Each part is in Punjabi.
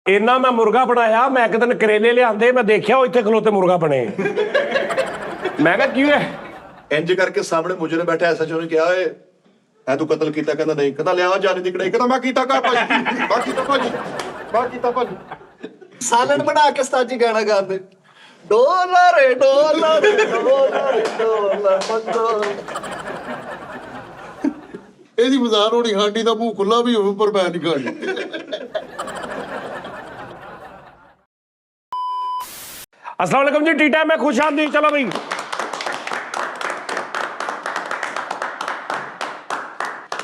ਇੰਨਾ ਮੈਂ ਮੁਰਗਾ ਬਣਾਇਆ। ਮੈਂ ਇੱਕ ਦਿਨ ਕਰੇਲੇ ਲਿਆਂਦੇ, ਮੈਂ ਦੇਖਿਆ ਉਹ ਇੱਥੇ ਖਲੋਤੇ ਮੁਰਗਾ ਬਣੇ। ਮੈਂ ਕਿਹਾ ਕੀ ਹੋਇਆ? ਇੰਜ ਕਰਕੇ ਸਾਹਮਣੇ ਮੁਜਰੇ ਬੈਠਾ ਐਸਐਚਓ ਨੇ ਕਿਹਾ ਏ ਐ ਤੂੰ ਕਤਲ ਕੀਤਾ? ਕਹਿੰਦਾ ਨਹੀਂ। ਕਹਿੰਦਾ ਲਿਆ ਜਾਨੀ ਦੀ ਕੜਾਈ। ਕਹਿੰਦਾ ਮੈਂ ਕੀਤਾ ਕਾ ਭਾਜੀ, ਮੈਂ ਕੀਤਾ ਭਾਜੀ। ਸਾਲਣ ਬਣਾ ਕੇ ਸਤਾਜੀ ਗਾਣਾ ਗਾਉਂਦੇ, ਡੋਲਰ ਡੋਲਰ ਡੋਲਰ ਡੋਲਰ। ਇਹਦੀ ਮਜ਼ਾਕ ਹੋਣੀ, ਹਾਂਡੀ ਦਾ ਮੂੰਹ ਖੁੱਲਾ ਵੀ ਹੋਵੇ ਪਰ ਮੈਂ ਨਹੀਂ ਖਾਣੀ। अस्सलाम वालेकुम जी, टी टाइम में खुश आमदी। चलो भाई,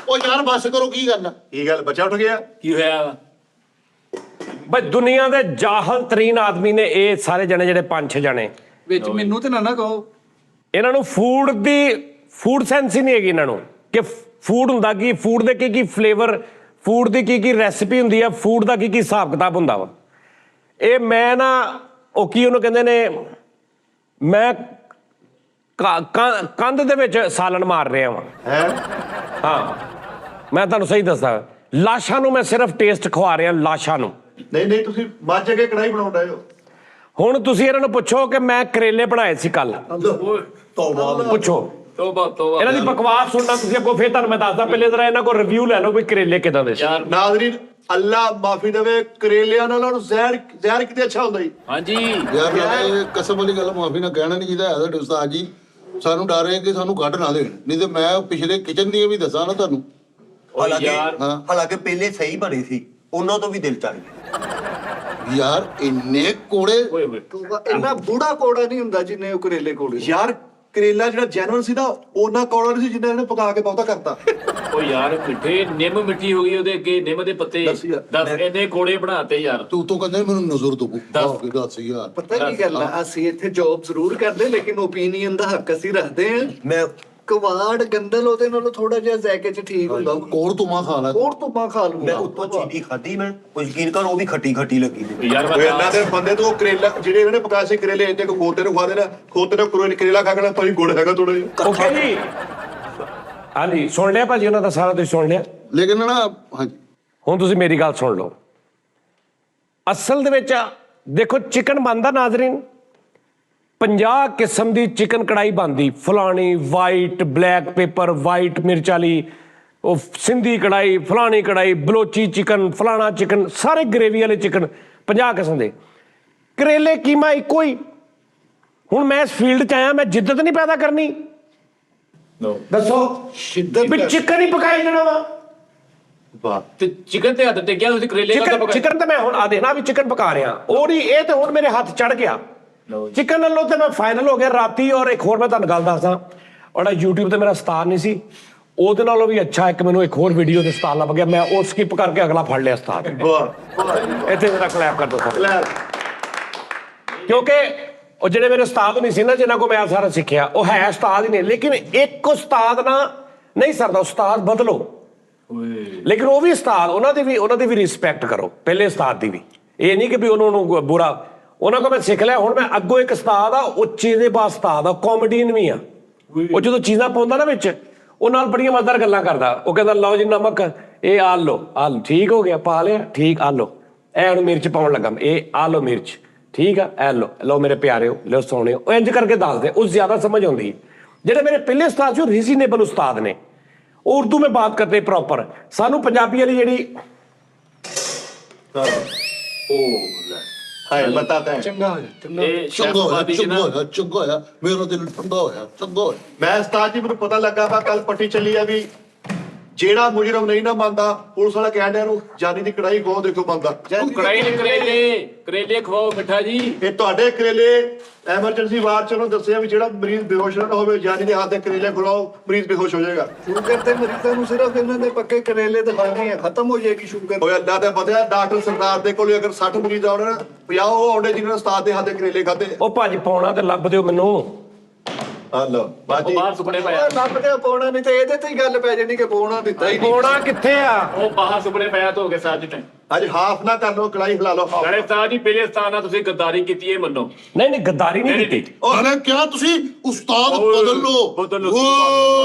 ਉਹ ਯਾਰ ਬੱਸ ਕਰੋ, ਕੀ ਗੱਲ ਆ? ਕੀ ਗੱਲ ਬੱਚਾ ਉੱਠ ਗਿਆ? ਕੀ ਹੋਇਆ? भाई दुनिया ਦੇ ਜਾਹਲ ਤਰੀਨ ਆਦਮੀ ਨੇ ਇਹ ਸਾਰੇ ਜਣੇ, ਜਿਹੜੇ 5-6 ਜਣੇ ਵਿੱਚ ਮੈਨੂੰ ਤੇ ਨਾ ਕਹੋ। ਇਹਨਾਂ ਨੂੰ ਫੂਡ ਸੈਂਸ ਹੀ ਨਹੀਂ ਹੈਗੀ ਇਹਨਾਂ ਨੂੰ ਕਿ ਫੂਡ ਹੁੰਦਾ ਕੀ, ਫੂਡ ਦੇ ਕੀ ਫਲੇਵਰ, ਫੂਡ ਦੀ ਕੀ ਰੈਸਿਪੀ ਹੁੰਦੀ ਆ, ਫੂਡ ਦਾ ਕੀ ਹਿਸਾਬ ਕਿਤਾਬ ਹੁੰਦਾ ਵਾ। ਇਹ ਮੈਂ ਨਾ ਉਹ ਕੀ ਉਹਨੂੰ ਕਹਿੰਦੇ ਨੇ, ਮੈਂ ਕੰਧ ਦੇ ਵਿੱਚ ਸਾਲਣ ਮਾਰ ਰਿਹਾ ਵਾਂ। ਹਾਂ, ਮੈਂ ਤੁਹਾਨੂੰ ਸਹੀ ਦੱਸਾਂ, ਲਾਸ਼ਾਂ ਨੂੰ ਮੈਂ ਸਿਰਫ ਟੇਸਟ ਖਵਾ ਰਿਹਾ, ਲਾਸ਼ਾਂ ਨੂੰ। ਨਹੀਂ ਤੁਸੀਂ ਮੱਝ ਕੇ ਕੜਾਈ ਬਣਾਉਣ ਰਹੇ ਹੋ। ਹੁਣ ਤੁਸੀਂ ਇਹਨਾਂ ਨੂੰ ਪੁੱਛੋ ਕਿ ਮੈਂ ਕਰੇਲੇ ਬਣਾਏ ਸੀ ਕੱਲ, ਪੁੱਛੋ। ਤੋਬਾ ਤੋਬਾ, ਇਹਨਾਂ ਦੀ ਬਕਵਾਸ ਸੁਣਨਾ ਤੁਸੀਂ ਅੱਗੋਂ, ਫੇਰ ਤੁਹਾਨੂੰ ਮੈਂ ਦੱਸਦਾ। ਪਹਿਲੇ ਜਰਾ ਇਹਨਾਂ ਕੋਲ ਰਿਵਿਊ ਲੈ ਲਓ ਵੀ ਕਰੇਲੇ ਕਿਦਾਂ ਦੇ ਸੀ। ਨਾਜ਼ਰੀਨ, ਅੱਲਾ ਮਾਫੀ ਦੇਵੇ, ਕਰੇਲਿਆਂ ਨਾਲ ਜ਼ਹਿਰ ਕਿਤੇ ਅੱਛਾ ਹੁੰਦਾ ਜੀ। ਹਾਂਜੀ ਯਾਰ ਇਹ ਕਸਮ ਵਾਲੀ ਗੱਲ ਮਾਫੀ ਨਾਲ ਕਹਿਣਾ ਨਹੀਂ ਚਾਹੀਦਾ। ਸਾਡੇ ਉਸਤਾਦ ਜੀ ਸਾਨੂੰ ਡਰ ਹੈ ਕਿ ਸਾਨੂੰ ਕੱਢ ਨਾ ਦੇਣ, ਨਹੀਂ ਤੇ ਮੈਂ ਪਿਛਲੇ ਕਿਚਨ ਦੀਆਂ ਵੀ ਦੱਸਾਂ ਨਾ ਤੁਹਾਨੂੰ। ਹਾਲਾਂਕਿ ਪਹਿਲੇ ਸਹੀ ਬਣੇ ਸੀ, ਉਹਨਾਂ ਤੋਂ ਵੀ ਦਿਲ ਚੜ ਗਿਆ। ਯਾਰ ਇੰਨੇ ਕੋੜੇ, ਇੰਨਾ ਬੂੜਾ ਕੋੜਾ ਨਹੀਂ ਹੁੰਦਾ ਜਿੰਨੇ ਉਹ ਕਰੇਲੇ ਕੋੜੇ। ਯਾਰ ਕਰੇਲਾ ਜਿਹੜਾ ਜੈਨੂਅਨ ਸੀ ਨਾ, ਉਹਨਾਂ ਕੌੜਾ ਨਹੀਂ ਸੀ ਜਿੰਨਾ ਇਹਨੇ ਪਕਾ ਕੇ ਬਹੁਤਾ ਕਰਤਾ। ਉਹ ਯਾਰ ਮਿੱਠੇ, ਨਿੰਮ ਮਿੱਠੀ ਹੋ ਗਈ ਉਹਦੇ ਅੱਗੇ, ਨਿੰਮ ਦੇ ਪੱਤੇ ਦੱਸ ਯਾਰ। ਦੱਸ ਇੰਨੇ ਕੋੜੇ ਬਣਾਤੇ ਯਾਰ। ਤੂੰ ਤੋਂ ਕਹਿੰਦੇ ਮੈਨੂੰ ਨਜ਼ਰ ਦੋ ਦੱਸ ਯਾਰ। ਪਤਾ ਕੀ ਗੱਲ ਆ, ਅਸੀਂ ਇੱਥੇ ਜੌਬ ਜ਼ਰੂਰ ਕਰਦੇ ਲੇਕਿਨ ਓਪੀਨੀਅਨ ਦਾ ਹੱਕ ਅਸੀਂ ਰੱਖਦੇ ਆ। ਮੈਂ ਕਵਾੜ ਗੰਦਲ ਉਹਦੇ ਨਾਲੋਂ ਥੋੜਾ ਜਿਹਾ ਜ਼ਾਇਕੇ ਚ ਠੀਕ ਹੁੰਦਾ। ਕੋੜ ਤੁਮਾ ਖਾ ਲੈ। ਕੋੜ ਤੁਮਾ ਖਾ ਮੈਂ ਲੂੰਗਾ। ਉੱਤੋਂ ਚੀਨੀ ਖਾਧੀ, ਮੈਂ ਯਕੀਨ ਕਰ ਉਹ ਵੀ ਖੱਟੀ ਖੱਟੀ ਲੱਗੀ ਸੀ। ਯਾਰ ਓਏ ਅੱਲਾ ਦੇ ਬੰਦੇ ਤੋਂ ਕਰੇਲਾ ਜਿਹੜੇ ਇਹਨੇ ਪਕਾਏ ਸੀ ਕਰੇਲੇ, ਇੰਨੇ ਕੋ ਖੋਤੇ ਨੂੰ ਖਵਾ ਦੇਣਾ, ਖੋਤੇ ਨੂੰ ਕਰੇਲਾ ਖਾ ਕੇ ਭਾਈ ਗੁੜ ਹੈਗਾ ਥੋੜਾ ਜਿਹਾ। ਓਕੇ ਜੀ, ਹਾਂਜੀ ਸੁਣ ਲਿਆ ਭਾਜੀ ਉਹਨਾਂ ਦਾ ਸਾਰਾ, ਤੁਸੀਂ ਸੁਣ ਲਿਆ। ਲੇਕਿਨ ਨਾ ਹਾਂਜੀ, ਹੁਣ ਤੁਸੀਂ ਮੇਰੀ ਗੱਲ ਸੁਣ ਲਓ। ਅਸਲ ਦੇ ਵਿੱਚ ਦੇਖੋ, ਚਿਕਨ ਬਣਦਾ ਨਾਜ਼ਰੀਨ, 50 ਕਿਸਮ ਦੀ ਚਿਕਨ ਕੜਾਈ ਬਣਦੀ, ਫਲਾਣੀ ਵਾਈਟ ਬਲੈਕ ਪੇਪਰ, ਵਾਈਟ ਮਿਰਚ ਵਾਲੀ, ਉਹ ਸਿੰਧੀ ਕੜਾਈ, ਫਲਾਣੀ ਕੜਾਈ, ਬਲੋਚੀ ਚਿਕਨ, ਫਲਾਣਾ ਚਿਕਨ, ਸਾਰੇ ਗ੍ਰੇਵੀ ਵਾਲੇ ਚਿਕਨ, 50 ਕਿਸਮ ਦੇ। ਕਰੇਲੇ ਕੀਮਾ ਇੱਕੋ ਹੀ। ਹੁਣ ਮੈਂ ਇਸ ਫੀਲਡ 'ਚ ਆਇਆ, ਮੈਂ ਜਿੱਦਤ ਨਹੀਂ ਪੈਦਾ ਕਰਨੀ। ਦੱਸੋ ਸ਼ਿੱਦਤ ਵੀ ਚਿਕਨ ਹੀ ਪਕਾਈ ਜਾਣਾ ਵਾ। ਵਾਹ, ਤੇ ਚਿਕਨ ਤੇ ਹੱਥ ਟੇਕਿਆ, ਤੁਸੀਂ ਕਰੇਲੇ ਕਾ ਪਕਾ। ਚਿਕਨ ਤੇ ਮੈਂ ਹੁਣ ਆ ਦੇਖਣਾ ਵੀ ਚਿਕਨ ਪਕਾ ਰਿਹਾ, ਉਹ ਨਹੀਂ, ਇਹ ਤੇ ਹੁਣ ਮੇਰੇ ਹੱਥ ਚੜ ਗਿਆ ਚਿਕਨ ਨਾਲੋਂ। ਤੇ ਮੈਂ ਫਾਈਨਲ ਹੋ ਗਿਆ ਰਾਤੀ। ਔਰ ਇੱਕ ਹੋਰ ਮੈਂ ਤੁਹਾਨੂੰ ਗੱਲ ਦੱਸਦਾ, ਔਰ YouTube ਤੇ ਮੇਰਾ ਉਸਤਾਦ ਨਹੀਂ ਸੀ, ਉਹਦੇ ਨਾਲੋਂ ਵੀ ਅੱਛਾ ਇੱਕ ਮੈਨੂੰ ਇੱਕ ਹੋਰ ਵੀਡੀਓ ਦੇ ਉਸਤਾਦ ਲੱਭ ਗਿਆ, ਮੈਂ ਉਹ ਸਕਿਪ ਕਰਕੇ ਅਗਲਾ ਫੜ ਲਿਆ ਉਸਤਾਦ। ਵਾਹ ਇੱਥੇ ਮੇਰਾ ਕਲੈਪ ਕਰ ਦੋ ਸਰ, ਲੈ ਕਿਉਂਕਿ ਉਹ ਜਿਹੜੇ ਮੇਰੇ ਉਸਤਾਦ ਨਹੀਂ ਸੀ ਨਾ, ਜਿਨ੍ਹਾਂ ਕੋਲ ਮੈਂ ਆ ਸਾਰਾ ਸਿੱਖਿਆ, ਉਹ ਹੈ ਉਸਤਾਦ ਹੀ ਨੇ, ਲੇਕਿਨ ਇੱਕ ਉਸਤਾਦ ਨਾ ਨਹੀਂ ਸਰਦਾ, ਉਸਤਾਦ ਬਦਲੋ। ਲੇਕਿਨ ਉਹ ਵੀ ਉਸਤਾਦ, ਉਹਨਾਂ ਦੀ ਵੀ ਰਿਸਪੈਕਟ ਕਰੋ, ਪਹਿਲੇ ਉਸਤਾਦ ਦੀ ਵੀ। ਇਹ ਨਹੀਂ ਕਿ ਵੀ ਉਹਨਾਂ ਨੂੰ ਬੁਰਾ, ਉਹਨਾਂ ਕੋਲ ਮੈਂ ਸਿੱਖ ਲਿਆ। ਹੁਣ ਮੈਂ ਅੱਗੋਂ ਇੱਕ ਉਸਤਾਦ ਆ, ਉੱਚੇ ਦੇ ਬਾਅਦ ਉਸਤਾਦ ਆ, ਕਾਮੇਡੀਅਨ ਵੀ ਆ। ਉਹ ਜਦੋਂ ਚੀਜ਼ਾਂ ਪਾਉਂਦਾ ਨਾ ਵਿੱਚ, ਉਹ ਨਾਲ ਬੜੀਆਂ ਮਜ਼ੇਦਾਰ ਗੱਲਾਂ ਕਰਦਾ। ਉਹ ਕਹਿੰਦਾ ਲਓ ਜੀ ਨਮਕ, ਇਹ ਆ ਲਓ, ਠੀਕ ਹੋ ਗਿਆ, ਪਾ ਲਿਆ, ਠੀਕ, ਆ ਲਓ। ਇਹ ਹੁਣ ਮਿਰਚ ਪਾਉਣ ਲੱਗਾ, ਇਹ ਆ ਲਓ ਮਿਰਚ, ਠੀਕ ਆ, ਇਹ ਲਓ ਮੇਰੇ ਪਿਆਰਿਓ, ਲਓ ਸੋਹਣਿਓ। ਉਹ ਇੰਜ ਕਰਕੇ ਦੱਸਦੇ, ਉਹ ਜ਼ਿਆਦਾ ਸਮਝ ਆਉਂਦੀ। ਜਿਹੜੇ ਮੇਰੇ ਪਹਿਲੇ ਉਸਤਾਦ ਸੀ, ਰੀਜ਼ਨੇਬਲ ਉਸਤਾਦ ਨੇ, ਉਹ ਉਰਦੂ में बात करते प्रॉपर। सानू पंजाबी वाली ਜਿਹੜੀ ਹਾਏ ਬਤਾਤਾ ਹੈ। ਚੰਗਾ ਹੋਇਆ, ਚੰਗਾ। ਇਹ ਚੰਗਾ ਹੋਇਆ, ਸ਼ੈਫ ਚੰਗਾ ਹੋਇਆ, ਚੰਗਾ ਹੋਇਆ, ਮੇਰਾ ਦਿਲ ਠੰਡਾ ਹੋਇਆ, ਚੰਗਾ ਹੋਇਆ। ਮੈਂ ਉਸਤਾਦ ਜੀ, ਮੈਨੂੰ ਪਤਾ ਲੱਗਾ ਵਾ ਕੱਲ ਪੱਟੀ ਚੱਲੀ ਆ ਵੀ ਜਿਹੜਾ ਮੁਜਰਮ ਨਹੀਂ ਨਾ ਮੰਨਦਾ, ਪੁਲਿਸ ਵਾਲਾ ਕਹਿਣ ਡਿਆ ਨੂੰ ਜਾਨੀ ਦੀ ਕੜਾਈ ਖਵਾਓ, ਦੇਖੋ ਮੰਨਦਾ। ਕੜਾਈ ਦੇ ਕਰੇਲੇ ਖਵਾਓ ਮਿੱਠਾ ਜੀ। ਇਹ ਤੁਹਾਡੇ ਕਰੇਲੇ ਐਮਰਜੈਂਸੀ ਵਾਰਡ ਚ ਉਹਨੂੰ ਦੱਸਿਆ ਵੀ ਜਿਹੜਾ ਮਰੀਜ਼ ਬੇਹੋਸ਼ ਨਾ ਹੋਵੇ, ਜਾਨੀ ਦੇ ਹੱਥ ਦੇ ਕਰੇਲੇ ਖਵਾਓ, ਮਰੀਜ਼ ਬੇਹੋਸ਼ ਹੋ ਜਾਏਗਾ। ਸ਼ੂਗਰ ਦੇ ਮਰੀਜ਼ਾਂ ਨੂੰ ਸਿਰਫ ਇਹਨਾਂ ਦੇ ਪੱਕੇ ਕਰੇਲੇ ਦਿਖਾਣੇ ਆ, ਖਤਮ ਹੋ ਜਾਏਗੀ ਸ਼ੂਗਰ। ਓਏ ਅੱਲਾ ਦਾ ਪਤਾ, ਡਾਕਟਰ ਸਰਦਾਰ ਦੇ ਕੋਲ ਅਗਰ 60 ਮਰੀਜ਼ ਆਉਣ ਨਾ, 50 ਉਹ ਆਉਂਦੇ ਜਿਨ੍ਹਾਂ ਨੇ ਉਸਤਾਦ ਦੇ ਹੱਥ ਦੇ ਕਰੇਲੇ ਖਾਦੇ। ਉਹ ਭਾਜੀ ਪਾਉਣਾ ਤੇ ਲੱਭ ਦਿਓ ਮੈਨੂੰ। ਹਲੋ ਉਹ ਬਾਜੀ, ਬਾਹਰ ਸੁਪਨੇ ਪਿਆ, ਲੱਭ ਕੇ ਪਾਉਣਾ, ਨਹੀਂ ਤੇ ਇਹਦੇ ਤੇ ਹੀ ਗੱਲ ਪੈ ਜਾਣੀ ਕਿ ਪਾਉਣਾ ਦਿੱਤਾ ਹੀ ਨਹੀਂ। ਪਾਉਣਾ ਕਿੱਥੇ ਆ? ਉਹ ਬਾਹਰ ਸੁਪਨੇ ਪਿਆ ਧੋ ਕੇ ਸਾਜ ਤੇ। ਅੱਜ ਹਾਫ ਨਾ ਕਰ ਲੋ, ਕੜਾਈ ਹਿਲਾ ਲੋ। ਗੜੇ ਸਾਹਿਬ ਜੀ, ਪਹਿਲੇ ਸਥਾਨ ਨਾਲ ਤੁਸੀਂ ਗੱਦਾਰੀ ਕੀਤੀ, ਇਹ ਮੰਨੋ। ਨਹੀਂ ਗੱਦਾਰੀ ਨਹੀਂ ਕੀਤੀ। ਅਰੇ ਕਿਆ ਤੁਸੀਂ ਉਸਤਾਦ ਬਦਲ ਲੋ। ਬਦਲ ਲਓ।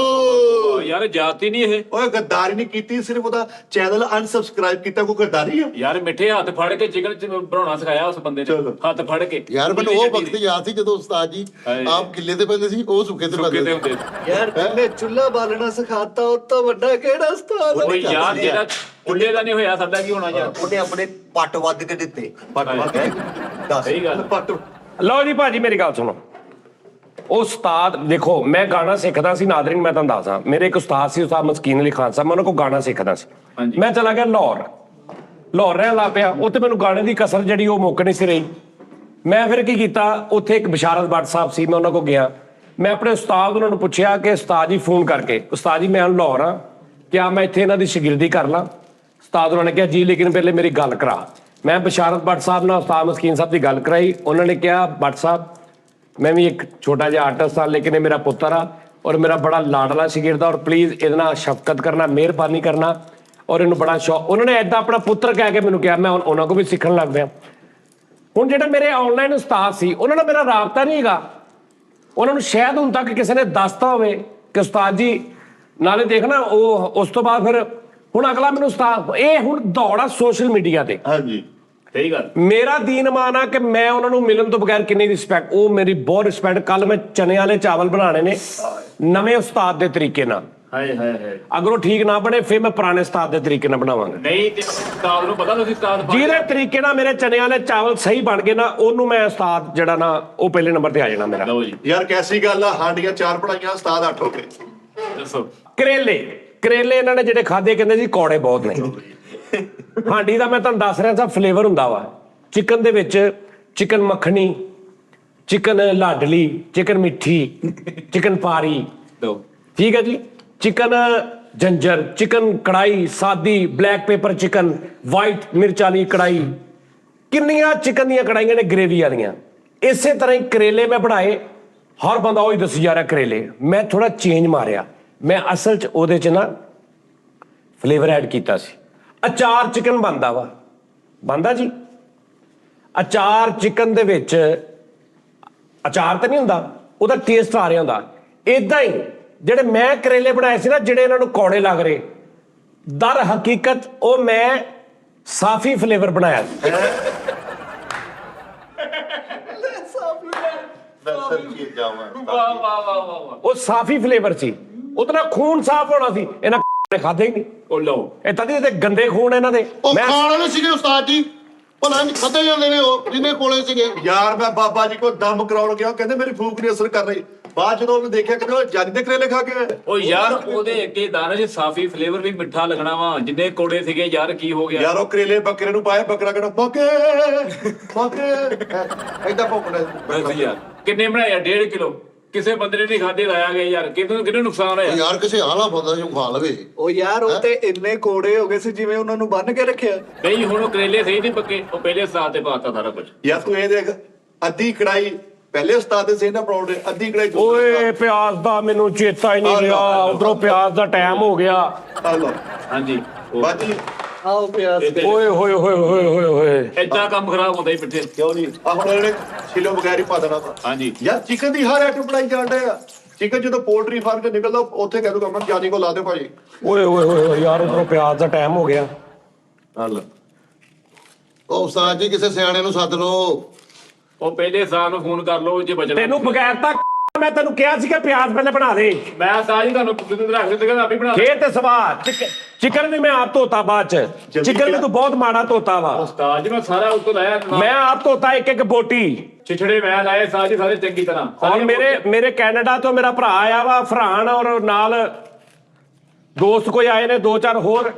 ਓ ਯਾਰ ਜਾਤੀ ਨਹੀਂ ਇਹ ਓਏ ਗੱਦਾਰੀ ਨਹੀਂ ਕੀਤੀ, ਸਿਰਫ ਉਹਦਾ ਚੈਨਲ ਅਨਸਬਸਕ੍ਰਾਈਬ ਕੀਤਾ, ਕੋਈ ਗੱਦਾਰੀ ਆ? ਯਾਰ ਮਿੱਠੇ ਹੱਥ ਫੜ ਕੇ ਚਿਕਨ ਬਣਾਉਣਾ ਸਿਖਾਇਆ ਉਸ ਬੰਦੇ ਨੇ, ਚਲੋ। ਹੱਥ ਫੜ ਕੇ। ਯਾਰ ਮੈਨੂੰ ਉਹ ਵਕਤ ਯਾਦ ਸੀ ਜਦੋਂ ਉਸਤਾਦ ਜੀ ਹਾਏ। ਆਪ ਕਿੱਲੇ ਤੇ ਪੈਂਦੇ ਸੀ, ਉਹ ਸੁੱਕੇ ਤੇ ਸੁੱਕੇ ਪੈਂਦੇ ਤੇ ਸੀ। ਹੁੰਦੇ ਯਾਰ ਤੈਨੇ ਚੁੱਲ੍ਹਾ ਬਾਲਣਾ ਸਿਖਾਤਾ, ਉਹ ਤੋਂ ਵੱਡਾ ਕਿਹੜਾ ਉਸਤਾਦ ਆ? ਓਏ ਯਾਰ ਜਿਹੜਾ ਚੁੱਲ੍ਹੇ ਦਾ ਨਹੀਂ ਹੋਇਆ ਸਾਡਾ ਕੀ ਹੋਣਾ ਯਾਰ। ਉਹਨੇ ਆਪਣੇ ਪੱਟ ਵੱਧ ਕੇ ਦਿੱਤੇ। ਦੱਸ ਸਹੀ ਗੱਲ। ਪੱਟ ਲਓ ਜੀ ਭਾਜੀ ਮੇਰੀ ਗੱਲ ਸੁਣੋ। ਉਹ ਉਸਤਾਦ ਦੇਖੋ, ਮੈਂ ਗਾਣਾ ਸਿੱਖਦਾ ਸੀ ਨਾਦਰੀਨ, ਮੈਂ ਤੁਹਾਨੂੰ ਦੱਸਾਂ, ਮੇਰੇ ਇੱਕ ਉਸਤਾਦ ਸੀ ਉਸਤਾਦ ਮਸਕੀਨ ਅਲੀ ਖਾਨ ਸਾਹਿਬ, ਮੈਂ ਉਹਨਾਂ ਕੋਲ ਗਾਣਾ ਸਿੱਖਦਾ ਸੀ। ਹਾਂਜੀ। ਮੈਂ ਚਲਾ ਗਿਆ ਲਾਹੌਰ ਰਹਿਣ ਲੱਗ ਪਿਆ। ਉੱਥੇ ਮੈਨੂੰ ਗਾਣੇ ਦੀ ਕਸਰ ਜਿਹੜੀ ਉਹ ਮੁੱਕ ਨਹੀਂ ਸੀ ਰਹੀ। ਮੈਂ ਫਿਰ ਕੀ ਕੀਤਾ, ਉੱਥੇ ਇੱਕ ਬਸ਼ਾਰਤ ਭੱਟ ਸਾਹਿਬ ਸੀ, ਮੈਂ ਉਹਨਾਂ ਕੋਲ ਗਿਆ। ਮੈਂ ਆਪਣੇ ਉਸਤਾਦ ਉਹਨਾਂ ਨੂੰ ਪੁੱਛਿਆ ਕਿ ਉਸਤਾਦ ਜੀ ਫੋਨ ਕਰਕੇ, ਉਸਤਾਦ ਜੀ ਮੈਂ ਲਾਹੌਰ ਹਾਂ, ਕਿਆ ਮੈਂ ਇੱਥੇ ਇਹਨਾਂ ਦੀ ਸ਼ਾਗਿਰਦੀ ਕਰ ਲਾਂ? ਉਸਤਾਦ ਉਹਨਾਂ ਨੇ ਕਿਹਾ ਜੀ ਲੇਕਿਨ ਪਹਿਲੇ ਮੇਰੀ ਗੱਲ ਕਰਾ। ਮੈਂ ਬਸ਼ਾਰਤ ਭੱਟ ਸਾਹਿਬ ਨਾਲ ਉਸਤਾਦ ਮਸਕੀਨ ਸਾਹਿਬ ਦੀ ਗੱਲ ਕਰਾਈ। ਉਹਨਾਂ ਨੇ ਕਿਹਾ ਭੱਟ ਸਾਹਿਬ ਮੈਂ ਵੀ ਇੱਕ ਛੋਟਾ ਜਿਹਾ ਆਰਟਿਸਟ ਹਾਂ, ਲੇਕਿਨ ਇਹ ਮੇਰਾ ਪੁੱਤਰ ਆ ਔਰ ਮੇਰਾ ਬੜਾ ਲਾਡਲਾ ਸ਼ਾਗਿਰਦ ਆ, ਔਰ ਪਲੀਜ਼ ਇਹਦੇ ਨਾਲ ਸ਼ਫਕਤ ਕਰਨਾ, ਮਿਹਰਬਾਨੀ ਕਰਨਾ, ਔਰ ਇਹਨੂੰ ਬੜਾ ਸ਼ੌਕ। ਉਹਨਾਂ ਨੇ ਏਦਾਂ ਆਪਣਾ ਪੁੱਤਰ ਕਹਿ ਕੇ ਮੈਨੂੰ ਕਿਹਾ। ਮੈਂ ਉਹਨਾਂ ਕੋਲ ਵੀ ਸਿੱਖਣ ਲੱਗ ਪਿਆ। ਹੁਣ ਜਿਹੜਾ ਮੇਰੇ ਆਨਲਾਈਨ ਉਸਤਾਦ ਸੀ ਉਹਨਾਂ ਨਾਲ ਮੇਰਾ ਰਾਬਤਾ ਨਹੀਂ ਹੈਗਾ। ਉਹਨਾਂ ਨੂੰ ਸ਼ਾਇਦ ਹੁਣ ਤੱਕ ਕਿਸੇ ਨੇ ਦੱਸਤਾ ਹੋਵੇ ਕਿ ਉਸਤਾਦ ਜੀ, ਨਾਲੇ ਦੇਖਣਾ ਉਹ ਉਸ ਤੋਂ ਬਾਅਦ ਫਿਰ ਹੁਣ ਅਗਲਾ ਮੈਨੂੰ ਉਸਤਾਦ, ਇਹ ਹੁਣ ਦੌੜ ਆ ਸੋਸ਼ਲ ਮੀਡੀਆ ਤੇ। ਹਾਂਜੀ ਸਹੀ ਗੱਲ। ਮੇਰਾ ਦੀਨ ਮਾਨ ਆ ਕਿ ਮੈਂ ਉਹਨਾਂ ਨੂੰ ਮਿਲਣ ਤੋਂ ਬਗੈਰ ਕਿੰਨੀ ਰਿਸਪੈਕਟ, ਉਹ ਮੇਰੀ ਬਹੁਤ ਰਿਸਪੈਕਟ। ਕੱਲ ਮੈਂ ਚਨੇ ਵਾਲੇ ਚਾਵਲ ਬਣਾਣੇ ਨੇ ਨਵੇਂ ਉਸਤਾਦ ਦੇ ਤਰੀਕੇ ਨਾਲ। ਹਾਏ ਹਾਏ ਹਾਏ। ਅਗਰ ਉਹ ਠੀਕ ਨਾ ਬਣੇ ਫਿਰ ਮੈਂ ਪੁਰਾਣੇ ਉਸਤਾਦ ਦੇ ਤਰੀਕੇ ਨਾਲ ਬਣਾਵਾਂਗਾ। ਨਹੀਂ ਤੇ ਉਸਤਾਦ ਨੂੰ ਪਤਾ ਤੁਸੀਂ ਉਸਤਾਦ ਜਿਹਦੇ ਤਰੀਕੇ ਨਾਲ ਮੇਰੇ ਚਨੇ ਵਾਲੇ ਚਾਵਲ ਸਹੀ ਬਣ ਗਏ ਨਾ, ਉਹਨੂੰ ਮੈਂ ਉਸਤਾਦ ਜਿਹੜਾ ਨਾ ਉਹ ਪਹਿਲੇ ਨੰਬਰ ਤੇ ਆ ਜਾਣਾ ਮੇਰਾ। ਲਓ ਜੀ ਯਾਰ ਕੈਸੀ ਗੱਲ ਆ, ਹਾਂਡੀਆਂ 4 ਪੜਾਈਆਂ, ਉਸਤਾਦ 8 ਹੋ ਗਏ। ਦੱਸੋ। ਕਰੇਲੇ ਇਹਨਾਂ ਨੇ ਜਿਹੜੇ ਖਾਦੇ ਕਹਿੰਦੇ ਜੀ ਕੌੜੇ ਬਹੁਤ ਨੇ। ਹਾਂਡੀ ਦਾ ਮੈਂ ਤੁਹਾਨੂੰ ਦੱਸ ਰਿਹਾ ਸਾ ਫਲੇਵਰ ਹੁੰਦਾ ਵਾ ਚਿਕਨ ਦੇ ਵਿੱਚ, ਚਿਕਨ ਮੱਖਣੀ, ਚਿਕਨ ਲਾਡਲੀ, ਚਿਕਨ ਮਿੱਠੀ, ਚਿਕਨ ਪਾਰੀ, ਦੋ ਠੀਕ ਹੈ ਜੀ, ਚਿਕਨ ਜੰਜਰ, ਚਿਕਨ ਕੜਾਈ ਸਾਦੀ, ਬਲੈਕ ਪੇਪਰ ਚਿਕਨ, ਵਾਈਟ ਮਿਰਚ ਵਾਲੀ ਕੜਾਈ, ਕਿੰਨੀਆਂ ਚਿਕਨ ਦੀਆਂ ਕੜਾਈਆਂ ਨੇ ਗ੍ਰੇਵੀ ਵਾਲੀਆਂ। ਇਸੇ ਤਰ੍ਹਾਂ ਹੀ ਕਰੇਲੇ ਮੈਂ ਬਣਾਏ। ਹਰ ਬੰਦਾ ਉਹੀ ਦੱਸੀ ਜਾ ਰਿਹਾ ਕਰੇਲੇ, ਮੈਂ ਥੋੜਾ ਚੇਂਜ ਮਾਰਿਆ। ਮੈਂ ਅਸਲ 'ਚ ਉਹਦੇ 'ਚ ਨਾ ਫਲੇਵਰ ਐਡ ਕੀਤਾ ਸੀ। ਅਚਾਰ ਚਿਕਨ ਬਣਦਾ ਜੀ। ਅਚਾਰ ਚਿਕਨ ਦੇ ਵਿੱਚ ਅਚਾਰ ਤਾਂ ਨਹੀਂ ਹੁੰਦਾ, ਉਹਦਾ ਟੇਸਟ ਆ ਰਿਹਾ ਹੁੰਦਾ। ਇਦਾਂ ਹੀ ਜਿਹੜੇ ਮੈਂ ਕਰੇਲੇ ਬਣਾਏ ਸੀ ਨਾ, ਜਿਹੜੇ ਇਹਨਾਂ ਨੂੰ ਕੌੜੇ ਲੱਗ ਰਹੇ, ਦਰ ਹਕੀਕਤ ਉਹ ਮੈਂ ਸਾਫੀ ਫਲੇਵਰ ਬਣਾਇਆ ਸੀ। ਵਾਹ ਵਾਹ ਵਾਹ ਵਾਹ। ਉਹ ਸਾਫੀ ਫਲੇਵਰ ਸੀ, ਉਹਦੇ ਨਾਲ ਖੂਨ ਸਾਫ ਹੋਣਾ ਸੀ। ਇਹਨਾਂ ਨੇ ਖਾਦੇ ਹੀ ਨਹੀਂ। ਉਹ ਲਓ ਇਹ ਤਦੀ ਤੇ ਗੰਦੇ ਖੂਨ ਇਹਨਾਂ ਦੇ। ਉਹ ਮੈਂ ਖਾਣ ਵਾਲੇ ਸੀਗੇ ਉਸਤਾਦ ਜੀ, ਭਲਾ ਨਹੀਂ ਖਾਦੇ ਜਾਂਦੇ ਨੇ ਉਹ ਜਿਹਨੇ ਕੋਲੇ ਸੀਗੇ। ਯਾਰ ਮੈਂ ਬਾਬਾ ਜੀ ਕੋਲ ਦਮ ਕਰਾਉਣ ਗਿਆ, ਕਹਿੰਦੇ ਮੇਰੀ ਫੂਕ ਨਹੀਂ ਅਸਰ ਕਰ ਰਹੀ। ਬਾਅਦ ਜਦੋਂ ਉਹਨੇ ਦੇਖਿਆ ਕਿ ਉਹ ਜਾਨੀ ਦੇ ਕਰੇਲੇ ਖਾ ਕੇ ਆਏ। ਉਹ ਯਾਰ ਉਹਦੇ ਅੱਗੇ ਦਾਣੇ 'ਚ ਸਾਫੀ ਫਲੇਵਰ ਵੀ ਮਿੱਠਾ ਲੱਗਣਾ ਵਾ, ਜਿੰਨੇ ਕੋੜੇ ਸੀਗੇ ਯਾਰ ਕੀ ਹੋ ਗਿਆ। ਯਾਰ ਉਹ ਕਰੇਲੇ ਬੱਕਰੇ ਨੂੰ ਪਾਏ, ਬੱਕਰਾ ਕਹਿੰਦਾ ਬੱਕੇ ਏਦਾਂ ਭੌਂਕਣਾ। ਬਸ ਯਾਰ ਕਿੰਨੇ ਬਣਾਏ? 1.5 ਕਿਲੋ। ਕਿਸੇ ਬੰਦੇ ਨੇ ਨਹੀਂ ਖਾਦੇ ਲਾਇਆ ਗਿਆ ਯਾਰ, ਕਿਹਨੂੰ ਨੁਕਸਾਨ ਹੋਇਆ? ਯਾਰ ਕਿਸੇ ਆਲਾ ਬੰਦਾ ਜੋ ਖਾ ਲਵੇ। ਉਹ ਯਾਰ ਉਹ ਤੇ ਇੰਨੇ ਕੋੜੇ ਹੋ ਗਏ ਸੀ ਜਿਵੇਂ ਉਹਨਾਂ ਨੂੰ ਬੰਨ ਕੇ ਰੱਖਿਆ। ਨਹੀਂ ਹੁਣ ਉਹ ਕਰੇਲੇ ਸਹੀ ਨਹੀਂ ਪੱਕੇ, ਉਹ ਪਹਿਲੇ ਉਸਤਾਦ ਤੇ ਪਾਤਾ ਸਾਰਾ ਕੁਝ। ਯਾਰ ਤੂੰ ਇਹ ਦੇਖ, ਅੱਧੀ ਕੜਾਈ ਪਹਿਲੇ ਉਸਤਾਦ ਦੇ ਸੇਨਾ ਬਣਾਉਂਦੇ, ਅੱਧੀ ਕੜਾਈ ਓਏ ਪਿਆਜ਼ ਦਾ ਮੈਨੂੰ ਚੇਤਾ ਹੀ ਨਹੀਂ ਰਿਹਾ, ਉਧਰੋਂ ਪਿਆਜ਼ ਦਾ ਟਾਈਮ ਹੋ ਗਿਆ। ਹਾਂਜੀ ਬਾਜੀ ਆਓ ਪਿਆਸ। ਓਏ ਹੋਏ ਹੋਏ ਹੋਏ ਹੋਏ ਹੋਏ। ਏਦਾਂ ਕੰਮ ਖਰਾਬ ਹੁੰਦਾ ਹੀ ਪਿੱਠੇ। ਕਿਉਂ ਨਹੀਂ? ਆ ਹੁਣ ਇਹਨੇ ਛਿਲੋ ਬਗੈਰ ਹੀ ਪਾ ਦੇਣਾ ਤਾ। ਹਾਂਜੀ ਯਾਰ ਚਿਕਨ ਦੀ ਹਰ ਆਈਟਮ ਬਣਾਈ ਜਾਂਦੇ ਆ। ਚਿਕਨ ਜਦੋਂ ਪੋਲਟਰੀ ਫਾਰਮ ਚ ਨਿਕਲਦਾ ਉੱਥੇ ਕਹਿ ਦੂਗਾ ਮੈਂ ਜਾਨੀ ਕੋ ਲਾ ਦਿਓ ਭਾਜੀ। ਓਏ ਹੋਏ ਹੋਏ ਹੋਏ ਯਾਰ, ਉਧਰੋਂ ਪਿਆਜ਼ ਦਾ ਟਾਈਮ ਹੋ ਗਿਆ। ਉਹ ਉਸਤਾਦ ਜੀ ਕਿਸੇ ਸਿਆਣੇ ਨੂੰ ਸੱਦ ਲਓ। ਉਹ ਪਹਿਲੇ ਉਸਤਾਦ ਨੂੰ ਫੋਨ ਕਰ ਲਓ ਜੇ ਬਚਣਾ। ਤੈਨੂੰ ਬਗੈਰ ਤਾਂ ਮੈਂ ਤੈਨੂੰ ਕਿਹਾ ਸੀ ਕਿ ਪਿਆਜ਼ ਪਹਿਲੇ ਬਣਾ ਦੇ। ਮੈਂ ਉਸਤਾਦ ਜੀ ਤੁਹਾਨੂੰ ਰੱਖ ਦਿੱਤੇ ਕਿ ਆਪੇ ਬਣਾ ਖੇਤ ਤੇ ਸਵਾਦ ਚਿਕਨ ਵੀ ਮੈਂ ਆਪ ਧੋਤਾ ਬਾਅਦ ਚ। ਚਿਕਨ ਵੀ ਤੂੰ ਬਹੁਤ ਮਾੜਾ ਧੋਤਾ ਵਾ। ਉਸਤਾਦ ਜੀ ਮੈਂ ਸਾਰਾ ਉੱਤੋਂ ਲਾਇਆ। ਮੈਂ ਆਪ ਧੋਤਾ ਇੱਕ ਇੱਕ ਬੋਟੀ। ਛਿਛੜੇ ਮੈਂ ਲਾਏ ਉਸਤਾਦ ਜੀ ਸਾਰੇ ਚੰਗੀ ਤਰ੍ਹਾਂ। ਔਰ ਮੇਰੇ ਕੈਨੇਡਾ ਤੋਂ ਮੇਰਾ ਭਰਾ ਆਇਆ ਵਾ ਫਰਹਾਨ, ਔਰ ਨਾਲ ਦੋਸਤ ਕੋਈ ਆਏ ਨੇ 2-4 ਹੋਰ,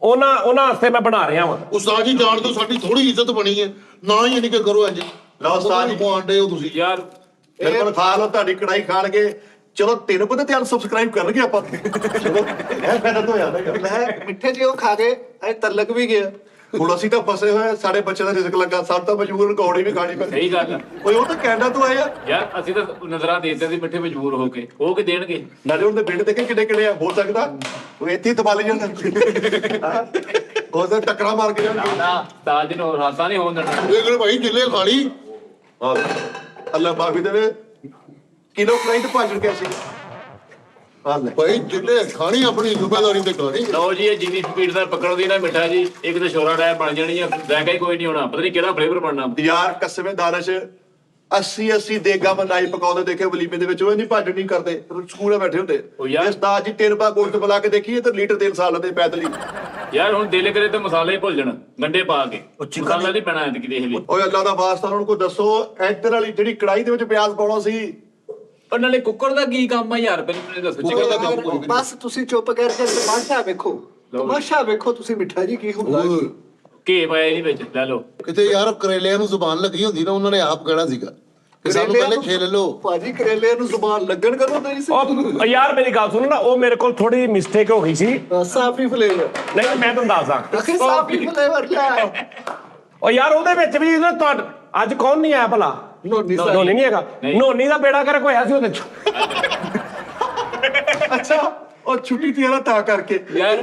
ਉਹਨਾਂ ਵਾਸਤੇ ਮੈਂ ਬਣਾ ਰਿਹਾ ਵਾਂ। ਉਸਤਾਦ ਜੀ ਜਾਣ ਤੋਂ ਸਾਡੀ ਥੋੜੀ ਇੱਜ਼ਤ ਬਣੀ ਹੈ, ਨਾ ਹੀ ਨਹੀਂ ਕਿ ਕਰੋ ਇੰਜ। ਲਓ ਉਸਤਾਦ ਜੀ ਆਂਡੇ ਹੋ ਤੁਸੀਂ ਯਾਰ ਮੇਰੇ ਕੋਲ ਖਾ ਲਓ, ਤੁਹਾਡੀ ਕੜਾਈ ਖਾਣਗੇ। ਚਲੋ ਤੈਨੂੰ ਪਤਾ ਤੇ ਅਨਸਬਸਕ੍ਰਾਈਬ ਕਰਨਗੇ ਆਪਾਂ। ਚਲੋ ਇਹ ਫਾਇਦਾ ਤਾਂ ਹੋਇਆ ਨਾ। ਮੈਂ ਮਿੱਠੇ ਜਿਹੇ ਉਹ ਖਾ ਕੇ ਐ ਤਲਕ ਵੀ ਗਿਆ। ਹੁਣ ਅਸੀਂ ਤਾਂ ਫਸੇ ਹੋਏ, ਸਾਡੇ ਬੱਚੇ ਦਾ ਰਿਜ਼ਕ ਲੱਗਾ, ਸਾਨੂੰ ਤਾਂ ਮਜਬੂਰਨ ਕੌੜੀ ਵੀ ਖਾਣੀ ਪੈਂਦੀ। ਸਹੀ ਗੱਲ ਆ। ਓਏ ਉਹ ਤਾਂ ਕੈਨੇਡਾ ਤੋਂ ਆਏ ਆ। ਯਾਰ ਅਸੀਂ ਤਾਂ ਨਜ਼ਰਾਂ ਦੇ ਦਿੱਤੇ ਸੀ ਮਿੱਠੇ ਮਜਬੂਰ ਹੋ ਕੇ, ਉਹ ਕਿ ਦੇਣਗੇ। ਨਾਲੇ ਉਹਦੇ ਪਿੰਡ ਦੇਖੇ ਕਿੱਡੇ ਕਿੱਡੇ ਆ, ਹੋ ਸਕਦਾ ਉਹ ਇੱਥੇ ਹੀ ਤਬਾਲੀ ਜਾਂਦਾ। ਉਹਦੇ ਟੱਕਰਾਂ ਮਾਰ ਕੇ ਜਾਣਗੇ। ਨਾ ਤਾਜ ਨੂੰ ਰਾਸਾ ਨਹੀਂ ਹੋਣ ਦੇਣਾ। ਇਹ ਭਾਈ ਜਿੱਲੇ ਖਾ ਲਈ। ਅੱਲਾ ਮਾਫੀ ਦੇਵੇ। ਕਿਲੋ ਕੜਾਈ ਤੇ 5 ਰੁਪਏ ਸੀ। ਆ ਲੈ ਭਾਈ ਜਿੱਤੇ ਖਾਣੀ ਆਪਣੀ ਜ਼ਿੰਮੇਵਾਰੀ ਤੇ ਖਾਣੀ। ਲਓ ਜੀ, ਇਹ ਜਿੰਨੀ ਸਪੀਡ ਨਾਲ ਪਕੜਦੀ ਨਾ ਮਿੱਠਾ ਜੀ, ਇੱਕ ਤਾਂ ਛੋਰਾ ਟਾਇਰ ਬਣ ਜਾਣੀ ਆ, ਜ਼ਾਇਕਾ ਹੀ ਕੋਈ ਨਹੀਂ ਹੋਣਾ, ਪਤਾ ਨਹੀਂ ਕਿਹੜਾ ਫਲੇਵਰ ਬਣਨਾ। ਯਾਰ ਕਸਮੇ ਦਾਨਸ਼ 80 ਦੇਗਾ ਮਨਾਈ ਪਕਾਉਂਦੇ ਦੇਖੇ ਵਲੀਮੇ ਦੇ ਵਿੱਚ, ਉਹ ਨਹੀਂ ਭੱਜ ਨਹੀਂ ਕਰਦੇ, ਸਕੂਲੇ ਬੈਠੇ ਹੁੰਦੇ। ਉਹ ਯਾਰ- ਉਸਤਾਦ ਜੀ 3 ਪਾ ਗੋਸ਼ਤ ਬੁਲਾ ਕੇ ਦੇਖੀਏ ਤੇ ਲੀਟਰ ਤੇਲ ਸਾਲ ਲੈਂਦੇ ਪੈਦਲ ਹੀ। ਯਾਰ ਹੁਣ ਦਿਲ ਕਰੇ ਤਾਂ ਮਸਾਲੇ ਭੁੱਲ ਜਾਣ, ਗੰਡੇ ਪਾ ਕੇ, ਉਹ chicken ਮਸਾਲਾ ਨਹੀਂ ਪੈਣਾ ਐਤਕੀ ਦੇਖ ਲਈ। ਓਏ ਅੱਲਾ ਦਾ ਵਾਸਤਾ ਉਹਨਾਂ ਨੂੰ ਕੋਈ ਦੱਸੋ, ਇੱਧਰ ਵਾਲੀ ਜਿਹੜੀ ਕੜਾਈ ਦੇ ਵਿੱਚ ਪਿਆਜ਼ ਪਾਉਣਾ ਸੀ। ਪਰ ਨਾਲੇ ਕੁੱਕਰ ਦਾ ਕੀ ਕੰਮ ਆ ਯਾਰ, ਪਹਿਲਾਂ ਮੈਨੂੰ ਦੱਸੋ। ਕੁੱਕਰ ਦਾ ਕੰਮ ਕੋਈ ਨਹੀਂ। ਬਸ ਤੁਸੀਂ ਚੁੱਪ ਕਰਕੇ ਤਮਾਸ਼ਾ ਵੇਖੋ, ਤਮਾਸ਼ਾ ਵੇਖੋ ਤੁਸੀਂ ਮਿੱਠਾ ਜੀ ਕੀ ਹੁੰਦਾ। ਹੋਰ ਘੇ ਪਾਇਆ ਇਹਦੇ ਵਿੱਚ, ਲੈ ਲਓ। ਕਿਤੇ ਯਾਰ ਕਰੇਲਿਆਂ ਨੂੰ ਜ਼ੁਬਾਨ ਲੱਗੀ ਹੁੰਦੀ ਨਾ, ਉਹਨਾਂ ਨੇ ਆਪ ਕਹਿਣਾ ਸੀਗਾ ਕਿ ਸਾਨੂੰ ਪਹਿਲੇ ਛੇਲ ਲਓ। ਭਾਜੀ ਕਰੇਲੇ ਨੂੰ ਜ਼ੁਬਾਨ ਲੱਗਣ ਕਦੋਂ ਨਹੀਂ ਸੀ। ਉਹ ਯਾਰ ਮੇਰੀ ਗੱਲ ਸੁਣੋ ਨਾ, ਉਹ ਮੇਰੇ ਕੋਲ ਥੋੜੀ ਮਿਸਟੇਕ ਹੋ ਗਈ ਸੀ। ਸਾਫੀ ਫਲੇਵਰ, ਨਹੀਂ ਮੈਂ ਤੁਹਾਨੂੰ ਦੱਸਦਾ, ਅਖੇ ਸਾਫੀ ਫਲੇਵਰ ਲੈ। ਉਹ ਯਾਰ ਉਹਦੇ ਵਿੱਚ ਵੀ ਨਾ ਤੁਹਾਡਾ ਅੱਜ ਕੌਣ ਨਹੀਂ ਆਇਆ ਭਲਾ? ਨੋਨੀ ਨੋਨੀ ਨਹੀਂ ਹੈਗਾ, ਨਹੀਂ। ਨੋਨੀ ਦਾ ਬੇੜਾ ਕਰਕੇ ਹੋਇਆ ਸੀ ਉਹਦੇ ਚ। ਅੱਛਾ ਉਹ ਛੁੱਟੀ ਤੀ ਨਾ ਤਾਂ ਕਰਕੇ। ਯਾਰ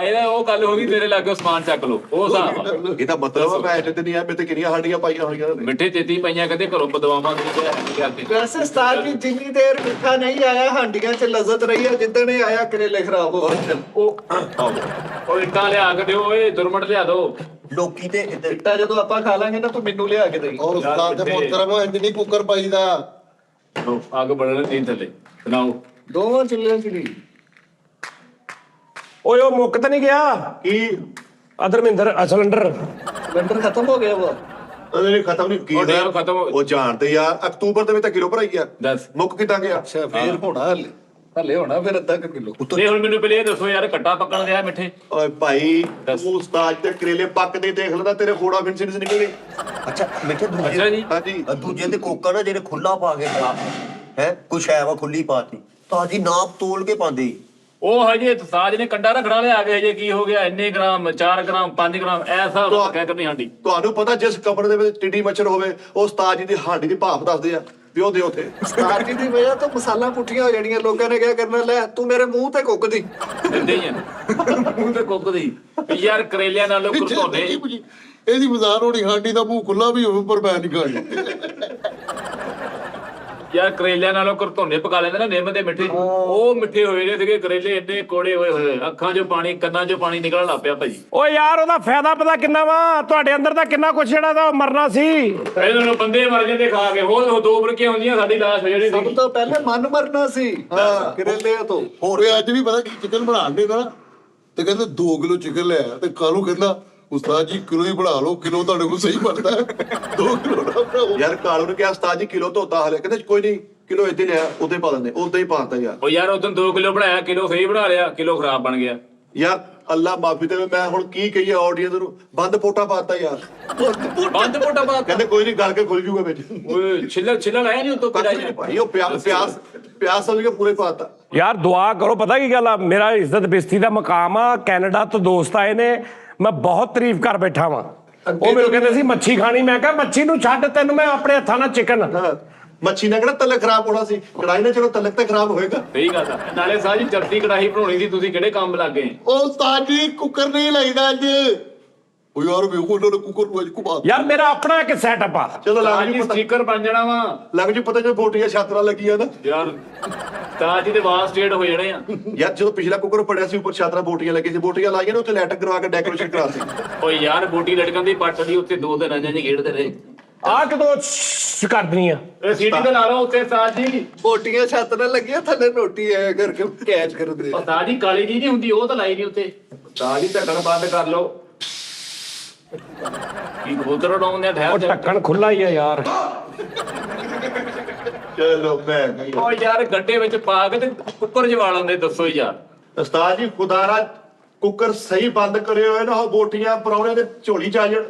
ਇਹਦਾ ਉਹ ਗੱਲ ਹੋ ਗਈ, ਤੇਰੇ ਲਾਗੇ ਸਮਾਨ ਚੱਕ ਲਓ, ਉਹ ਹਿਸਾਬ ਆ। ਇਹਦਾ ਮਤਲਬ ਮੈਂ ਇੱਥੇ ਤੇ ਨਹੀਂ ਆ, ਮੈਂ ਤੇ ਕਿੰਨੀਆਂ ਹਾਂਡੀਆਂ ਪਾਈਆਂ ਹੋਈਆਂ ਨੇ। ਮਿੱਠੇ ਤੇਤੀ ਪਈਆਂ ਕਦੇ ਘਰੋਂ ਬਦਵਾਵਾਂ ਕਰਦੇ। ਵੈਸੇ ਉਸਤਾਦ ਜੀ ਜਿੰਨੀ ਦੇਰ ਮਿੱਠਾ ਨਹੀਂ ਆਇਆ ਹਾਂਡੀਆਂ 'ਚ ਲਜ਼ਤ ਰਹੀ ਹੈ, ਜਿੱਦਣ ਇਹ ਆਇਆ ਕਰੇਲੇ ਖਰਾਬ ਹੋ ਗਏ। ਉਹ ਇੱਟਾਂ ਲਿਆ ਕੇ ਦਿਓ, ਓਏ ਦੁਰਮਟ ਲਿਆ ਦਿਓ। ਲੋਕੀ ਤੇ ਇੱਧਰ ਇੱਟਾ ਜਦੋਂ ਆਪਾਂ ਖਾ ਲਾਂਗੇ ਨਾ ਤੂੰ ਮੈਨੂੰ ਲਿਆ ਕੇ ਦੇਈ। ਔਰ ਉਸਤਾਦ ਦੇ ਮੁਹਤਰਮ ਇੰਜ ਨਹੀਂ ਕੁੱਕਰ ਪਾਈਦਾ। ਅੱਗ ਬੜਨ ਨਹੀਂ ਥੱਲੇ ਸੁਣਾਓ। ਦੋਵਾਂ ਚੁੱਲ੍ਹਿਆਂ 'ਚ ਨਹੀਂ। ਓਏ ਉਹ ਮੁੱਕ ਤਾਂ ਨਹੀਂ ਗਿਆ ਕੀ ਅਧਰਮਿੰਦਰ ਸਿਲੰਡਰ? ਸਿਲੰਡਰ ਖਤਮ ਹੋ ਗਿਆ ਵਾ। ਉਹਨੇ ਖਤਮ ਨਹੀਂ ਕੀ ਉਹ ਹੋਇਆ? ਡੇਢ ਖਤਮ ਹੋ- ਉਹ ਜਾਣਦੇ ਯਾਰ, ਅਕਤੂਬਰ ਦੇ ਵਿੱਚ ਤਾਂ ਕਿਲੋ ਭਰਾਈ ਗਿਆ, ਦੱਸ। ਮੁੱਕ ਕਿੱਦਾਂ ਗਿਆ? ਅੱਛਾ ਫੇਰ ਹੋਣਾ ਹਲੇ ਹੋਣਾ ਫਿਰ ਅੱਧਾ ਕਿਲੋ। ਨਹੀਂ ਹੁਣ ਮੈਨੂੰ ਪਹਿਲੇ ਇਹ ਦੱਸੋ ਯਾਰ, ਕੱਟਾ ਪੱਕਣ ਦਿਆ ਮਿੱਠੇ? ਓਏ ਭਾਈ ਦੱਸ। ਤੂੰ ਉਸਤਾਦ ਦੇ ਕਰੇਲੇ ਪੱਕਦੇ ਦੇਖ ਲੈਂਦਾ, ਤੇਰੇ ਫੋੜਾ ਫਿੰਸਿੰਸ ਨਿਕਲ ਗਈ। ਅੱਛਾ ਮਿੱਠੇ ਅੱਛਾ ਦੂਜੇ ਜੀ। ਹਾਂਜੀ ਦੂਜੇ ਦੇ ਕੋਕਾ ਨਾ ਜਿਹੜੇ ਖੁੱਲਾ ਪਾ ਕੇ ਹੈ ਕੁਛ ਹੈ ਵਾ ਖੁੱਲੀ ਪਾਤੀ ਤਾਂ ਜੀ ਨਾਪ ਤੋਲ ਕੇ ਪਾਉਂਦੇ ਸੀ। ਉਹ ਹਜੇ ਸਾਜ ਨੇ ਕੰਡਾ ਰੱਖਣਾ ਲਿਆ ਕੇ, ਹਜੇ ਕੀ ਹੋ ਗਿਆ, ਇੰਨੇ ਗ੍ਰਾਮ, 4 ਗ੍ਰਾਮ, 5 ਗ੍ਰਾਮ, ਐਸਾ ਕਹਿ ਕਰਨੀ ਹਾਂਡੀ। ਤੁਹਾਨੂੰ ਪਤਾ ਜਿਸ ਕਮਰੇ ਦੇ ਵਿੱਚ ਟਿੱਡੀ ਮੱਛਰ ਹੋਵੇ, ਉਹ ਉਸਤਾਦ ਜੀ ਦੀ ਹਾਂਡੀ ਦੀ ਭਾਫ ਦੱਸਦੇ ਆ ਵੀ ਉਹਦੇ ਉੱਥੇ। ਉਸਤਾਦ ਜੀ ਦੀ ਵਜ੍ਹਾ ਤੋਂ ਮਸਾਲਾ ਪੁੱਠੀਆਂ ਹੋ ਜਾਣੀਆਂ। ਲੋਕਾਂ ਨੇ ਕਿਹਾ ਕਰਨਾ, ਲੈ ਤੂੰ ਮੇਰੇ ਮੂੰਹ ਤੇ ਕੁੱਕਦੀ। ਦਿੰਦੇ ਹੀ ਆ ਮੂੰਹ ਤੇ ਕੁੱਕਦੀ। ਯਾਰ ਕਰੇਲਿਆਂ ਨਾਲੋਂ ਕਰਤੋਨੇ। ਇਹਦੀ ਬਾਜ਼ਾਰ ਹੋਣੀ ਹਾਂਡੀ ਦਾ ਮੂੰਹ ਖੁੱਲਾ ਵੀ ਹੋਵੇ ਪਰ ਮੈਂ ਨਹੀਂ ਖਾਣੀ। ਯਾਰ ਕਰੇਲਿਆਂ ਨਾਲੋਂ ਕਰਤੋਨੇ ਪਕਾ ਲੈਂਦੇ ਨਾ ਨਿੰਮ ਦੇ ਮਿੱਠੇ, ਉਹ ਮਿੱਠੇ ਹੋਏ ਨੇ ਸੀਗੇ ਕਰੇਲੇ, ਇੰਨੇ ਕੋੜੇ ਹੋਏ ਹੋਏ, ਅੱਖਾਂ 'ਚੋਂ ਪਾਣੀ, ਕੰਨਾਂ 'ਚੋਂ ਪਾਣੀ ਨਿਕਲਣ ਲੱਗ ਪਿਆ ਭਾਜੀ। ਓਏ ਯਾਰ ਉਹਦਾ ਫਾਇਦਾ ਪਤਾ ਕਿੰਨਾ ਵਾ? ਤੁਹਾਡੇ ਅੰਦਰ ਦਾ ਕਿੰਨਾ ਕੁਛ ਜਿਹੜਾ ਦਾ ਮਰਨਾ ਸੀ। ਇਹਨਾਂ ਨੂੰ ਬੰਦੇ ਮਰ ਜਾਂਦੇ ਖਾ ਕੇ, ਹੋਰ 2 ਬੁਰਕੀਆਂ ਹੁੰਦੀਆਂ, ਸਾਡੀ ਲਾਸ਼ ਹੋ ਜਾਣੀ ਸਭ ਸੀ। ਤੋਂ ਪਹਿਲੇ ਮਨ ਮਰਨਾ ਸੀ ਕਰੇਲਿਆਂ ਤੋਂ। ਹੋਰ ਅੱਜ ਵੀ ਪਤਾ ਕੀ ਚਿਕਨ ਬਣਾਉਂਦੇ ਨਾ ਤੇ ਕਹਿੰਦੇ 2 ਕਿਲੋ ਚਿਕਨ ਲਿਆ ਤੇ ਕਾਲੂ ਕਹਿੰਦਾ ਉਸਤਾਦ ਜੀ ਕਿਲੋ ਹੀ ਬਣਾ ਲਓ, ਕਿਲੋ ਤੁਹਾਡੇ ਕੋਲ ਸਹੀ ਬਣਦਾ 2 ਕਿਲੋ ਨਾ ਬਣਾਓ। ਯਾਰ ਕਾਲੂ ਨੇ ਕਿਹਾ ਉਸਤਾਦ ਜੀ ਕਿਲੋ ਧੋਤਾ ਹਲੇ, ਕਹਿੰਦੇ ਕੋਈ ਨਹੀਂ ਕਿਲੋ ਇੱਥੇ ਲਿਆ, ਉੱਤੇ ਪਾ ਦਿੰਦੇ, ਉੱਤੇ ਹੀ ਪਾਤਾ ਯਾਰ। ਉਹ ਯਾਰ ਉਦੋਂ 2 ਕਿਲੋ ਬਣਾਇਆ, ਕਿਲੋ ਸਹੀ ਬਣਾ ਲਿਆ, ਕਿਲੋ ਖਰਾਬ ਬਣ ਗਿਆ। ਯਾਰ ਅੱਲਾ ਮਾਫੀ ਦੇਵੇ, ਮੈਂ ਹੁਣ ਕੀ ਕਹੀਏ ਆਡੀਅנס ਨੂੰ, ਬੰਦ ਪੋਟਾ ਪਾਤਾ ਯਾਰ। ਬੰਦ ਪੋਟਾ ਪਾ ਕਹਿੰਦੇ ਕੋਈ ਨਹੀਂ ਗਲ ਕੇ ਖੁੱਲ ਜੂਗਾ ਵਿੱਚ। ਓਏ ਛਿੱਲਰ ਆਇਆ ਨਹੀਂ ਉਤੋਂ ਕਿਹੜਾ ਯਾਰ। ਭਾਈ ਉਹ ਪਿਆਸ ਸਮਝ ਕੇ ਪੂਰੇ ਪਾਤਾ। ਯਾਰ ਦੁਆ ਕਰੋ, ਪਤਾ ਕੀ ਗੱਲ ਆ, ਮੇਰਾ ਇੱਜ਼ਤ ਬੇਇੱਜ਼ਤੀ ਦਾ ਮਕਾਮ ਆ। ਕੈਨੇਡਾ ਤੋਂ ਦੋਸਤ ਆਏ ਨੇ, ਮੈਂ ਬਹੁਤ ਤਾਰੀਫ ਕਰ ਬੈਠਾ ਵਾਂ। ਉਹ ਮੈਨੂੰ ਕਹਿੰਦੇ ਸੀ ਮੱਛੀ ਖਾਣੀ, ਮੈਂ ਕਿਹਾ ਮੱਛੀ ਨੂੰ ਛੱਡ, ਤੈਨੂੰ ਮੈਂ ਆਪਣੇ ਹੱਥਾਂ ਨਾਲ ਚਿਕਨ। ਹਾਂ, ਮੱਛੀ ਨਾਲ ਕਿਹੜਾ ਤਲਕ ਖਰਾਬ ਹੋਣਾ ਸੀ, ਕੜਾਈ ਨਾਲ ਚਲੋ ਤਲਕ ਤਾਂ ਖਰਾਬ ਹੋਏਗਾ। ਸਹੀ ਗੱਲ ਆ। ਨਾਲੇ ਸਾਜੀ ਜਰਦੀ ਕੜਾਹੀ ਬਣਾਉਣੀ ਸੀ, ਤੁਸੀਂ ਕਿਹੜੇ ਕੰਮ ਲੱਗ ਗਏ? ਉਹ ਉਸਤਾਦ ਜੀ ਕੁੱਕਰ ਨਹੀਂ ਲੱਗਦਾ ਅੱਜ। ਉਹ ਯਾਰ ਵੇਖੋ ਉਹਨਾਂ ਨੇ ਕੁੱਕਰ ਨੂੰ ਅੱਜ ਘੁਮਾ ਯਾਰ ਮੇਰਾ ਆਪਣਾ ਇੱਕ ਸੈਟਅਪ ਆ। ਚਲੋ ਲੱਗ ਸਾਜੀ ਜੂ ਪਤਾ, ਸਟicker ਬਣ ਜਾਣਾ ਵਾ ਲੱਗ ਜੂ ਪਤਾ ਜਦੋਂ ਬੋਟੀਆਂ ਛੱਤ ਨਾਲ ਲੱਗੀਆਂ ਨਾ। ਯਾਰ। ਤਾਜੀ ਦੇ ਵਾਲ ਸਟੇਟ ਹੋ ਜਾਣੇ ਆ। ਯਾਰ ਜਦੋਂ ਪਿਛਲਾ ਕੁੱਕਰ ਪੜਿਆ ਸੀ, ਉੱਪਰ ਛੱਤ ਨਾਲ ਬੋਟੀਆਂ ਲੱਗੀ ਸੀ, ਬੋਟੀਆਂ ਲਾਈਆਂ ਨੇ ਉੱਥੇ ਲੈਟਰ ਕਰਵਾ ਕੇ ਡੈਕੋਰੇਸ਼ਨ ਕਰਾਤੀ। ਓਏ ਯਾਰ ਬੋਟੀ ਲਟਕਣ ਦੀ ਪੱਟ ਦੀ ਉੱਤੇ 2 ਦਿਨ ਰਾਜਾਂ ਜੀ ਖੇਡਦੇ ਰਹੇ। ਆਹ ਕਦੋਂ ਕਰਦਨੀ ਆ? ਇਹ ਸੀਟੀ ਤੇ ਲਾ ਲਓ ਉੱਤੇ ਸਾਜੀ। ਬੋਟੀਆਂ ਛੱਤ ਨਾਲ ਲੱਗੀਆਂ, ਥੱਲੇ ਰੋਟੀ ਆਇਆ ਕਰਕੇ ਕੈਚ ਕਰਦੇ। ਉਹ ਸਾਜੀ ਕਾਲੀ ਜੀ ਨਹੀਂ ਹੁੰਦੀ, ਉਹ ਤਾਂ ਲਾਈ ਨਹੀਂ ਉੱਤੇ। ਸਾਜੀ ਢੱਕਣ ਬੰਦ ਕਰ ਲਓ। ਕੀ ਕਬੂਤਰ ਉਡਾਉਂਦੇ ਆ ਉਹ ਠਹਿਰ ਜਾ। ਢੱਕਣ ਖੁੱਲਾ ਹੀ ਆ ਯਾਰ। ਚਲੋ ਮੈਂ ਗਈ। ਓ ਯਾਰ ਗੱਡੇ ਵਿੱਚ ਪਾ ਕੇ ਤੇ ਕੁੱਕਰ ਜਵਾ ਲੈਂਦੇ, ਦੱਸੋ ਯਾਰ। ਉਸਤਾਦ ਜੀ ਖੁਦਾ ਨਾਲ ਕੁੱਕਰ ਸਹੀ ਬੰਦ ਕਰਿਓ ਨਾ, ਉਹ ਬੋਟੀਆਂ ਪਰੌਣੇ ਦੇ ਝੋਲੀ ਚ ਆ ਜਾਣ।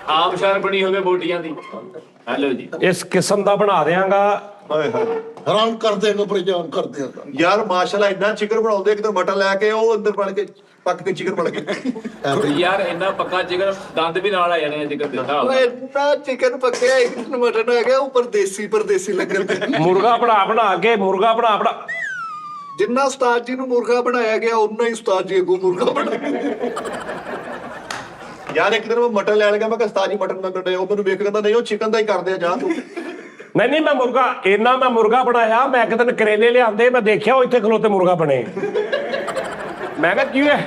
ਆਪ ਸ਼ਾਰ ਬਣੀ ਹੋਵੇ ਬੋਟੀਆਂ ਦੀ। ਹੈਲੋ ਜੀ। ਇਸ ਕਿਸਮ ਦਾ ਬਣਾ ਦਿਆਂਗਾ। ਹਾਏ ਹਾਏ ਹੈਰਾਨ ਕਰਦੇ ਨੇ, ਪਰੇਸ਼ਾਨ ਕਰਦੇ ਆ। ਯਾਰ ਮਾਸ਼ਾਅੱਲਾ ਇੰਨਾ ਚਿਕਨ ਬਣਾਉਂਦੇ, ਇੱਕ ਤਾਂ ਮਟਨ ਲੈ ਕੇ ਉਹ ਅੰਦਰ ਬਣ ਕੇ ਪੱਕ ਕੇ ਚਿਕਨ ਬਣ ਕੇ। ਯਾਰ ਇੰਨਾ ਪੱਕਾ ਚਿਕਨ, ਦੰਦ ਵੀ ਨਾਲ ਆ ਜਾਣੇ ਆ ਚਿਕਨ ਦੇ ਹਿਸਾਬ ਨਾਲ। ਓਏ ਇੰਨਾ ਚਿਕਨ ਪੱਕਿਆ, ਇੱਕ ਦਿਨ ਮਟਨ ਆ ਗਿਆ, ਉੱਪਰ ਪਰਦੇਸੀ ਲੱਗਣ ਤੇ। ਮੁਰਗਾ ਬਣਾ ਕੇ ਮੁਰਗਾ ਬਣਾ ਜਿੰਨਾ ਉਸਤਾਦ ਜੀ ਨੂੰ ਮੁਰਗਾ ਬਣਾਇਆ ਗਿਆ, ਉਨਾ ਹੀ ਉਸਤਾਦ ਜੀ ਅੱਗੋਂ ਮੁਰਗਾ ਬਣਾਇਆ। ਯਾਰ ਇੱਕ ਦਿਨ ਮੈਂ ਮਟਨ ਲੈਣ ਗਿਆ, ਮੈਂ ਕਿਹਾ ਉਸਤਾਦ ਜੀ ਮਟਨ ਮੰਗਣ ਡਏ, ਉਹ ਮੈਨੂੰ ਵੇਖ ਕਹਿੰਦਾ ਨਹੀਂ ਉਹ ਚਿਕਨ ਦਾ ਹੀ ਕਰਦੇ ਆ, ਜਾ ਤੂੰ। ਨਹੀਂ ਮੈਂ ਮੁਰਗਾ ਬਣਾਇਆ। ਮੈਂ ਇੱਕ ਦਿਨ ਕਰੇਲੇ ਲਿਆਂਦੇ, ਮੈਂ ਦੇਖਿਆ ਉਹ ਇੱਥੇ ਖਲੋਤੇ ਮੁਰਗਾ ਬਣੇ। ਮੈਂ ਕਿਹਾ ਕੀ ਹੈ,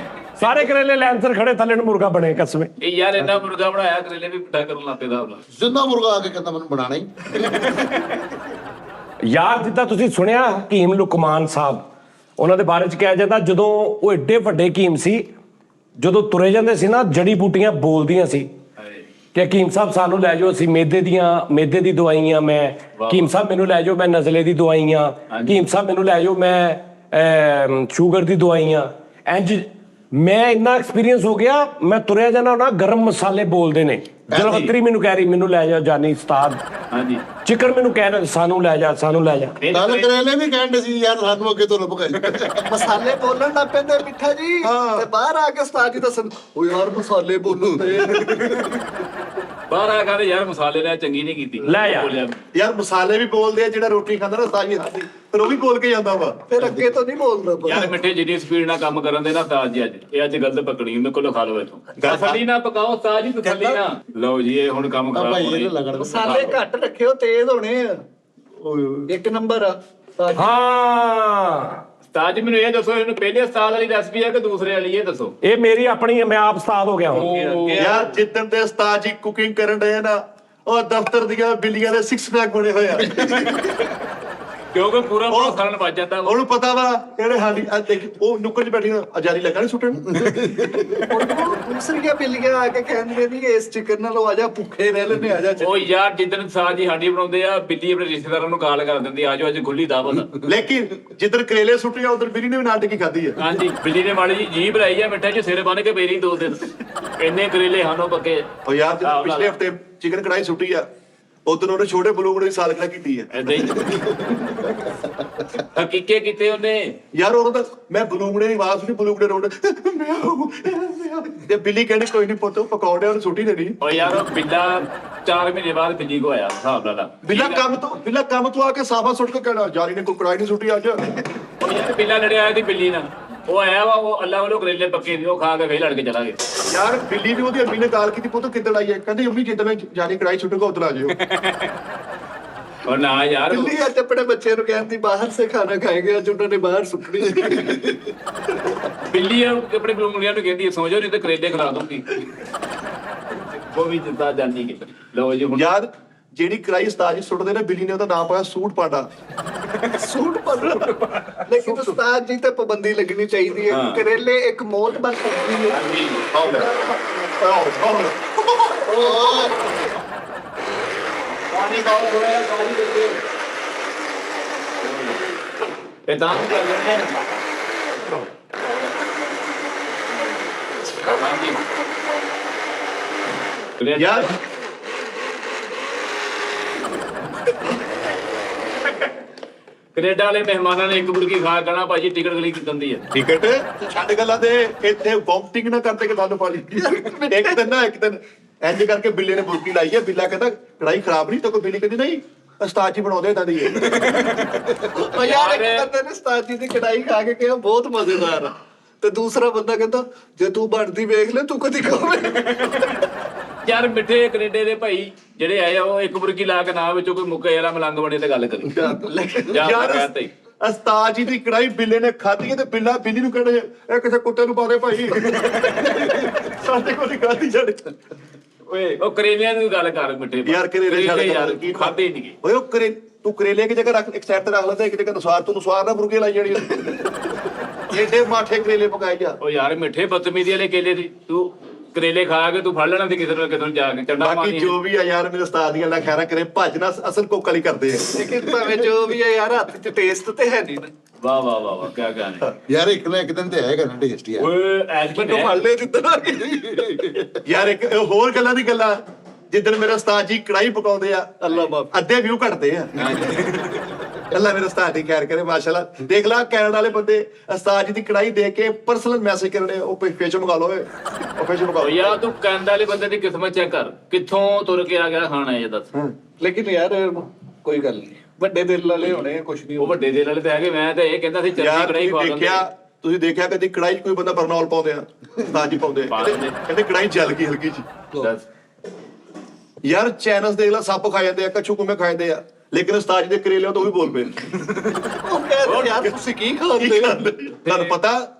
ਸਾਰੇ ਕਰੇਲੇ ਲੈਂਸਰ ਖੜੇ, ਥੱਲੇ ਨੂੰ ਮੁਰਗਾ ਬਣੇ ਕਸਮੇ। ਇਹ ਯਾਰ ਇੰਨਾ ਮੁਰਗਾ ਬਣਾਇਆ ਕਰੇਲੇ ਵੀ ਪਿੱਠਾ ਕਰਨ ਲੱਗ ਪਿਆ ਦਾ। ਜਿੰਦਾ ਮੁਰਗਾ ਆ ਕੇ ਕਹਿੰਦਾ ਮੈਨੂੰ ਬਣਾਣਾ ਹੀ। ਯਾਰ ਜਿੱਦਾਂ ਤੁਸੀਂ ਸੁਣਿਆ ਹਕੀਮ ਲੁਕਮਾਨ ਸਾਹਿਬ, ਉਹਨਾਂ ਦੇ ਬਾਰੇ ਚ ਕਿਹਾ ਜਾਂਦਾ ਜਦੋਂ ਉਹ ਏਡੇ ਵੱਡੇ ਹਕੀਮ ਸੀ, ਜਦੋਂ ਤੁਰੇ ਜਾਂਦੇ ਸੀ ਨਾ ਜੜੀ ਬੂਟੀਆਂ ਬੋਲਦੀਆਂ ਸੀ ਕਿ ਹਕੀਮ ਸਾਹਿਬ ਸਾਨੂੰ ਲੈ ਜਾਓ, ਅਸੀਂ ਮੇਦੇ ਦੀ ਦਵਾਈਆਂ, ਮੈਂ ਹਕੀਮ ਸਾਹਿਬ ਮੈਨੂੰ ਲੈ ਜਾਓ, ਮੈਂ ਨਜ਼ਲੇ ਦੀ ਦਵਾਈਆਂ, ਹਕੀਮ ਸਾਹਿਬ ਮੈਨੂੰ ਲੈ ਜਾਓ, ਮੈਂ ਸ਼ੂਗਰ ਦੀ ਦਵਾਈਆਂ। ਇੰਜ ਮੈਂ ਇੰਨਾ ਐਕਸਪੀਰੀਅੰਸ ਹੋ ਗਿਆ, ਮੈਂ ਤੁਰਿਆ ਜਾਣਾ ਨਾ ਗਰਮ ਮਸਾਲੇ ਬੋਲਦੇ ਨੇ। ਜਲਵੱਤਰੀ ਮੈਨੂੰ ਕਹਿ ਰਹੀ ਮੈਨੂੰ ਲੈ ਜਾ ਜਾਨੀ ਉਸਤਾਦ, ਹਾਂਜੀ ਚਿਕਨ ਮੈਨੂੰ ਕਹਿ ਰਿਹਾ ਸਾਨੂੰ ਲੈ ਜਾ। ਗੱਲ ਕਰੇਲੇ ਵੀ ਕਹਿੰਦੇ ਸੀ ਯਾਰ ਸਾਨੂੰ ਅੱਗੇ ਤੋਂ ਲੱਭ ਗਏ। ਮਸਾਲੇ ਬੋਲਣ ਲੱਗ ਪੈਂਦੇ ਮਿੱਠਾ ਜੀ, ਤੇ ਬਾਹਰ ਆ ਕੇ ਉਸਤਾਦ ਜੀ ਦੱਸਣ ਉਹ ਯਾਰ ਮਸਾਲੇ ਬੋਲਦੇ। ਬਾਹਰ ਆ ਕੇ ਯਾਰ ਮਸਾਲੇ ਨੇ ਚੰਗੀ ਨਹੀਂ ਕੀਤੀ। ਲੈ ਯਾਰ। ਬੋਲਿਆ। ਯਾਰ ਮਸਾਲੇ ਵੀ ਬੋਲਦੇ ਆ, ਜਿਹੜਾ ਰੋਟੀ ਖਾਂਦਾ ਨਾ ਤਾਜੀ ਖਾਦੀ ਫਿਰ ਉਹ ਵੀ ਬੋਲ ਕੇ ਜਾਂਦਾ ਵਾ। ਫਿਰ ਅੱਗੇ ਤੋਂ ਨਹੀਂ ਬੋਲਦਾ। ਯਾਰ ਮਿੱਠੇ ਜਿੰਨੀ ਸਪੀਡ ਨਾਲ ਕੰਮ ਕਰਨ ਦੇ ਨਾ ਉਸਤਾਦ ਜੀ, ਅੱਜ ਗਲਤ ਪਕੜੀ, ਮੇਰੇ ਕੋਲ ਖਾ ਲਓ ਇਥੋਂ। ਤਸੱਲੀ ਨਾ ਪਕਾਓ ਉਸਤਾਦ ਜੀ, ਤਸੱਲੀ ਨਾ। ਲਓ ਜੀ ਇਹ ਹੁਣ ਕੰਮ ਖਰਾਬ ਭਾਈ ਹੋ ਇਹ ਰਿਹਾ। ਲੱਗਣ ਮਸਾਲੇ ਘੱਟ ਰੱਖਿਓ, ਤੇਜ਼ ਹੋਣੇ ਆ। ਇੱਕ ਨੰਬਰ ਆ ਉਸਤਾਦ ਜੀ। ਹਾਂ ਉਸਤਾਦ ਜੀ ਮੈਨੂੰ ਇਹ ਦੱਸੋ, ਇਹਨੂੰ ਪਹਿਲੇ ਉਸਤਾਦ ਵਾਲੀ ਰੈਸਪੀ ਹੈ ਕਿ ਦੂਸਰੇ ਵਾਲੀ, ਇਹ ਦੱਸੋ। ਇਹ ਮੇਰੀ ਆਪਣੀ ਹੈ, ਮੈਂ ਆਪ ਉਸਤਾਦ ਹੋ ਗਿਆ ਹੁਣ। ਯਾਰ ਜਿੱਦਣ ਦੇ ਉਸਤਾਦ ਜੀ ਕੁਕਿੰਗ ਕਰਨ ਡਏ ਨਾ, ਉਹ ਦਫ਼ਤਰ ਦੀਆਂ ਬਿੱਲੀਆਂ ਦੇ 6 ਪੈਕ ਬਣੇ ਹੋਏ ਆ। ਕਿਉਂਕਿ ਪੂਰਾ ਸਾਲਨ ਵੱਜ ਜਾਂਦਾ। ਉਹਨੂੰ ਪਤਾ ਵਾ ਕਿਹੜੇ ਹਾਲੀ ਉਹ ਨੁੱਕਰ 'ਚ ਬੈਠੀ ਨਾ ਅਜਾਰੀ ਲੱਗਾ ਨਹੀਂ ਸੁੱਟਣ। ਦੂਸਰੀਆਂ ਬਿੱਲੀਆਂ ਆ ਕੇ ਕਹਿੰਦੇ ਨਹੀਂ ਇਸ ਚਿਕਨ ਨਾਲੋਂ ਆ ਜਾ, ਭੁੱਖੇ ਰਹਿ ਲੈਣੇ, ਆ ਜਾ। ਉਹ ਯਾਰ ਜਿੱਦਣ ਉਸਤਾਦ ਜੀ ਹਾਂਡੀ ਬਣਾਉਂਦੇ ਆ, ਬਿੱਲੀ ਆਪਣੇ ਰਿਸ਼ਤੇਦਾਰਾਂ ਨੂੰ ਕਾਲ ਕਰ ਦਿੰਦੀ, ਆਜੋ ਅੱਜ ਖੁੱਲੀ ਦਾਵਤ। ਲੇਕਿਨ ਜਿੱਦਣ ਕਰੇਲੇ ਸੁੱਟੇ ਆ ਉਧਰ ਬਿੱਲੀ ਨੇ ਵੀ ਨਾਲ ਟਿੱਕੀ ਖਾਧੀ ਆ। ਹਾਂਜੀ ਬਿੱਲੀ ਨੇ ਮਾੜੀ ਜੀ ਜੀਭ ਲਾਈ ਆ ਮਿੱਠੇ ਚ, ਸਿਰ ਬੰਨ ਕੇ ਬੇਰੀ 2 ਦਿਨ। ਇੰਨੇ ਕਰੇਲੇ ਸਾਨੂੰ ਪੱਕੇ। ਉਹ ਯਾਰ ਜਦੋਂ ਪਿਛਲੇ ਹਫਤੇ ਚਿਕਨ ਕੜਾਈ ਸੁੱਟੀ ਆ, ਉਦੋਂ ਉਹਨੇ ਛੋਟੇ ਬਲੂੰਗੜੇ ਦੀ ਸਾਲਗਿਰਾ ਕੀਤੀ ਆ। ਏਦਾਂ ਹੀ ਹਕੀਕੇ ਕੀਤੇ ਉਹਨੇ। ਯਾਰ ਉਦੋਂ ਤਾਂ ਮੈਂ ਬਲੂੰਗੜੇ ਦੀ ਆਵਾਜ਼ ਸੁਣੀ, ਬਲੂੰਗੜੇ ਰੋਡ ਤੇ ਬਿੱਲੀ ਕਹਿੰਦੀ ਕੋਈ ਨਹੀਂ ਪੁੱਤ ਪਕੌੜੇ ਉਹਨੂੰ ਸੁੱਟੀ ਦੇਣੀ। ਉਹ ਯਾਰ ਉਹ ਬਿੱਲਾ 4 ਮਹੀਨੇ ਬਾਅਦ ਬਿੱਲੀ ਕੋ ਆਇਆ ਹਿਸਾਬ ਨਾਲ। ਬਿੱਲਾ ਕੰਮ ਤੋਂ ਆ ਕੇ ਸਾਫਾ ਸੁੱਟ ਕੇ ਕਹਿਣਾ ਜਾਰੀ ਨੇ ਕੋਈ ਕੜਾਈ ਨਹੀਂ ਸੁੱਟੀ ਅੱਜ। ਉਹ ਯਾਰ ਬਿੱਲਾ ਲੜਿਆ ਆਇਆ ਸੀ ਬਿੱਲੀ ਨਾਲ, ਉਹ ਆਇਆ ਵਾ, ਉਹ ਅੱਲਾ ਵੱਲੋਂ ਕਰੇਲੇ ਪੱਕੇ ਸੀ, ਉਹ ਖਾ ਕੇ ਫੇਰ ਲੜ ਕੇ ਚਲਾ ਗਿਆ। ਯਾਰ ਬਿੱਲੀ ਨੂੰ ਉਹਦੀ ਅੰਮੀ ਨੇ ਕਾਲ ਕੀਤੀ, ਪੁੱਤ ਕਿੱਦਣ ਆਈ ਹੈ? ਕਹਿੰਦੀ ਅੰਮੀ ਜਿੱਦਣ ਜਾਰੀ ਕੜਾਈ ਸੁੱਟੂਗਾ ਉਦੋਂ ਆ ਜਿਓ। और ना यार बिल्ली आज अपने बच्चे को कहती बाहर से खाना खाएंगे, आज उन्होंने बाहर सुटनी। बिल्ली अपने उंगलियां ਨੂੰ ਕਹਿੰਦੀ ਸੌ ਜਾਓ ਨਹੀਂ ਤੇ ਕਰੇਲੇ ਖਿਲਾ ਦੂੰਗੀ। ਉਹ ਵੀ ਜਿੱਦਾਂ ਜਾਂਦੀ ਕਿ ਲਓ ਜੀ ਹੁਣ ਯਾਰ ਜਿਹੜੀ ਕੜਾਈ ਉਸਤਾਦ ਜੀ ਸੁੱਟਦੇ ਨੇ, ਬਿੱਲੀ ਨੇ ਉਹਦਾ ਨਾਮ ਪਾਇਆ ਸੂਟ ਪਾਡਾ। सूट पर लेकिन उस्ताद जी ते पाबंदी लगनी चाहिए है। करेले एक मौत बन सकती है। ਪਾਣੀ ਕਾਲ ਹੋਇਆ ਪਾਣੀ ਦੇ ਦੇ ਇਹ ਤਾਂ ਕਰ ਲੈਣੇ ਯਾਰ ਕੈਨੇਡਾ ਵਾਲੇ ਮਹਿਮਾਨਾਂ ਨੇ ਇੱਕ ਮੁਰਗੀ ਖਾ ਕਹਿਣਾ ਭਾਜੀ ਟਿਕਟ ਗਲੀ ਕਿਦਾਂ ਦੀ ਹੈ। ਟਿਕਟ ਛੱਡ ਗੱਲਾਂ ਦੇ, ਇੱਥੇ ਵੋਮਟਿੰਗ ਨਾ ਕਰਦੇ ਕਿ ਤੁਹਾਨੂੰ ਪਾਲੀ। ਇੱਕ ਦਿਨ ਇੰਜ ਕਰਕੇ ਬਿੱਲੇ ਨੇ ਮੁਰਗੀ ਲਾਈ ਹੈ, ਬਿੱਲਾ ਕਹਿੰਦਾ ਕੜਾਈ ਖਰਾਬ ਨਹੀਂ, ਤਾਂ ਕੋਈ ਬਿੱਲੀ ਕਹਿੰਦੀ ਨਹੀਂ ਉਸਤਾਦ ਜੀ ਬਣਾਉਂਦੇ ਇਦਾਂ ਦੀ ਹੈ। और यार एक बंदे ने उस्ताद जी की कढ़ाई खा के कहा बहुत मजेदार है, तो दूसरा बंदा कहता जे तू बनती देख ले तू कदी खावे। ਯਾਰ ਮਿੱਠੇ ਕੈਨੇਡਾ ਦੇ ਭਾਈ ਜਿਹੜੇ ਆਏ ਆ, ਉਹ ਇੱਕ ਮੁਰਗੀ ਲਾ ਕੇ ਨਾ ਵਿੱਚੋਂ ਕੋਈ ਮੁੱਕੇ ਯਾਰਾ ਮਲੰਗ ਬਣੇ ਤੇ ਗੱਲ ਕਰੀ। ਯਾਰ ਉਸਤਾਦ ਜੀ ਦੀ ਕੜਾਈ ਬਿੱਲੇ ਨੇ ਖਾਧੀ ਹੈ ਤੇ ਬਿੱਲਾ ਬਿੱਲੀ ਨੂੰ ਕਹਿੰਦਾ ਇਹ ਕਿਸੇ ਕੁੱਤੇ ਨੂੰ ਪਾ ਦੇ ਭਾਈ, ਸਾਡੇ ਕੋਲ ਖਾਧੀ ਜਾਣੀ। ਓਏ ਉਹ ਕਰੇਲਿਆਂ ਦੀ ਗੱਲ ਕਰ ਮਿੱਠੇ ਯਾਰ ਕਰੇਲੇ ਛੱਡ ਯਾਰ ਖਾਦੇ ਨਹੀਂ ਗਏ। ਓਏ ਉਹ ਤੂੰ ਕਰੇਲੇ ਕੀ ਜਗ੍ਹਾ ਰੱਖ, ਇੱਕ ਸਾਈਡ ਤੇ ਰੱਖ ਲੈਂਦਾ, ਇੱਕ ਜਗ੍ਹਾ ਨੁਸਵਾਰ ਨਾ ਮੁਰਗੇ ਲਾਈ ਜਾਣੀ। ਏਡੇ ਮਾਠੇ ਕਰੇਲੇ ਪਕਾਏ ਜਾ। ਉਹ ਯਾਰ ਮਿੱਠੇ ਬਦਤਮੀਜ਼ੀ ਵਾਲੇ ਕੇਲੇ ਦੀ ਤੂੰ ਕਰੇਲੇ ਖਾ ਕੇ ਤੂੰ ਫੜ ਲੈਣਾ ਸੀ ਕਿਸੇ ਨੂੰ ਜਾ ਕੇ ਚੰਡਾ ਬਾਕੀ ਮਾਰਨੀ। ਜੋ ਵੀ ਆ ਯਾਰ ਮੇਰੇ ਉਸਤਾਦ ਦੀਆਂ ਅੱਲਾ ਖੈਰਾ ਕਰੇ, ਭੱਜਣਾ ਅਸਲ ਕੋਕ ਵਾਲੀ ਕਰਦੇ ਆ। लेकिन भावे जो भी है यार हाथ च टेस्ट ते है नहीं ना। ਵਾਹ ਵਾਹ ਵਾਹ ਵਾਹ ਕੀ ਗਾਣੇ। ਯਾਰ ਇੱਕ ਨਾ ਇੱਕ ਦਿਨ ਤੇ ਆਏਗਾ ਨਾ ਟੇਸਟ ਯਾਰ। ਓਏ ਐਜ मैं तो फड़ ले जितना आ गई। ਯਾਰ ਇੱਕ ਹੋਰ ਗੱਲਾਂ ਦੀ ਗੱਲਾਂ, ਜਿੱਦਣ ਮੇਰੇ ਉਸਤਾਦ ਜੀ ਕੜਾਈ ਪਕਾਉਂਦੇ ਆ, अल्लाह माफ। ਅੱਧੇ ਵਿਊ ਘਟਦੇ ਆ। ਅੱਲਾ ਮੇਰੇ ਉਸਤਾਦ ਦੀ ਖੈਰ ਕਰੇ, ਮਾਸ਼ਾਅੱਲਾ। ਦੇਖ ਲਾ ਕੈਨੇਡਾ ਵਾਲੇ ਬੰਦੇ ਉਸਤਾਦ ਜੀ ਦੀ ਕੜਾਈ ਦੇ ਕੇ ਪਰਸਨਲ ਮੈਸੇਜ ਕਰਨੇ, ਉਹ ਪੇਸ਼ ਮੰਗਾ ਲਓ, ਉਹ ਪੇਸ਼ ਮੰਗਾ ਲਓ। ਯਾਰ ਤੂੰ ਕੈਨੇਡਾ ਵਾਲੇ ਬੰਦੇ ਦੀ ਕਿਸਮਤ ਚੈੱਕ ਕਰ, ਕਿੱਥੋਂ ਤੁਰ ਕੇ ਆ ਗਿਆ ਖਾਣਾ ਇਹ ਦੱਸ। लेकिन यार कोई गल नहीं, बड़े दिल वाले होने कुछ नहीं। ਉਹ ਵੱਡੇ ਦੇ ਵਾਲੇ ਤੇ ਹੈਗੇ, ਮੈਂ ਤਾਂ ਇਹ ਕਹਿੰਦਾ ਸੀ ਚਰਬੀ ਯਾਰ ਕੜਾਈ ਖਵਾ ਦਿੰਦੇ। ਤੁਸੀਂ ਦੇਖਿਆ ਕਦੀ ਕੜਾਈ 'ਚ ਕੋਈ ਬੰਦਾ ਬਰਨੌਲ ਪਾਉਂਦੇ ਆ? ਉਸਤਾਦ ਜੀ ਪਾਉਂਦੇ ਆ। ਕਹਿੰਦੇ ਕੜਾਈ ਜਲ ਗਈ ਹਲਕੀ ਜੀ। ਦੱਸ ਯਾਰ ਚੈਨਸ ਦੇਖ ਲਾ, ਸੱਪ ਖਾ ਜਾਂਦੇ ਆ, ਕੱਛੂ ਕੁੰਮੇ ਖਾ ਜਾਂਦੇ ਆ। ਲੇਕਿਨ ਉਸਤਾਦ ਜੀ ਦੇ ਕਰੇਲਿਆਂ ਤੋਂ ਵੀ ਬੋਲ ਪਏ ਉਹ ਕਹਿੰਦੇ ਯਾਰ ਤੁਸੀਂ ਕੀ ਖਾਂਦੇ ਹੋ? ਤੁਹਾਨੂੰ ਪਤਾ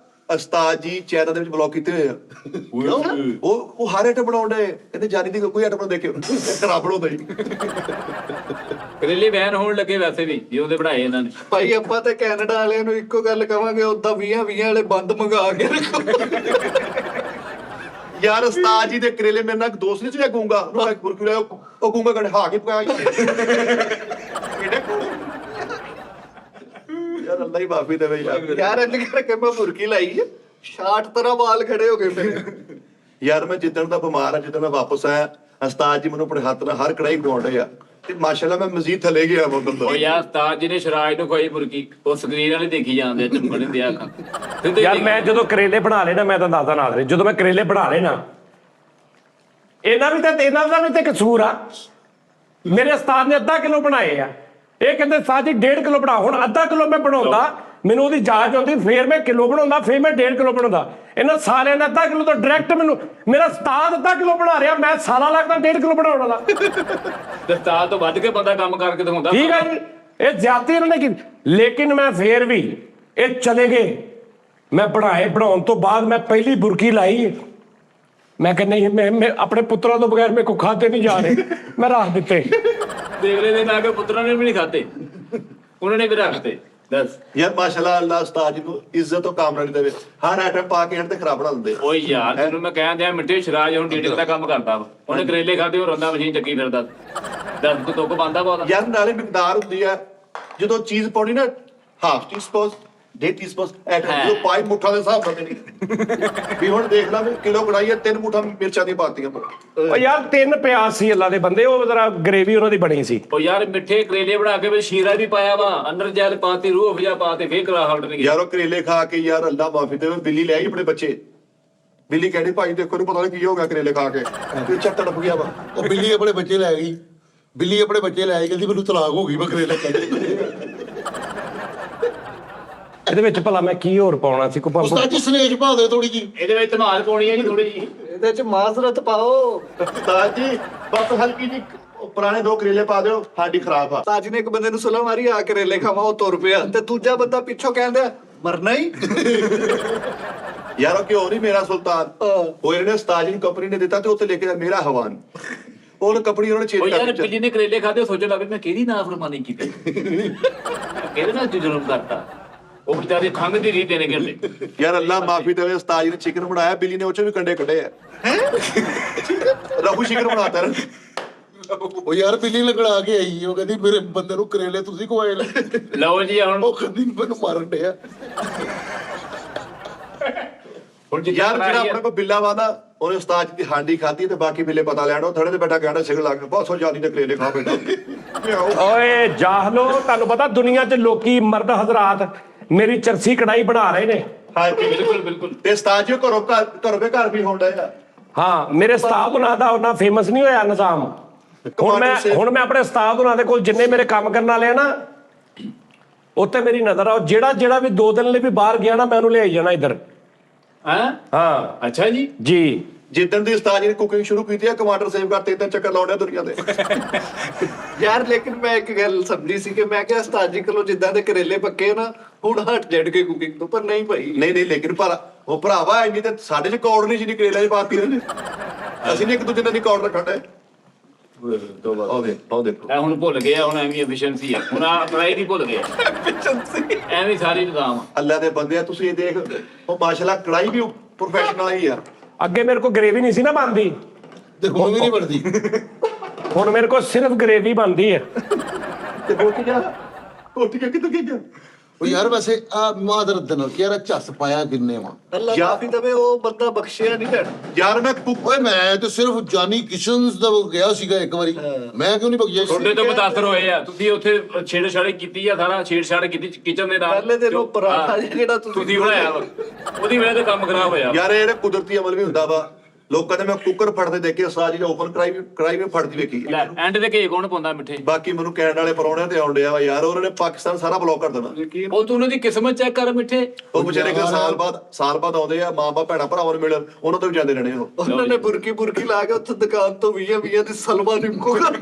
ਉਸਤਾਦ ਜੀ ਚੈਨਲ ਦੇ ਵਿੱਚ ਬਲੌਗ ਕੀਤੇ ਹੋਏ ਆ ਉਹ ਹਰ ਆਈਟਮ ਬਣਾਉਂਦੇ ਕਹਿੰਦੇ ਜਾਨੀ ਦੀ ਕੋਈ ਆਈਟਮ ਨਾ ਦੇਖਿਓ ਖਰਾਬ ਬਣਾਉਂਦਾ ਹੀ ਕਰੇਲੇ ਬੈਨ ਹੋਣ ਲੱਗੇ ਵੈਸੇ ਵੀ ਜੇ ਉਹਦੇ ਬਣਾਏ ਇਹਨਾਂ ਨੇ। ਭਾਈ ਆਪਾਂ ਤੇ ਕੈਨੇਡਾ ਵਾਲਿਆਂ ਨੂੰ ਇੱਕੋ ਗੱਲ ਕਵਾਂਗੇ, ਉਦਾਂ 20 ਵਾਲੇ ਬੰਦ ਮੰਗਾ ਕੇ ਰੱਖੋ। ਯਾਰ ਉਸਤਾਦ ਜੀ ਦੇ ਕਰੇਲੇ ਮੇਰੇ ਨਾਲ ਇੱਕ ਦੋਸਤ ਨਹੀਂ ਸੀ ਗੂੰਗਾ ਉਹਨੂੰ ਇੱਕ ਬੁਰਕੀ ਲਿਆ ਉਹ ਗੂੰਗਾ ਕਹਿੰਦੇ ਹਾਂ ਕੇ ਪਕਾਇਆ ਯਾਰ ਅੱਲਾ ਹੀ ਮਾਫੀ ਦੇਵੇ ਯਾਰ ਇੰਜ ਕਰਕੇ ਮੈਂ ਬੁਰਕੀ ਲਾਈ ਹੈ, 60 ਤਰ੍ਹਾਂ ਵਾਲ ਖੜੇ ਹੋ ਗਏ ਮੇਰੇ। ਯਾਰ ਮੈਂ ਜਿੱਦਣ ਦਾ ਬਿਮਾਰ ਆ ਜਿੱਦਣ ਮੈਂ ਵਾਪਸ ਆਇਆ ਉਸਤਾਦ ਜੀ ਮੈਨੂੰ ਆਪਣੇ ਹੱਥ ਨਾਲ ਹਰ ਕੜਾਈ ਖਵਾਉਂਦੇ ਆ ਤੇ ਮਾਸ਼ਾਅੱਲਾ ਮੈਂ ਮਜ਼ੀਦ ਥੱਲੇ ਗਿਆ ਉਦੋਂ ਉਹ ਦਾ ਯਾਰ ਉਸਤਾਦ ਜੀ ਨੇ ਸ਼ਰਾਜ ਨੂੰ ਖਵਾਈ ਬੁਰਕੀ, ਉਹ ਸਕਰੀਨ ਵਾਲੇ ਦੇਖੀ ਜਾਂਦੇ ਆ ਚਮਕਣ ਦੇ ਅੱਖਾਂ। ਯਾਰ ਮੈਂ ਜਦੋਂ ਕਰੇਲੇ ਬਣਾ ਲੈਣਾ ਮੈਂ ਤਾਂ ਦੱਸਦਾ ਨਾਲ ਦੇ ਜਦੋਂ ਮੈਂ ਕਰੇਲੇ ਬਣਾ ਲੈਣਾ ਇਹਨਾਂ ਦਾ ਵੀ ਤੇ ਕਸੂਰ ਆ। ਮੇਰੇ ਉਸਤਾਦ ਨੇ ਅੱਧਾ ਕਿਲੋ ਬਣਾਏ ਆ, ਇਹ ਕਹਿੰਦੇ ਉਸਤਾਦ ਜੀ 1.5 ਕਿਲੋ ਬਣਾ। ਹੁਣ ਅੱਧਾ ਕਿਲੋ ਮੈਂ ਬਣਾਉਂਦਾ, ਮੈਨੂੰ ਉਹਦੀ ਜਾਂਚ ਆਉਂਦੀ, ਫੇਰ ਮੈਂ ਕਿਲੋ ਬਣਾਉਂਦਾ, ਫੇਰ ਮੈਂ 1.5 ਕਿਲੋ ਬਣਾਉਂਦਾ। ਇਹਨਾਂ ਸਾਰਿਆਂ ਨੇ ਅੱਧਾ ਕਿਲੋ ਤੋਂ ਡਾਇਰੈਕਟ ਮੈਨੂੰ, ਮੇਰਾ ਉਸਤਾਦ ਅੱਧਾ ਕਿਲੋ ਬਣਾ ਰਿਹਾ, ਮੈਂ ਸਾਰਾ ਲੱਗਦਾ 1.5 ਕਿਲੋ ਬਣਾਉਣ ਵਾਲਾ। ਤੇ ਉਸਤਾਦ ਤੋਂ ਵੱਧ ਕੇ ਬੰਦਾ ਕੰਮ ਕਰਕੇ ਦਿਖਾਉਂਦਾ। ਠੀਕ ਹੈ ਜੀ, ਇਹ ਜ਼ਿਆਦਤੀ ਇਹਨਾਂ ਨੇ ਕੀਤੀ, ਲੇਕਿਨ ਮੈਂ ਫੇਰ ਵੀ ਇਹ ਚਲੇ ਗਏ। ਮੈਂ ਬਣਾਉਣ ਤੋਂ ਬਾਅਦ ਮੈਂ ਪਹਿਲੀ ਬੁਰਕੀ ਲਾਈ, ਮੈਂ ਕਿਹਾ ਨਹੀਂ ਮੈਂ ਆਪਣੇ ਪੁੱਤਰਾਂ ਤੋਂ ਬਗੈਰ ਮੇਰੇ ਕੋ ਖਾਦੇ ਨਹੀਂ ਜਾ ਰਹੇ, ਮੈਂ ਰੱਖ ਦਿੱਤੇ। ਦੇਗਲੇ ਦੇ ਨਾਂ ਕੇ ਪੁੱਤਰਾਂ ਨੇ ਵੀ ਨਹੀਂ ਖਾਤੇ, ਉਹਨਾਂ ਨੇ ਵੀ ਰੱਖਤੇ। ਦੱਸ ਯਾਰ ਮਾਸ਼ਾਅੱਲਾ ਅੱਲਾ ਉਸਤਾਦ ਜੀ ਨੂੰ ਇੱਜ਼ਤ ਤੋਂ ਕਾਮਰਾਨੀ ਦੇਵੇ, ਹਰ ਆਈਟਮ ਪਾ ਕੇ ਤੇ ਖਰਾਬ ਬਣਾ ਦਿੰਦੇ। ਓਏ ਯਾਰ ਤੈਨੂੰ ਮੈਂ ਕਹਿੰਦਾ ਮਿੱਠੇ ਸ਼ਰਾਜ ਹੁਣ ਡੀਟੇਲ ਦਾ ਕੰਮ ਕਰਦਾ ਵਾ, ਉਹਨੇ ਕਰੇਲੇ ਖਾਦੇ ਉਹ ਰੰਦਾ ਮਸ਼ੀਨ ਚੱਕੀ ਫਿਰਦਾ। ਦੱਸ ਤੂੰ ਤੁੱਕ ਬੰਦਾ ਬਹੁਤ। ਯਾਰ ਨਾਲੇ ਮਿਕਦਾਰ ਹੁੰਦੀ ਆ, ਜਦੋਂ ਚੀਜ਼ ਪਾਉਣੀ ਨਾ ਹਾਫ ਟੀਸਪੂਨ 1.5 ਟੀਸਪੂਨ ਜਦੋਂ ਪਾਈ ਮੁੱਠਾ ਦੇ ਹਿਸਾਬ ਨਾਲ ਨਹੀਂ ਵੀ ਹੁਣ ਦੇਖ ਲਾ ਵੀ ਕਿਲੋ ਕੜਾਈ ਹੈ 3 ਮੁੱਠਾ ਮਿਰਚਾਂ ਦੀ ਪਾਤੀਆਂ। ਉਹ ਯਾਰ 3 ਪਿਆਜ਼ ਸੀ ਅੱਲਾ ਦੇ ਬੰਦੇ, ਉਹ ਜ਼ਰਾ ਗ੍ਰੇਵੀ ਉਹਨਾਂ ਦੀ ਬਣੀ ਸੀ। ਉਹ ਯਾਰ ਮਿੱਠੇ ਕਰੇਲੇ ਬਣਾ ਕੇ ਵਿੱਚ ਸ਼ੀਰਾ ਵੀ ਪਾਇਆ ਵਾ, ਅੰਦਰ ਜੈਲ ਪਾਤੀ, ਰੂਹ ਅਫਜਾ ਪਾਤੇ, ਫੇਰ ਕਰਾ ਹਾਲਟ ਨਹੀਂ। ਯਾਰ ਉਹ ਕਰੇਲੇ ਖਾ ਕੇ ਯਾਰ ਅੱਲਾ ਮਾਫੀ ਦੇਵੇ ਬਿੱਲੀ ਲੈ ਆਈ ਆਪਣੇ ਬੱਚੇ। ਬਿੱਲੀ ਕਹਿੰਦੀ ਭਾਈ ਦੇਖੋ ਇਹਨੂੰ ਪਤਾ ਨਹੀਂ ਕੀ ਹੋ ਗਿਆ ਕਰੇਲੇ ਖਾ ਕੇ, ਤੇ ਚੱਕ ਤੜਪ ਗਿਆ ਵਾ। ਉਹ ਬਿੱਲੀ ਆਪਣੇ ਬੱਚੇ ਲੈ ਗਈ, ਬਿੱਲੀ ਆਪਣੇ ਬੱਚੇ ਲੈ ਗਈ, ਕਹਿੰਦੀ ਮੈਨੂੰ ਤਲਾਕ ਹੋ ਗਈ, ਮੈਂ ਕਰੇਲੇ ਖਾਣੇ। ਇਹਦੇ ਵਿੱਚ ਭਲਾ ਮੈਂ ਕੀ ਹੋਰ ਪਾਉਣਾ ਸੀ? ਕੋਈ ਉਸਤਾਦ ਜੀ ਸਨੇਜ ਪਾ ਦਿਓ ਥੋੜੀ ਜੀ। ਇਹਦੇ ਵਿੱਚ ਧਮਾਲ ਪਾਉਣੀ ਹੈ ਜੀ ਥੋੜੀ ਜੀ। ਇਹਦੇ ਚ ਮਾਜ਼ਰਤ ਪਾਓ। ਉਸਤਾਦ ਜੀ ਬਸ ਹਲਕੀ ਜੀ ਪੁਰਾਣੇ 2 ਕਰੇਲੇ ਪਾ ਦਿਓ, ਸਾਡੀ ਖਰਾਬ ਆ। ਤਾਜ ਨੇ ਇੱਕ ਬੰਦੇ ਨੂੰ ਸਲਾਹ ਮਾਰੀ, ਆ ਕਰੇਲੇ ਖਾਵਾਂ, ਉਹ ਤੁਰ ਪਿਆ, ਤੇ ਦੂਜਾ ਬੰਦਾ ਪਿੱਛੋਂ ਕਹਿੰਦਾ ਮਰਨਾ ਹੀ। ਯਾਰ ਉਹ ਕਿਉਂ ਨਹੀਂ ਮੇਰਾ ਸੁਲਤਾਨ, ਉਹ ਇਹਨੇ ਉਸਤਾਦ ਜੀ ਨੂੰ ਕੰਪਨੀ ਨੇ ਦਿੱਤਾ ਤੇ ਉੱਥੇ ਲਿਖ ਕੇ ਮੇਰਾ ਹਵਾਨ, ਉਹ ਕੰਪਨੀ ਉਹਨਾਂ ਨੇ ਚੇਂਜ ਉਹ ਕਰ ਯਾਰ ਦਿੱਤੀ। ਬਿੱਲੀ ਨੇ ਕਰੇਲੇ ਖਾਦੇ, ਸੋਚਣ ਲੱਗ ਪਈ ਮੈਂ ਕਿਹਦੀ ਨਾਫਰਮਾਨੀ ਕੀਤੀ, ਕਿਹਦੇ ਨਾਲ ਜ਼ੁਲਮ ਕਰਤਾ। ਉਹ ਵਿਚਾਰੇ ਖੰਘ ਦੀ ਰੀਤ ਦੇਣੇ ਕਹਿੰਦੇ। ਯਾਰ ਅੱਲਾ ਮਾਫੀ ਦੇਵੇ ਉਸਤਾਦ ਜੀ ਨੇ ਚਿਕਨ ਬਣਾਇਆ, ਬਿੱਲੀ ਨੇ ਉਹ ਚੋਂ ਵੀ ਕੰਡੇ ਕੱਢੇ ਆ। ਰਘੂ ਚਿਕਨ ਬਣਾਤਾ ਨਾ। ਉਹ ਯਾਰ ਬਿੱਲੀ ਲਗੜਾ ਕੇ ਆਈ, ਉਹ ਕਹਿੰਦੀ ਮੇਰੇ ਬੰਦੇ ਨੂੰ ਕਰੇਲੇ ਤੁਸੀਂ ਖਵਾਏ ਨੇ। ਲਓ ਜੀ ਹੁਣ ਉਹ ਕਹਿੰਦੀ ਮੈਨੂੰ ਮਾਰਨ ਡਿਆ। ਹੁਣ ਯਾਰ ਜਿਹੜਾ ਆਪਣੇ ਕੋਲ ਬਿੱਲਾ ਵਾਦਾ ਉਹਨੇ ਉਸਤਾਦ ਜੀ ਦੀ ਹਾਂਡੀ ਖਾਧੀ ਤੇ ਬਾਕੀ ਬਿੱਲੇ ਪਤਾ ਲੈਣ, ਉਹ ਥੜੇ ਤੇ ਬੈਠਾ ਕਹਿੰਦਾ ਸਿਰ ਲਾ ਕੇ ਬਹੁਤ ਸੋ ਜਾਨੀ ਦੇ ਕਰੇਲੇ ਖਾ ਬੈਠਾ। ਓਏ ਜਾਹਲੋ, ਤੁਹਾਨੂੰ ਪਤਾ ਦੁਨੀਆ 'ਚ ਲੋਕੀ ਮਰਦ ਹਜ਼ਰਾਤ ਮੇਰੀ ਚਰਸੀ ਕੜਾਈ ਬਣਾ ਰਹੇ ਨੇ। ਹਾਂ ਬਿਲਕੁਲ ਬਿਲਕੁਲ। ਤੇ ਉਸਤਾਦ ਜੀ ਘਰੋਂ ਦੇ ਘਰ ਵੀ ਹੁੰਦਾ ਆ। ਹਾਂ, ਮੇਰੇ ਉਸਤਾਦ ਉਹਨਾਂ ਦਾ ਉਹਨਾਂ ਫੇਮਸ ਨਹੀਂ ਹੋਇਆ ਨਿਜ਼ਾਮ। ਹੁਣ ਮੈਂ ਆਪਣੇ ਉਸਤਾਦ ਉਹਨਾਂ ਦੇ ਕੋਲ ਜਿੰਨੇ ਮੇਰੇ ਕੰਮ ਕਰਨ ਵਾਲੇ ਆ ਨਾ, ਉੱਤੇ ਮੇਰੀ ਨਜ਼ਰ ਆ। ਜਿਹੜਾ ਵੀ 2 ਦਿਨ ਲਈ ਵੀ ਬਾਹਰ ਗਿਆ ਨਾ, ਮੈਂ ਉਹਨੂੰ ਲਿਆਈ ਜਾਣਾ ਇੱਧਰ। ਹਾਂ ਅੱਛਾ ਜੀ। ਜੀ ਜਿੱਦਣ ਦੀ ਉਸਤਾਦ ਜੀ ਨੇ ਕੁਕਿੰਗ ਸ਼ੁਰੂ ਕੀਤੀ ਹੈ, ਟਮਾਟਰ ਸੇਵ ਕਰਤੇ 3 ਚੱਕਰ ਲਾਉਂਦੇ ਦੁਨੀਆ ਦੇ। ਯਾਰ ਲੇਕਿਨ ਮੈਂ ਇੱਕ ਗੱਲ ਸਮਝੀ ਸੀ ਕਿ ਮੈਂ ਕਿਹਾ ਉਸਤਾਦ ਜੀ ਕੋਲੋਂ ਜਿੱਦਾਂ ਦੇ ਕਰੇਲੇ ਪੱਕੇ ਨਾ, ਹੁਣ ਹਟ ਜਾਣਗੇ ਕੁਕਿੰਗ ਤੋਂ, ਪਰ ਨਹੀਂ ਭਾਈ। ਨਹੀਂ ਲੇਕਿਨ ਪਰ ਉਹ ਭਰਾਵਾ ਇੰਨੀ ਤੇ ਸਾਡੇ ਚ ਕੌੜ ਨਹੀਂ ਜਿੰਨੀ ਕਰੇਲੇ ਚ ਪਾਤੀ ਨੇ। ਅਸੀਂ ਨੇ ਇੱਕ ਦੂਜੇ ਨਾਲ ਨਹੀਂ ਕੌੜ ਰੱਖਣਾ ਹੈ। ਉਹ ਦੇਖੋ ਇਹ ਹੁਣ ਭੁੱਲ ਗਿਆ, ਹੁਣ ਐਵੇਂ ਐਫੀਸ਼ੀਐਂਸੀ ਆ, ਹੁਣ ਆ ਟਰਾਈ ਦੀ ਭੁੱਲ ਗਿਆ, ਐਵੇਂ ਸਾਰੀ ਨਿਜ਼ਾਮ ਆ। ਅੱਲਾ ਦੇ ਬੰਦੇ ਆ, ਤੁਸੀਂ ਇਹ ਦੇਖ ਉਹ ਮਾਸ਼ਾਅੱਲਾ ਕੜਾਈ ਵੀ ਪ੍ਰੋਫੈਸ਼ਨਲ ਹੀ ਆ। ਅੱਗੇ ਮੇਰੇ ਕੋਲ ਗ੍ਰੇਵੀ ਨਹੀਂ ਸੀ ਨਾ ਬਣਦੀ, ਤੇ ਹੁਣ ਵੀ ਨਹੀਂ ਬਣਦੀ। ਹੁਣ ਮੇਰੇ ਕੋਲ ਸਿਰਫ ਗ੍ਰੇਵੀ ਬਣਦੀ ਹੈ। ਤੇ ਰੋਟੀਆਂ ਕਿੱਥੋਂ ਗਈਆਂ? ਉਹ ਯਾਰ ਵੈਸੇ ਆ ਮਾਦਰਤ ਦੇ ਨਾਲ ਯਾਰ ਝੱਸ ਪਾਇਆ ਕਿੰਨੇ ਵਾ। ਅੱਲਾ ਮਾਫੀ ਦੇਵੇ, ਉਹ ਬੰਦਾ ਬਖਸ਼ਿਆ ਨਹੀਂ ਜਾਣਾ। ਯਾਰ ਮੈਂ ਓਏ ਮੈਂ ਤੇ ਸਿਰਫ ਜਾਨੀ ਕਿਚਨਸ ਦਾ ਗਿਆ ਸੀਗਾ ਇੱਕ ਵਾਰੀ, ਮੈਂ ਕਿਉਂ ਨਹੀਂ ਬਗਿਆ? ਤੁਹਾਡੇ ਤੋਂ ਮੁਤਾਸਰ ਹੋਏ ਆ, ਤੁਸੀਂ ਉੱਥੇ ਛੇੜਛਾੜ ਕੀਤੀ ਆ, ਸਾਰਾ ਛੇੜਛਾੜ ਕੀਤੀ ਕਿਚਨ ਦੇ ਨਾਲ। ਪਹਿਲੇ ਦਿਨ ਉਹ ਪਰਾਠਾ ਜਿਹੜਾ ਤੁਸੀਂ ਬਣਾਇਆ ਵਾ, ਉਹਦੀ ਵਜ੍ਹਾ ਤੇ ਕੰਮ ਖਰਾਬ ਹੋਇਆ। ਯਾਰ ਇਹ ਕੁਦਰਤੀ ਅਮਲ ਵੀ ਹੁੰਦਾ ਵਾ। ਲੋਕਾਂ ਨੇ ਮੈਂ ਕੁੱਕਰ ਫੜਦੇ ਦੇਖੇ, ਉਸਤਾਦ ਜੀ ਨੇ ਓਪਨ ਕੜਾਈ ਵੀ ਫੜਦੀ ਵੇਖੀ। ਲੈ ਐਂਡ ਤੇ ਘੇ ਕੌਣ ਪਾਉਂਦਾ ਮਿੱਠੇ? ਬਾਕੀ ਮੈਨੂੰ ਕੈਨੇਡਾ ਵਾਲੇ ਪਰੌਣਿਆਂ ਤੇ ਆਉਣ ਡਿਆ ਵਾ ਯਾਰ, ਉਹਨਾਂ ਨੇ ਪਾਕਿਸਤਾਨ ਸਾਰਾ ਬਲੌਕ ਕਰ ਦੇਣਾ। ਉਹ ਤੂੰ ਉਹਨਾਂ ਦੀ ਕਿਸਮਤ ਚੈੱਕ ਕਰ ਮਿੱਠੇ। ਉਹ ਵਿਚਾਰੇ ਕਿ ਸਾਲ ਬਾਅਦ ਆਉਂਦੇ ਆ, ਮਾਂ ਬਾਪ ਭੈਣਾਂ ਭਰਾਵਾਂ ਨੂੰ ਮਿਲਣ, ਉਹਨਾਂ ਤੋਂ ਵੀ ਜਾਂਦੇ ਰਹਿਣੇ ਉਹ। ਉਹਨਾਂ ਨੇ ਬੁਰਕੀ ਲਾ ਕੇ ਉੱਥੇ ਦੁਕਾਨ ਤੋਂ 20 ਦੀ ਸਲਵਾ ਨਿੰਮਕੋ ਕਰ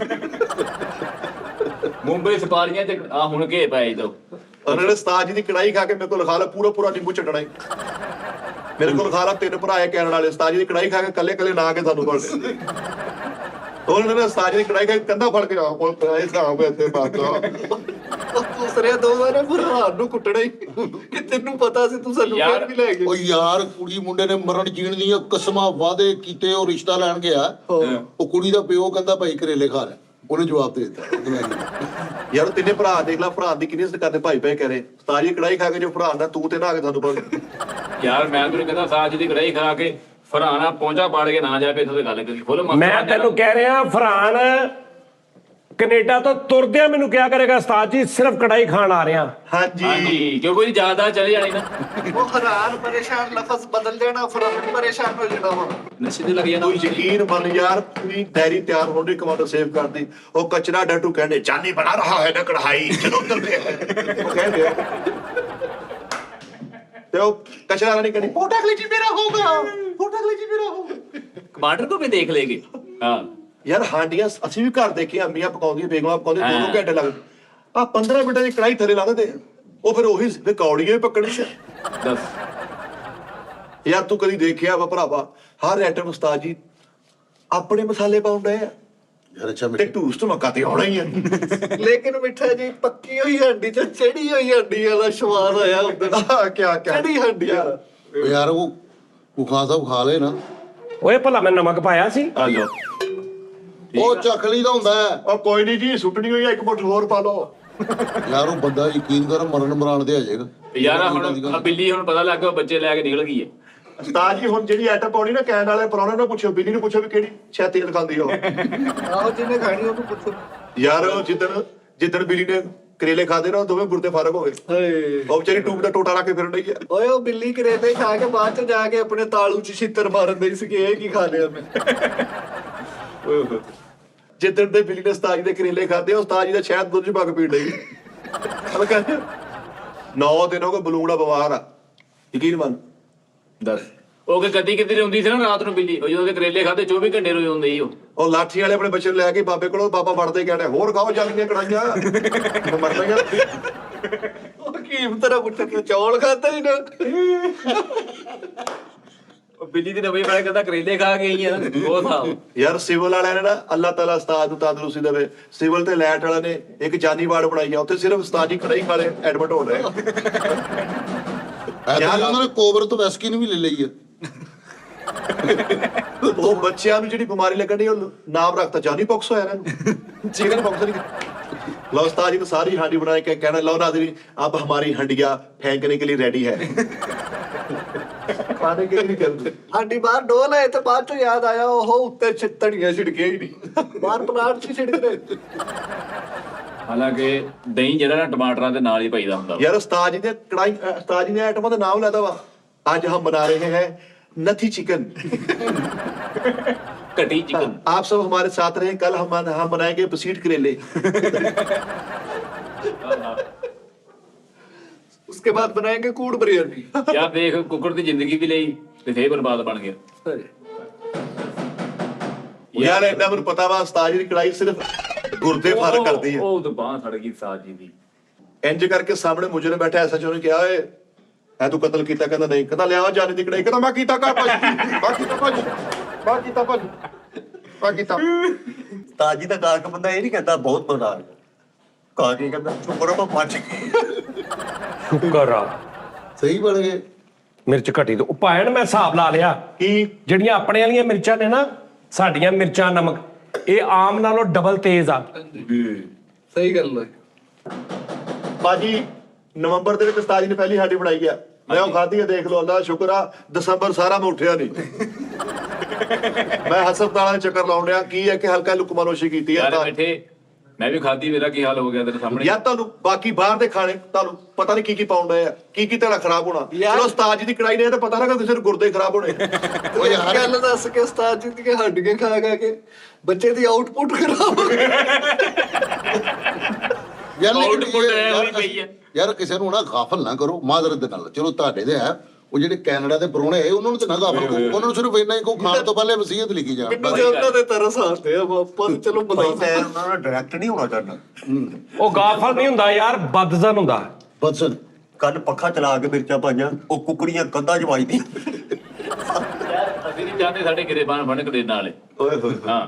ਮੁੰਬਈ ਸਪਾਰੀਆਂ ਤੇ ਆ ਹੁਣ ਘੇ ਪਏ ਦੋ ਉਹਨਾਂ ਨੇ ਉਸਤਾਦ ਜੀ ਦੀ ਕੜਾਈ ਖਾ ਕੇ ਮੇਰੇ ਕੋਲ ਖਾ ਲਾ ਪੂਰਾ ਨਿੰਬੂ ਛੱਡਣਾ ਹੀ ਮੇਰੇ ਕੋਲ ਖਾ ਲਾ 3 ਭਰਾ ਹੈ ਕੈਨੇਡਾ ਵਾਲੇ ਉਸਤਾਦ ਜੀ ਦੀ ਕੜਾਈ ਖਾ ਕੇ ਕੱਲੇ ਨਾ ਕੇ ਸਾਨੂੰ ਫੜ ਉਹਨਾਂ ਨੇ ਉਸਤਾਦ ਜੀ ਦੀ ਕੜਾਈ ਖਾ ਕੇ ਕੰਧਾ ਫੜ ਕੇ ਆ ਕੋਲ ਇਹ ਸਾਹਮਣੇ ਇੱਥੇ ਬਾਤ ਦੂਸਰੇ ਦੋਵਾਂ ਨੇ ਭਰਾ ਨੂੰ ਕੁੱਟਣਾ ਹੀ ਕਿ ਤੈਨੂੰ ਪਤਾ ਸੀ ਤੂੰ ਸਾਨੂੰ ਯਾਰ, ਫੇਰ ਵੀ ਲੈ ਉਹ ਗਏ ਯਾਰ ਕੁੜੀ ਮੁੰਡੇ ਨੇ ਮਰਨ ਜੀਣ ਦੀਆਂ ਕਸਮਾਂ ਵਾਅਦੇ ਕੀਤੇ, ਉਹ ਰਿਸ਼ਤਾ ਲੈਣ ਗਿਆ। ਉਹ ਕੁੜੀ ਦਾ ਪਿਓ ਕਹਿੰਦਾ ਭਾਈ ਕਰੇਲੇ ਖਾ ਲੈ, ਉਹਨੇ ਜਵਾਬ ਦੇ ਦਿੱਤਾ। ਯਾਰ ਤਿੰਨੇ ਭਰਾ ਦੇਖ ਲਾ ਭਰਾ ਦੀ ਕਿੰਨੀ ਇੱਜ਼ਤ ਕਰਦੇ ਭਾਈ ਭਾਈ ਕਹਿ ਰਹੇ ਉਸਤਾਦ ਜੀ ਕੜਾਈ ਖਾ ਕੇ ਜੋ ਭਰਾ ਦਾ ਤੂੰ ਤੇ ਨਾ ਕੇ ਸਾਨੂੰ ਫੜ ਯਾਰ ਮੈਂ ਤੈਨੂੰ ਕਹਿੰਦਾ ਸਾਜ ਦੀ ਕੜਾਈ ਖਾ ਕੇ ਫਰਾਣਾ ਪਹੁੰਚਾ ਪਾੜ ਕੇ ਨਾ ਜਾਵੇ ਇੱਥੋਂ ਤੇ ਗੱਲ ਕਰੀ ਫੁੱਲ ਮੈਂ ਤੈਨੂੰ ਕਹਿ ਰਿਹਾ ਫਰਹਾਨ ਕੈਨੇਡਾ ਤੋਂ ਤੁਰਦਿਆਂ ਮੈਨੂੰ ਕਿਹਾ ਕਰੇਗਾ ਉਸਤਾਦ ਜੀ ਸਿਰਫ ਕੜਾਈ ਖਾਣ ਆ ਰਿਹਾ। ਹਾਂਜੀ ਕਿਉਂਕਿ ਉਹਦੀ ਜ਼ਿਆਦਾ ਚਲੇ ਜਾਣੀ ਨਾ ਉਹ ਹੈਰਾਨ ਪਰੇਸ਼ਾਨ ਲਫ਼ਜ਼ ਬਦਲ ਜਾਣਾ ਫਰਾਨ ਪਰੇਸ਼ਾਨ ਹੋ ਜਾਣਾ ਵਾ ਨਸ਼ੇ ਤੇ ਲੱਗ ਜਾਣਾ ਤੂੰ ਯਕੀਨ ਮੰਨ ਯਾਰ ਪੂਰੀ ਡੈਰੀ ਤਿਆਰ ਹੋਣ ਦੀ ਕਮਾਂਡਰ ਸੇਵ ਕਰਦੀ ਉਹ ਕਚਰਾ ਡਾਟੂ ਕਹਿੰਦੇ ਚਾਨੀ ਬਣਾ ਰਹਾ ਹੈ ਨਾ ਕੜਾਈ ਚਲੋ ਚਲਦੇ ਹੈ ਉਹ ਕਹਿੰਦੇ ਆ। ਤੇ ਉਹ ਕਚਰਾ ਨਹੀਂ ਕਹਿੰਦੀ ਫੋਟੋ ਅਗਲੀ ਜੀ ਮੇਰਾ ਹੋਊਗਾ ਕਮਾਂਡਰ ਕੋ ਵੀ ਦੇਖ ਲੇਗੇ ਹਾਂ ਯਾਰ ਹਾਂਡੀਆਂ ਅਸੀਂ ਵੀ ਘਰ ਦੇਖੀਆਂ ਅੰਮੀਆਂ ਪਕਾਉਂਦੀਆਂ ਬੇਗਮਾਂ ਪਕਾਉਂਦੀਆਂ 2 ਘੰਟੇ ਲੱਗਦੇ ਆ 15 ਮਿੰਟਾਂ ਦੀ ਕੜਾਈ ਥੱਲੇ ਲਾਉਂਦੇ ਉਹ ਫਿਰ ਉਹੀ ਕੌੜੀਆਂ ਵੀ ਪੱਕਣੀ ਸੀ। ਦੱਸ ਯਾਰ ਤੂੰ ਕਦੀ ਦੇਖਿਆ ਵਾ ਭਰਾਵਾ ਹਰ ਆਈਟਮ ਉਸਤਾਦ ਜੀ ਆਪਣੇ ਮਸਾਲੇ ਪਾਉਂਦੇ ਆ ਯਾਰ ਅੱਛਾ ਤੇ ਟੂਸ ਤੋਂ ਮੱਕਾ ਤੇ ਆਉਣਾ ਹੀ ਆ ਲੇਕਿਨ ਮਿੱਠਾ ਜੀ ਪੱਕੀ ਹੋਈ ਹੱਡੀ ਚ ਚੜੀ ਹੋਈ ਹੱਡੀ ਵਾਲਾ ਸਵਾਦ ਆਇਆ ਉਦੋਂ ਕਿਆ ਚੜੀ ਹੱਡੀ ਵਾਲਾ ਯਾਰ ਉਹ ਖਾਂ ਸਾਹਿਬ ਖਾ ਲੈ ਨਾ, ਓਏ ਭਲਾ ਮੈਂ ਨਮਕ ਪਾਇਆ ਸੀ? ਆ ਜਾਓ ਉਹ ਚਖਲੀ ਦਾ ਹੁੰਦਾ ਹੈ। ਉਹ ਕੋਈ ਨਹੀਂ ਜੀ ਸੁੱਟਣੀ ਹੋਈ ਆ 1 ਮੁੱਠ ਹੋਰ ਪਾ ਲਓ ਯਾਰ ਉਹ ਬੰਦਾ ਯਕੀਨ ਕਰ ਮਰਨ ਮਰਾਣ ਤੇ ਆ ਜਾਏਗਾ ਯਾਰ ਹੁਣ ਆਹ ਬਿੱਲੀ ਹੁਣ ਪਤਾ ਲੱਗ ਗਿਆ ਬੱਚੇ ਲੈ ਕੇ ਨਿਕਲ ਗਈ ਹੈ ਉਸਤਾਦ ਜੀ ਹੁਣ ਜਿਹੜੀ ਆਈਟਮ ਪਾਉਣੀ ਨਾ ਕਹਿਣ ਵਾਲੇ ਪਰੌਣੇ ਨੂੰ ਪੁੱਛੋ ਬਿੱਲੀ ਨੂੰ ਪੁੱਛੋ ਵੀ ਕਿਹੜੀ ਸ਼ਾਇਦ ਤੇਲ ਖਾਂਦੀ ਆ ਉਹ ਆਹੋ ਜਿਹਨੇ ਖਾਣੀ ਉਹਨੂੰ ਪੁੱਛੋ ਯਾਰ ਉਹ ਜਿੱਦਣ ਬਿੱਲੀ ਨੇ ਕਰੇਲੇ ਖਾਦੇ ਨਾ ਉਹ ਦੋਵੇਂ ਗੁਰਦੇ ਫਾਰਗ ਹੋ ਗਏ ਹਏ ਉਹ ਵਿਚਾਰੀ ਟੂਬ ਦਾ ਟੋਟਾ ਲਾ ਕੇ ਫਿਰਨ ਰਹੀ ਆ ਓਏ ਉਹ ਬਿੱਲੀ ਕਰੇਲੇ ਖਾ ਕੇ ਬਾਅਦ ਚ ਜਾ ਕੇ ਆਪਣੇ ਤਾਲੂ ਚ ਛਿੱਤਰ ਮਾਰਨ ਦੇ ਸੀ ਕਿ ਇਹ ਕੀ ਖਾ ਲਿਆ ਮੈਂ ਜਿੱਦਣ ਦੇ ਬਿੱਲੀ ਨੇ ਉਸਤਾਦ ਜੀ ਦੇ ਕਰੇਲੇ ਖਾਦੇ ਉਸਤਾਦ ਜੀ ਦਾ ਸ਼ਾਇਦ ਦੁੱਧ ਚ ਪੱਕ ਪੀਣ ਲਈ ਉਹ ਕਹਿੰਦੇ 9 ਦਿਨ ਹੋ ਗਏ ਬਲੂੰਗੜਾ ਬਿਮਾਰ ਆ ਯਕੀਨ ਮੰਨ ਦੱਸ ਉਹ ਕਿ ਕਦੀ ਕਿਤੇ ਰੋਂਦੀ ਸੀ ਨਾ ਰਾਤ ਨੂੰ ਬਿੱਲੀ ਉਹ ਜਦੋਂ ਦੇ ਕਰੇਲੇ ਖਾਦੇ 24 ਘੰਟੇ ਰੋਈ ਹੁੰਦੀ ਸੀ ਉਹ ਲਾਠੀ ਵਾਲੇ ਆਪਣੇ ਬੱਚੇ ਨੂੰ ਲੈ ਕੇ ਬਾਬੇ ਕੋਲੋਂ ਬਾਬਾ ਵੜਦੇ ਕਹਿੰਦੇ ਹੋਰ ਖਾਓ ਜਲਦੀਆਂ ਕੜਾਈਆਂ ਮੈਂ ਮਰਦਾ ਯਾਰ ਉਹ ਕੀਮ ਤਰ੍ਹਾਂ ਪੁੱਟਰ ਤੇ ਚੌਲ ਖਾਦਾ ਹੀ ਨਾ ਉਹ ਬਿੱਲੀ ਦੀ ਨਵੀਂ ਬੜਾ ਕਹਿੰਦਾ ਕਰੇਲੇ ਖਾ ਕੇ ਆਈ ਆ ਉਹ ਥਾ ਯਾਰ ਸਿਵਲ ਵਾਲਿਆਂ ਨੇ ਨਾ ਅੱਲਾਹ ਤਾਲਾ ਉਸਤਾਦ ਨੂੰ ਤੰਦਰੁਸਤੀ ਦੇਵੇ ਸਿਵਲ ਤੇ ਲੈਟ ਵਾਲਿਆਂ ਨੇ ਇੱਕ ਜਾਨੀ ਵਾਰਡ ਬਣਾਈ ਆ ਉੱਥੇ ਸਿਰਫ ਉਸਤਾਦ ਜੀ ਕੜਾਈ ਵਾਲੇ ਐਡਮਿਟ ਹੋ ਰਹੇ ਯਾਰ ਉਹਨਾਂ ਨੇ ਕੋਬਰ ਤੋਂ ਵੈਸਕਿਨ ਵੀ ਲੈ ਲਈ ਆ। ਉਹ ਬੱਚਿਆਂ ਨੂੰ ਜਿਹੜੀ ਬਿਮਾਰੀ ਲੱਗਣੀ ਉਹ ਨਾਮ ਰੱਖਤਾ ਜਾਨੀ ਪੌਕਸ ਹੋਇਆ ਇਹਨਾਂ ਨੂੰ ਚਿਕਨ ਪੌਕਸ ਨਹੀਂ लो उस्ताद जी तो सारी हांडी बनाए के कहना लो नाज़रीन अब हमारी हंडिया फेंकने के लिए रेडी है खाने के लिए नहीं करते हांडी बाहर डोल है तो बाद तो याद आया ओहो उत्ते छतड़ियां छिड़के ही नहीं बाहर प्लाट से छिड़क रहे ਹਾਲਾਂਕਿ ਦਹੀਂ ਜਿਹੜਾ ਨਾ ਟਮਾਟਰਾਂ ਦੇ ਨਾਲ ਹੀ ਪਈਦਾ ਹੁੰਦਾ यार उस्ताद जी ने कढ़ाई उस्ताद जी ने आइटम का नाम लेता वा आज हम बना रहे हैं नथी चिकन ਘਟੀ ਚਿਕਨ आप सब हमारे साथ रहे कल हम बनाएंगे बसीट करेले उसके बाद बनाएंगे कूड़ बिरयानी ਯਾਰ ਦੇਖ ਕੁੱਕੜ ਦੀ ਜ਼ਿੰਦਗੀ ਵੀ ਲਈ ਤੇ ਫੇਰ ਬਰਬਾਦ ਬਣ ਗਿਆ यार इतना मुझे पता वा उस्ताद जी की कढ़ाई सिर्फ गुर्दे फर्क करती है ਉਹ ਤਾਂ ਬਾਹ ਸੜ ਗਈ ਸਾਜ ਜੀ ਦੀ इंज करके सामने मुझे ने बैठा ऐसा चोने क्या है ऐ तू कत्ल किया कहता नहीं कहता ले आओ जाने दी कढ़ाई कहता मैं कीता कर भाजी ਤਾਜੀ ਦਾ ਗਾਹਕ ਬੰਦਾ ਇਹ ਨਹੀਂ ਕਹਿੰਦਾ ਬਹੁਤ ਬਣਾ ਕਾ ਕੇ ਕਹਿੰਦਾ ਚੁੱਪਰੋ ਮੈਂ ਮੱਚ ਗਈ ਸ਼ੁਕਰ ਆ ਸਹੀ ਬਣ ਗਏ ਮਿਰਚ ਘਟੀ ਤੋਂ ਉਪਾਇਣ ਮੈਂ ਹਿਸਾਬ ਲਾ ਲਿਆ की ਜਿਹੜੀਆਂ ਆਪਣੇ ਵਾਲੀਆਂ ਮਿਰਚਾਂ ਨੇ ਨਾ ਸਾਡੀਆਂ ਮਿਰਚਾਂ ਨਮਕ ਇਹ ਆਮ ਨਾਲੋਂ ਡਬਲ ਤੇਜ਼ ਆ सही गल है ਬਾਜੀ ਨਵੰਬਰ ਦੇ ਵਿੱਚ ਉਸਤਾਦ ਜੀ ਨੇ ਪਹਿਲੀ ਹਾਡੀ ਬਣਾਈ ਆ ਮੈਂ ਉਹ ਖਾਧੀ ਆ ਦੇਖ ਲਓ ਅੱਲਾ ਦਾ ਸ਼ੁਕਰ ਆ ਦਸੰਬਰ ਸਾਰਾ ਮੈਂ ਉੱਠਿਆ ਨਹੀਂ ਮੈਂ ਹਸਪਤਾਲਾਂ ਦੇ ਚੱਕਰ ਲਾਉਣ ਡਿਆ ਕੀ ਹੈ ਕਿ ਹਲਕਾ ਲੁਕਮਾਨੋਸ਼ੀ ਕੀਤੀ ਆ ਯਾਰ ਤਾਂ ਬੈਠੇ ਮੈਂ ਵੀ ਖਾਧੀ ਮੇਰਾ ਕੀ ਹਾਲ ਹੋ ਗਿਆ ਤੇਰੇ ਸਾਹਮਣੇ ਯਾਰ ਤੁਹਾਨੂੰ ਬਾਕੀ ਬਾਹਰ ਦੇ ਖਾਣੇ ਤੁਹਾਨੂੰ ਪਤਾ ਨਹੀਂ ਕੀ ਪਾਉਣ ਡਏ ਆ ਕੀ ਤੇਰਾ ਖਰਾਬ ਹੋਣਾ ਚਲੋ ਉਸਤਾਦ ਜੀ ਦੀ ਕੜਾਈ ਨੇ ਤਾਂ ਪਤਾ ਨਾ ਕਿ ਕਿਸੇ ਨੂੰ ਗੁਰਦੇ ਖਰਾਬ ਹੋਣੇ ਉਹ ਯਾਰ ਗੱਲ ਦੱਸ ਕੇ ਉਸਤਾਦ ਜੀ ਦੀ ਹੱਡੀਆਂ ਖਾ ਕੇ ਬੱਚੇ ਦੀ ਆਊਟਪੁੱਟ ਖਰਾਬ ਹੋ ਗਈ ਯਾਰ ਲੇਕਿਨ Output ਐ ਹੋਈ ਪਈ ਹੈ। ਯਾਰ ਕਿਸੇ ਨੂੰ ਨਾ ਗਾਫਲ ਨਾ ਕਰੋ ਮਾਜ਼ਰਤ ਦੇ ਨਾਲ ਚਲੋ ਤੁਹਾਡੇ ਦੇ ਹੈ ਉਹ ਜਿਹੜੇ ਕੈਨੇਡਾ ਦੇ ਪ੍ਰਾਹੁਣੇ ਆਏ ਉਹਨਾਂ ਨੂੰ ਤਾਂ ਨਾ ਗਾਫਰ ਕੋ, ਉਹਨਾਂ ਨੂੰ ਸਿਰਫ ਇੰਨਾ ਹੀ ਕੋ ਖਾਣ ਤੋਂ ਪਹਿਲੇ ਵਸੀਅਤ ਲਿਖੀ ਜਾਣ। ਮੈਨੂੰ ਜੇ ਉਹਨਾਂ ਦੇ ਤਰਸ ਆਉਂਦੇ ਆ ਪਰ ਚਲੋ ਭਾਈ ਬਤਾ ਮੈਂ ਉਹਨਾਂ ਨਾਲ ਡਾਇਰੈਕਟ ਨਹੀਂ ਹੋਣਾ ਚਾਹੁੰਦਾ। ਉਹ ਗਾਫਲ ਨਹੀਂ ਹੁੰਦਾ ਯਾਰ, ਬਦਜ਼ਨ ਹੁੰਦਾ। ਬਦਸਨ ਕੱਲ ਪੱਖਾ ਚਲਾ ਕੇ ਮਿਰਚਾਂ ਪਾਈਆਂ, ਉਹ ਕੁਕੜੀਆਂ ਕੰਧਾਂ 'ਚ ਵੱਜਦੀਆਂ। ਯਾਰ ਅਸੀਂ ਨਹੀਂ ਚਾਹੁੰਦੇ ਸਾਡੇ ਗਰੀਬਾਂ ਬਣ ਕਨੇਡਾ ਵਾਲੇ। ਓਏ ਹੋਏ ਹਾਂ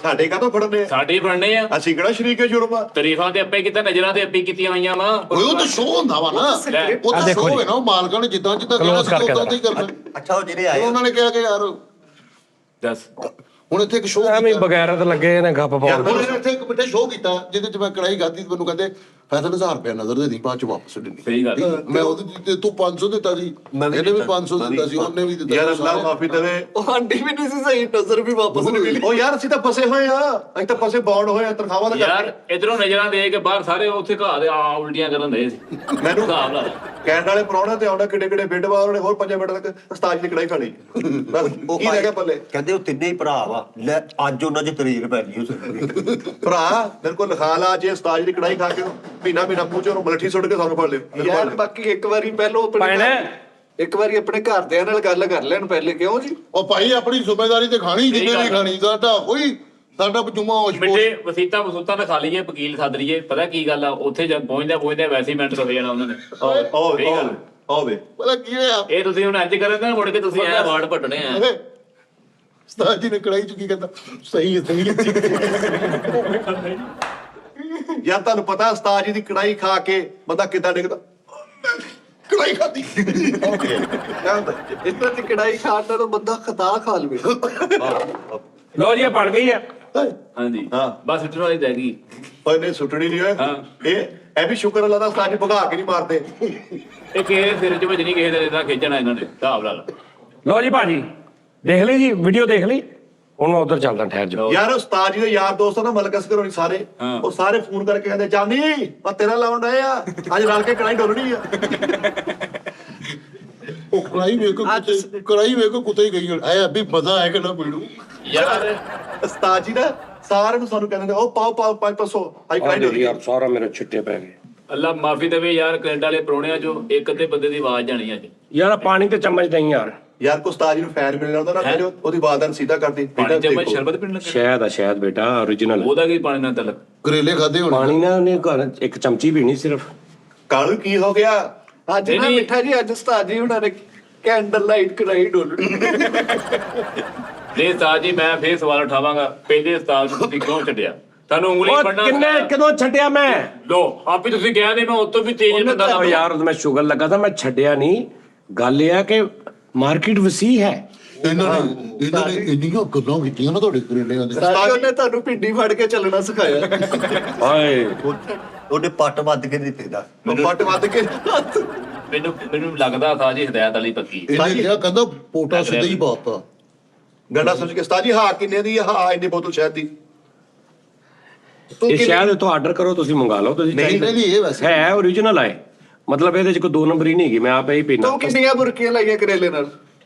ਸਾਡੇ ਕਾਹਤੋਂ ਫੜਨੇ ਆ? ਸਾਡੇ ਹੀ ਬਣਨੇ ਆ। ਅਸੀਂ ਕਿਹੜਾ ਸ਼ਰੀਕੇ ਜੁਰਮ ਆ? ਤਾਰੀਫਾਂ ਤੇ ਆਪੇ ਕੀਤਾ, ਨਜ਼ਰਾਂ ਤੇ ਆਪੇ ਕੀਤੀਆਂ ਹੋਈਆਂ ਵਾ। ਉਹ ਤਾਂ ਸ਼ੋਅ ਹੁੰਦਾ ਵਾ ਨਾ, ਉਹ ਤਾਂ ਦੇਖੋ ਸ਼ੋਅ ਜੀ। ਹੈ ਨਾ, ਉਹ ਮਾਲਕਾਂ ਨੇ ਜਿੱਦਾਂ ਕਹਿਣਾ Close ਸੀ ਕਰਕੇ ਉਦਾਂ ਹੀ ਕਰਨਾ। ਅੱਛਾ ਉਹ ਜਿਹੜੇ ਆਏ ਉਹਨਾਂ ਨੇ ਕਿਹਾ ਕਿ ਯਾਰ ਦੱਸ ਹੁਣ ਇੱਥੇ ਇੱਕ ਸ਼ੋਅ ਐਵੇਂ ਬਗੈਰਤ ਲੱਗੇ ਨੇ ਗੱਪ ਪਾਉਣ। ਹੁਣ ਇੱਥੇ ਇੱਕ ਬਿੱਟੇ ਸ਼ੋਅ ਕੀਤਾ ਜਿਹਦੇ ਚ ਮੈਂ ਕੜਾਈ ਖਾਧੀ, ਮੈਨੂੰ ਕਹਿੰਦੇ ਫੈਸਲ 1000 ਰੁਪਏ ਨਜ਼ਰ ਦੇ ਦੀ, ਬਾਅਦ ਚ ਵਾਪਸ ਦੇਣੀ। ਸਹੀ ਗੱਲ। ਮੈਂ ਉਹਦੇ ਤੇ ਤੂੰ 500 ਦਿੱਤਾ ਸੀ, ਇਹਨੇ ਵੀ 500 ਦਿੱਤਾ ਸੀ, ਉਹਨੇ ਵੀ ਦਿੱਤਾ ਯਾਰ ਸੀ, ਅੱਲਾਹ ਸਾਰੇ- ਮਾਫੀ ਦੇਵੇ। ਉਹ ਆਂਟੀ ਵੀ ਨਹੀਂ ਸੀ ਸਹੀ, ਨਜ਼ਰ ਵੀ ਵਾਪਸ ਨਹੀਂ ਮਿਲੀ। ਉਹ ਯਾਰ ਅਸੀਂ ਤਾਂ ਫਸੇ ਹੋਏ ਆ, ਅਸੀਂ ਤਾਂ ਫਸੇ ਬੌਂਡ ਹੋਏ ਆ ਤਨਖਾਹਾਂ ਦਾ ਯਾਰ ਕਰਕੇ। ਇਧਰੋਂ ਨਜ਼ਰਾਂ ਦੇ ਕੇ ਬਾਹਰ ਸਾਰੇ ਉੱਥੇ ਘਾਹ ਦੇ ਆ ਉਲਟੀਆਂ ਕਰਨ ਦੇ ਸੀ। ਮੈਨੂੰ ਹਿਸਾਬ ਲਾ ਲਾ। ਕੈਨੇਡਾ ਵਾਲੇ ਪ੍ਰਾਹੁਣੇ ਤੇ ਆਉਂਦਾ ਕਿੱਡੇ ਕਿੱਡੇ ਬੈੱਡ ਬਾਹਰ, ਉਹਨੇ ਹੋਰ 5 ਮਿੰਟ ਤੱਕ ਉਸਤਾਦ ਦੀ ਕੜਾਈ ਖਾਣੀ। ਬਸ ਉਹ ਕੀ ਰਹਿ ਗਿਆ ਪੱਲੇ? ਕਹਿੰਦੇ ਉਹ ਤਿੰਨੇ ਹੀ ਭਰਾ ਵਾ, ਲੈ ਅੱਜ ਉਹਨਾਂ 'ਚ ਤਰੀਕ ਪੈਣੀ ਉਸ ਭਰਾ ਮੇਰੇ ਕੋਲ ਲਿਖਾ ਲਾ, ਜੇ ਉਸਤਾਦ ਦੀ ਕੜਾਈ ਖਾ ਕੇ ਮਹੀਨਾ ਮੂੰਹ ਚੋਂ ਮਲੱਠੀ ਸੁੱਟ ਕੇ ਸਾਨੂੰ ਫੜ ਲਿਓ। ਮੈਨੂੰ ਫੜ ਯਾਰ ਲਿਓ। ਬਾਕੀ ਇੱਕ ਵਾਰੀ ਪਹਿਲਾਂ ਆਪਣੇ ਭੈਣੇ। ਇੱਕ ਵਾਰੀ ਆਪਣੇ ਘਰਦਿਆਂ ਨਾਲ ਗੱਲ ਕਰ ਲੈਣ ਪਹਿਲੇ, ਕਿਉਂ ਜੀ? ਉਹ ਭਾਈ ਆਪਣੀ ਜ਼ਿੰਮੇਵਾਰੀ ਤੇ ਖਾਣੀ ਜਿੰਨੇ ਨਹੀਂ ਖਾਣੀ, ਸਾਡਾ ਜੁਮਾ ਹੋਸ਼ ਮਿੱਠੇ ਵਸੀਤਾਂ ਵਸੂਤਾਂ ਤਾਂ ਖਾ ਲਈਏ, ਵਕੀਲ ਸੱਦ ਲਈਏ। ਪਤਾ ਕੀ ਗੱਲ ਆ, ਉੱਥੇ ਜਦ ਪਹੁੰਚਦੇ ਵੈਸੇ ਹੀ ਮਿੰਟ ਹੋ ਜਾਣਾ ਉਹਨਾਂ ਨੇ। ਸਹੀ ਗੱਲ। ਆਵੇ ਪਤਾ ਕੀ ਹੋਇਆ, ਇਹ ਤੁਸੀਂ ਹੁਣ ਇੰਜ ਕਰਨ ਨਾ, ਮੁੜ ਕੇ ਤੁਸੀਂ ਐ ਵਾਰਡ ਪਟਣੇ ਆ। ਉਸਤਾਦ ਜੀ ਨੇ ਕੜਾਈ ਚ ਕੀ ਕਹਿੰਦਾ, ਸਹੀ ਹੈ ਸਹੀ ਹੈ। ਯਾਰ ਤੁਹਾਨੂੰ ਪਤਾ ਉਸਤਾਦ ਜੀ ਦੀ ਕੜਾਈ ਖਾ ਕੇ ਬੰਦਾ ਕਿੱਦਾਂ ਡਿੱਗਦਾ? ਕੜਾਈ ਖਾਦੀ। ਇਸ ਤਰ੍ਹਾਂ ਦੀ ਕੜਾਈ ਖਾਣ ਨਾਲ ਬੰਦਾ ਖਤਾ ਖਾ ਲਵੇ। ਲੋ ਜੀ ਇਹ ਬਣ ਗਈ ਆ। ਹਾਂਜੀ ਹਾਂ। ਬਸ ਸੁੱਟਣ ਵਾਲੀ ਰਹਿ ਗਈ। ਓਏ ਨਹੀਂ ਸੁੱਟਣੀ ਨਹੀਂ ਓਏ। ਹਾਂ। ਇਹ ਵੀ ਸ਼ੁਕਰ ਅੱਲਾ ਦਾ ਉਸਤਾਦ ਜੀ ਭਗਾ ਕੇ ਨਹੀਂ ਮਾਰਦੇ। ਇਹ ਕਿਸੇ ਸਿਰ ਚ ਵੱਜਣੀ, ਕਿਸੇ ਦੇ ਇਦਾਂ ਖੇਚਣਾ ਇਹਨਾਂ ਨੇ। ਹਿਸਾਬ ਲਾ ਲਾ। ਲੋ ਜੀ ਭਾਜੀ ਦੇਖ ਲਈ ਜੀ, ਵੀਡੀਓ ਦੇਖ ਲਈ। ਹੁਣ ਮੈਂ ਉਧਰ ਚੱਲਦਾ, ਠਹਿਰ ਜਾਓ। ਯਾਰ ਉਸਤਾਦ ਜੀ ਦੇ ਯਾਰ ਦੋਸਤ ਆ ਨਾ ਮਲਕਸ ਘਰੋਂ ਨੀ ਸਾਰੇ, ਹਾਂ। ਉਹ ਸਾਰੇ ਫੋਨ ਕਰਕੇ ਕਹਿੰਦੇ ਜਾਨੀ ਮੈਂ ਤੇਰਾ ਲਾਉਣ ਡਏ ਆ, ਅੱਜ ਰਲ ਕੇ ਕੜਾਈ ਡੋਲਣੀ ਆ। ਉਹ ਕੜਾਈ ਵੇਖ ਕੇ ਕੁੱਤੇ ਹੀ ਗਈ ਹੁਣ, ਐ ਵੀ ਮਜ਼ਾ ਆਇਆ ਕਿ ਨਾ ਪੀੜੂ। ਯਾਰ ਉਸਤਾਦ ਜੀ ਨਾ ਸਾਰਿਆਂ ਨੂੰ ਸਾਨੂੰ ਕਹਿੰਦੇ ਉਹ ਪਾਓ 500 ਅੱਜ ਕੜਾਈ ਡੋਲਣੀ ਆ। ਯਾਰ ਸਾਰਾ ਮੇਰੇ ਛਿੱਟੇ ਪੈ ਗਏ। ਅੱਲਾ ਮਾਫੀ ਦੇਵੇ ਯਾਰ, ਕੈਨੇਡਾ ਵਾਲੇ ਪ੍ਰਾਹੁਣਿਆਂ ਚੋਂ ਇੱਕ ਅੱਧੇ ਬੰਦੇ ਦੀ ਆਵਾਜ਼ ਜਾਣੀ ਅੱਜ। ਯਾਰ ਆਹ ਪਾਣੀ ਤੇ ਚਮਚ ਨਹੀਂ ਯਾਰ। ਯਾਰ ਕੋ ਉਸਤਾਦ ਜੀ ਨੂੰ ਫੈਨ ਮਿਲਣਾ ਹੁੰਦਾ ਨਾ, ਫਿਰ ਉਹਦੀ ਆਵਾਜ਼ ਨੂੰ ਸਿੱਧਾ ਕਰਦੀ। ਪਾਣੀ ਚ ਮੈਂ ਦੇਖੋ। ਸ਼ਰਬਤ ਪੀਣ ਲੱਗਾ। ਸ਼ਾਇਦ ਆ, ਸ਼ਾਇਦ ਬੇਟਾ origignal। ਉਹਦਾ ਕੀ ਪਾਣੀ ਨਾਲ ਤਲਕ? ਕਰੇਲੇ ਖਾਦੇ ਹੋਣੇ। ਪਾਣੀ ਨਾ ਉਹਨੇ ਘਰ ਇੱਕ ਚਮਚੀ ਪੀਣੀ ਸਿਰਫ। ਕਾਲੂ ਕੀ ਹੋ ਗਿਆ? ਅੱਜ ਨਾ ਨਹੀਂ। ਮਿੱਠਾ ਜੀ, ਅੱਜ ਉਸਤਾਦ ਜੀ ਉਹਨਾਂ ਨੇ ਕੈਂਡਲ ਲਾਈਟ ਕੜਾਈ ਡੋਲਣੀ। ਨਹੀਂ ਉਸਤਾਦ ਜੀ, ਮੈਂ ਫੇਰ ਸਵਾਲ ਉਠਾਵਾਂਗਾ। ਪਹਿਲੇ ਉਸਤਾਦ ਨੂੰ ਤੁਸੀਂ ਕਿਉਂ ਛੱਡਿਆ? ਤੁਹਾਨੂੰ ਉਂਗਲੀ ਉਹ ਪੜਨਾ ਕਿੰਨੇ ਕਦੋਂ ਛੱਡਿਆ ਮੈਂ? ਲੋ ਆਪ ਹੀ ਤੁਸੀਂ ਕਿਹਾ ਨਹੀਂ, ਮੈਂ ਉਤੋਂ ਵੀ ਤੇਜ਼ ਬੰਦਾ ਉਹ ਲੱਗ ਯਾਰ ਮੈਂ ਸ਼ੁਗਰ ਲੱਗਾ ਤਾਂ ਮੈਂ ਛੱਡਿਆ ਨਹੀਂ। ਗੱਲ ਇਹ ਆ ਕਿ ਮਾਰਕੀਟ ਵਸੀ ਹੈ। ਇਹਨਾਂ ਨੇ ਇੰਨੀਆਂ ਗੱਲਾਂ ਕੀਤੀਆਂ ਨਾ ਤੁਹਾਡੇ ਕਰੇਲਿਆਂ ਦੇ। ਉਸਤਾਦ ਜੀ ਉਹਨੇ ਤੁਹਾਨੂੰ ਪਿੰਡੀ ਫੜ ਕੇ ਚੱਲਣਾ ਸਿਖਾਇਆ। ਓਏ ਉਹਨੇ ਪੱਟ ਵੱਧ ਕੇ ਦਿੱਤੇ ਦਾ। ਫੱਟ ਵੱਧ ਕੇ ਮੈਨੂੰ ਲੱਗਦਾ ਉਸਤਾਦ ਜੀ ਹਦਾਇਤ ਵਾਲੀ ਪੱਕੀ। ਇਹਨੇ ਕਿਹਾ ਕਹਿੰਦਾ ਪੋਟਾ ਸਿੱਧਾ ਹੀ ਪਾਤਾ। ਗੰਡਾ ਸਮਝ ਕੇ ਉਸਤਾਦ ਜੀ ਹਾਂ ਕਿੰਨੇ ਦੀ ਆ? ਹਾਂ ਇੰਨੀ ਬੋਤਲ ਸ਼ਹਿਦ ਦੀ। ਇਹ ਸ਼ਾਇਦ ਤੋਂ ਆਰਡਰ ਕਰੋ, ਤੁਸੀਂ ਮੰਗਾ ਲਓ। ਤੁਸੀਂ ਨਹੀਂ ਨਹੀਂ ਇਹ ਵੈਸੇ ਹੈ origignal ਹੈ, ਮਤਲਬ ਇਹਦੇ ਚ ਕੋਈ 2 ਨੰਬਰ ਹੀ ਨਹੀਂ ਹੈਗੀ। ਮੈਂ ਆਪੇ ਹੀ ਪੀਣਾ। ਤੂੰ ਕਿੰਨੀਆਂ ਬੁਰਕੀਆਂ ਲਾਈਆਂ ਕਰੇਲੇ ਨਾਲ?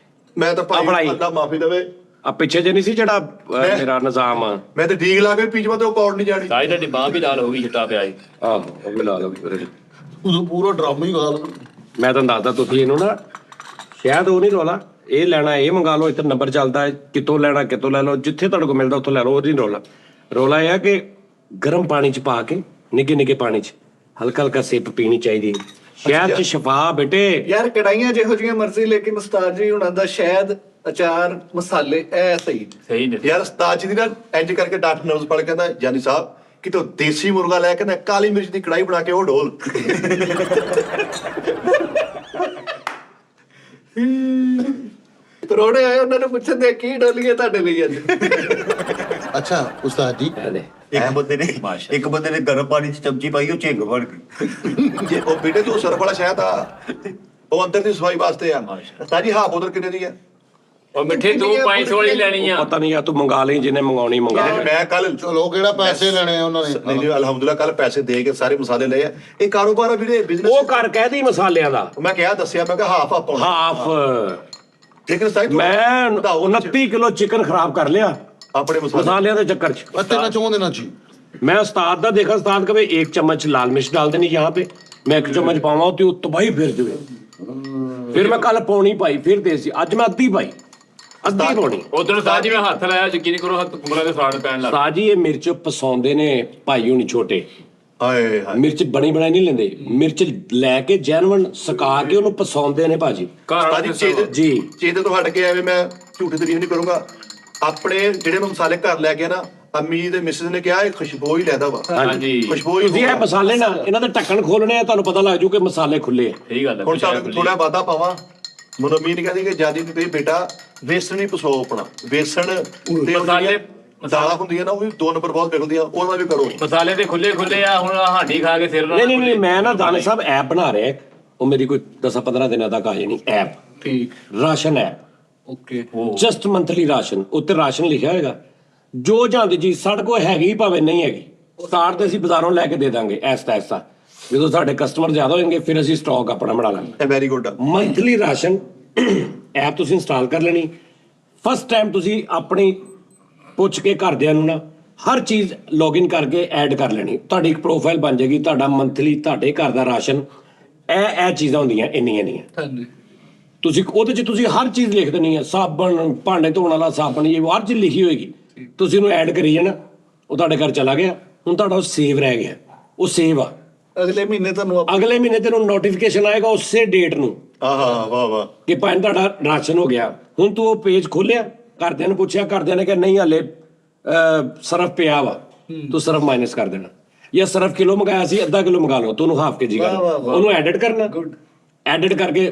ਮੈਂ ਤਾਂ ਆ ਭਾਈ ਫੜਾਈ। ਅੱਲਾ ਮਾਫੀ ਦੇਵੇ, ਆ ਪਿੱਛੇ ਜੇ ਨਹੀਂ ਸੀ ਜਿਹੜਾ ਮੇਰਾ ਨਿਜ਼ਾਮ ਆ। ਮੈਂ ਤੇ ਡੀਗ ਲਾ ਕੇ ਪੀਜਵਾ ਤੇ ਉਹ ਕੌੜ ਨਹੀਂ ਜਾਣੀ। ਸਾਰੀ ਤੁਹਾਡੀ ਬਾਂਹ ਵੀ ਲਾਲ ਹੋ ਗਈ, ਛਿੱਟਾ ਪਿਆ ਏ। ਆਹੋ ਉਹ ਵੀ ਲਾ ਲਓ ਵੀਰੇ। ਉਦੋਂ ਪੂਰਾ ਡਰਾਮਾ ਹੀ ਗਾਲ। ਮੈਂ ਤੁਹਾਨੂੰ ਦੱਸਦਾ, ਤੁਸੀਂ ਇਹਨੂੰ ਨਾ ਸ਼ਾਇਦ ਉਹ ਨਹੀਂ ਰੋਲਾ, ਇਹ ਲੈਣਾ ਇਹ ਮੰਗਾ ਲਓ। ਇੱਥੇ ਨੰਬਰ ਚੱਲਦਾ ਹੈ, ਕਿਤੋਂ ਲੈਣਾ ਕਿਤੋਂ ਲੈ ਲਓ, ਜਿੱਥੇ ਤੁਹਾਡੇ ਕੋਲ ਮਿਲਦਾ ਉੱਥੋਂ ਲੈ ਲਓ। ਉਹ ਨਹੀਂ ਰੋਲਾ। ਰੋਲਾ ਇਹ ਆ ਕਿ ਗਰਮ ਪਾਣੀ ਚ ਪਾ ਕੇ ਨਿੱਘੇ ਨਿੱਘੇ ਪਾਣੀ ਚ ਹਲਕਾ ਹਲਕਾ ਸਿਪ ਪੀਣੀ ਚਾਹੀਦੀ ਹੈ। ਸ਼ਹਿਦ ਚ ਸ਼ਫਾ ਬੇਟੇ। ਯਾਰ ਕੜਾਈਆਂ ਜਿਹੋ ਜਿਹੀਆਂ ਮਰਜ਼ੀ, ਲੇਕਿਨ ਉਸਤਾਦ ਜੀ ਹੁਣਾਂ ਦਾ ਸ਼ਹਿਦ, ਅਚਾਰ, ਮਸਾਲੇ ਐ ਸਹੀ। ਸਹੀ ਨੇ। ਯਾਰ ਉਸਤਾਦ ਜੀ ਦੀ ਨਾ ਇੰਜ ਕਰਕੇ ਡਾਕਟਰ ਨਰਵਸ ਪੜ ਕਹਿੰਦਾ ਜਾਨੀ ਸਾਹਿਬ ਕਿਤੋਂ ਦੇਸੀ ਮੁਰਗਾ ਲੈ ਕੇ ਨਾ ਕਾਲੀ ਮਿਰਚ ਦੀ ਕੜਾਈ ਬਣਾ ਕੇ ਉਹ ਢੋਲ। ਪਰੋੜੇ ਆਏ, ਉਹਨਾਂ ਨੂੰ ਪੁੱਛਦੇ ਕੀ ਡੋਲੀਏ ਤੁਹਾਡੇ ਲਈ ਅੱਜ। ਅੱਛਾ ਉਸਤਾਦ ਜੀ, ਇੱਕ ਬੰਦੇ ਨੇ ਗਰਮ ਪਾਣੀ 'ਚ ਚਮਚੀ ਪਾਈ, ਉਹ ਝਿੰਗ ਬਣ ਗਈ। ਜੇ ਉਹ ਬੇਟੇ ਤੋਂ ਸਰਫ ਵਾਲਾ ਸ਼ਹਿਦ ਆ, ਉਹ ਅੰਦਰ ਦੀ ਸਫਾਈ ਵਾਸਤੇ ਆ। ਉਸਤਾਦ ਜੀ ਹਾਂ ਬੋਤਲ ਕਿੰਨੇ ਦੀ ਆ? ਉਹ ਮਿੱਠੇ ਤੂੰ 500 ਵਾਲੀ ਲੈਣੀ ਆ। ਪਤਾ ਨਹੀਂ ਆ, ਤੂੰ ਮੰਗਾ ਲਈ ਜਿਹਨੇ ਮੰਗਾਉਣੀ ਮੰਗਾ ਲੈ। ਮੈਂ ਕੱਲ ਚਲੋ ਕਿਹੜਾ ਪੈਸੇ ਲੈਣੇ ਆ ਉਹਨਾਂ ਨੇ। ਨਹੀਂ ਨਹੀਂ ਅਲਹਮਦੁਲਿਲਾ ਕੱਲ ਪੈਸੇ ਦੇ ਕੇ ਸਾਰੇ ਮਸਾਲੇ ਲਏ ਆ। ਇਹ ਕਾਰੋਬਾਰ ਆ ਵੀਰੇ, ਉਹ ਬਿਜ਼ਨਸ। ਕਰ ਕਹਿਦੀ ਮਸਾਲਿਆਂ ਦਾ ਮੈਂ ਕਿਹਾ ਦੱਸਿਆ, ਮੈਂ ਕਿਹਾ ਹਾਫ ਆਪ ਪਾਉਣਾ। ਹਾਫ। ਲੇਕਿਨ ਉਸਤਾਦ ਜੀ ਮੈਂ ਵਧਾਓ 29 ਕਿਲੋ ਚਿਕਨ ਖਰਾਬ ਕਰ ਲਿਆ ਆਪਣੇ ਮਸਾਲੇ। मसालियां के चक्कर च। ਅੱਤੇ ਨਾ ਚਾਹੁੰਦੇ ਨਾ ਜੀ। मैं उस्ताद दा देखा, उस्ताद कहे 1 चम्मच लाल मिर्च डाल देनी यहाँ पे, मैं 1 चम्मच पावा होती तबाही फिर जाए। ਫਿਰ ਮੈਂ ਕੱਲ ਪੌਣੀ ਪਾਈ, ਫਿਰ ਦੇਸੀ, ਅੱਜ ਮੈਂ ਅੱਧੀ ਪਾਈ, ਅੱਧੀ ਪੌਣੀ। ਉਦੋਂ ਉਸਤਾਦ ਜੀ ਮੈਂ ਹੱਥ ਲਾਇਆ, ਯਕੀਨ ਕਰੋ ਹੱਥ ਉਂਗਲਾਂ ਦੇ ਸਾੜ ਪੈਣ ਲੱਗ ਉਸਤਾਦ ਜੀ ਇਹ ਮਿਰਚ ਪਸਾਉਂਦੇ ਨੇ ਭਾਈ ਹੁਣੀ ਛੋਟੇ, ਹਾਏ ਹਾਏ ਮਿਰਚ ਬਣੀ ਬਣਾਈ ਨਹੀਂ ਲੈਂਦੇ, ਮਿਰਚ ਲੈ ਕੇ ਜੈਨੂਨ ਸੁਕਾ ਕੇ ਉਹਨੂੰ ਪਸਾਉਂਦੇ ਨੇ ਭਾਜੀ। ਘਰ ਉਸਤਾਦ ਜੀ ਜੀ। ਚੀਜ਼ ਤੋਂ ਹਟ ਕੇ ਐਵੇਂ ਮੈਂ ਝੂਠੀ ਤਾਰੀਫ ਨਹੀਂ ਕਰੂੰਗਾ। ਆਪਣੇ ਜਿਹੜੇ ਮੈਂ ਮਸਾਲੇ ਘਰ ਲੈ ਕੇ ਨਾ, ਅੰਮੀ ਜੀ ਦੇ ਮਿਸਿਸ ਨੇ ਕਿਹਾ ਇਹ ਖੁਸ਼ਬੂ ਹੀ ਲੈਦਾ ਵਾ, ਹਾਂਜੀ ਖੁਸ਼ਬੂ ਹੀ ਤੁਸੀਂ ਇਹ ਮਸਾਲੇ ਨਾ ਇਹਨਾਂ ਦੇ ਢੱਕਣ ਖੋਲਣੇ ਆ, ਤੁਹਾਨੂੰ ਪਤਾ ਲੱਗ ਜੂ ਕਿ ਮਸਾਲੇ ਖੁੱਲੇ ਆ। ਸਹੀ ਗੱਲ ਹੈ। ਹੁਣ ਤੁਹਾਨੂੰ ਥੋੜਾ ਵਾਧਾ ਪਾਵਾਂ, ਮੈਨੂੰ ਅੰਮੀ ਨੇ ਕਹਿੰਦੀ ਕਿ ਜਿਆਦੀ ਨਹੀਂ ਬੇਟਾ ਵੇਸਣ ਨਹੀਂ ਪਸਾਓ ਆਪਣਾ, ਵੇਸਣ ਤੇ ਮਸਾਲੇ ਦਾਲਾਂ ਹੁੰਦੀਆਂ ਨਾ ਉਹ ਵੀ 2 ਨੰਬਰ ਬਹੁਤ ਨਿਕਲਦੀਆਂ, ਉਹਨਾਂ ਵੀ ਕਰੋ। ਮਸਾਲੇ ਤੇ ਖੁੱਲੇ ਖੁੱਲੇ ਆ, ਹੁਣ ਹਾਂਡੀ ਖਾ ਕੇ ਸਿਰ ਨਹੀਂ ਨਹੀਂ ਨਹੀਂ, ਮੈਂ ਨਾ ਦਾਨੇ ਸਾਹਿਬ ਐਪ ਬਣਾ ਰਿਹਾ, ਉਹ ਮੇਰੀ ਕੋਈ 10-15 ਦਿਨਾਂ ਤੱਕ ਆ ਜਾਣੀ ਐਪ, ਠੀਕ ration app, okay just monthly ration. ਉੱਤੇ ਰਾਸ਼ਨ ਲਿਖਿਆ ਹੋਏਗਾ, ਜੋ ਜਾਂਦੀ ਚੀਜ਼ ਸਾਡੇ ਕੋਲ ਹੈਗੀ ਭਾਵੇਂ ਨਹੀਂ ਹੈਗੀ, ਸਟਾਰਟ ਤੇ ਅਸੀਂ ਬਾਜ਼ਾਰੋਂ ਲੈ ਕੇ ਦੇ ਦਾਂਗੇ ਐਸਤਾ ਐਸਤਾ। ਜਦੋਂ ਸਾਡੇ ਕਸਟਮਰ ਜ਼ਿਆਦਾ ਹੋਣਗੇ ਫਿਰ ਅਸੀਂ ਸਟਾਕ ਆਪਣਾ ਬਣਾ ਲਾਂਗੇ। ਇਹ ਵੈਰੀ ਗੁੱਡ ਆ। ਮੰਥਲੀ ਰਾਸ਼ਨ ਐਪ ਤੁਸੀਂ ਇੰਸਟਾਲ ਕਰ ਲੈਣੀ। ਫਸਟ ਟਾਈਮ ਤੁਸੀਂ ਆਪਣੀ ਪੁੱਛ ਕੇ ਘਰਦਿਆਂ ਨੂੰ ਨਾ ਹਰ ਚੀਜ਼ ਲੌਗਇਨ ਕਰਕੇ ਐਡ ਕਰ ਲੈਣੀ, ਤੁਹਾਡੀ ਇੱਕ ਪ੍ਰੋਫਾਈਲ ਬਣ ਜਾਏਗੀ, ਤੁਹਾਡਾ ਮੰਥਲੀ ਤੁਹਾਡੇ ਘਰ ਦਾ ਰਾਸ਼ਨ ਇਹ ਚੀਜ਼ਾਂ ਹੁੰਦੀਆਂ ਇੰਨੀਆਂ। ਹਾਂਜੀ ਤੁਸੀਂ ਉਹਦੇ 'ਚ ਤੁਸੀਂ ਹਰ ਚੀਜ਼ ਲਿਖ ਦੇਣੀ ਹੈ, ਸਾਬਣ, ਭਾਂਡੇ ਧੋਣ ਵਾਲਾ ਸਾਬਣ, ਇਹ ਹਰ ਚੀਜ਼ ਲਿਖੀ ਹੋਏਗੀ, ਤੁਸੀਂ ਉਹਨੂੰ ਐਡ ਕਰੀ ਜਾਣਾ, ਉਹ ਤੁਹਾਡੇ ਘਰ ਚਲਾ ਗਿਆ। ਹੁਣ ਤੁਹਾਡਾ ਉਹ ਸੇਵ ਰਹਿ ਗਿਆ, ਉਹ ਸੇਵ ਆ, ਅਗਲੇ ਮਹੀਨੇ ਤੁਹਾਨੂੰ ਅਗਲੇ ਮਹੀਨੇ ਤੈਨੂੰ ਨੋਟੀਫਿਕੇਸ਼ਨ ਆਏਗਾ ਉਸੇ ਡੇਟ ਨੂੰ ਆਹਾ ਵਾਹ ਵਾਹ। ਕਿ ਭਾਈ ਤੁਹਾਡਾ ਰਾਸ਼ਨ ਹੋ ਗਿਆ। ਹੁਣ ਤੂੰ ਉਹ ਪੇਜ ਖੋਲਿਆ, ਘਰਦਿਆਂ ਨੂੰ ਪੁੱਛਿਆ, ਘਰਦਿਆਂ ਨੇ ਕਿਹਾ ਨਹੀਂ ਹਾਲੇ ਸਰਫ ਪਿਆ ਵਾ, ਤੂੰ ਸਰਫ ਮਾਈਨਸ ਕਰ ਦੇਣਾ, ਜਾਂ ਸਰਫ ਕਿਲੋ ਮੰਗਾਇਆ ਸੀ ਅੱਧਾ ਕਿਲੋ ਮੰਗਾ ਲਓ, ਤੂੰ ਉਹਨੂੰ ਹਾਫ kg ਕਰ, ਉਹਨੂੰ ਐਡਿਟ ਕਰਨਾ, ਐਡਿਟ ਕਰਕੇ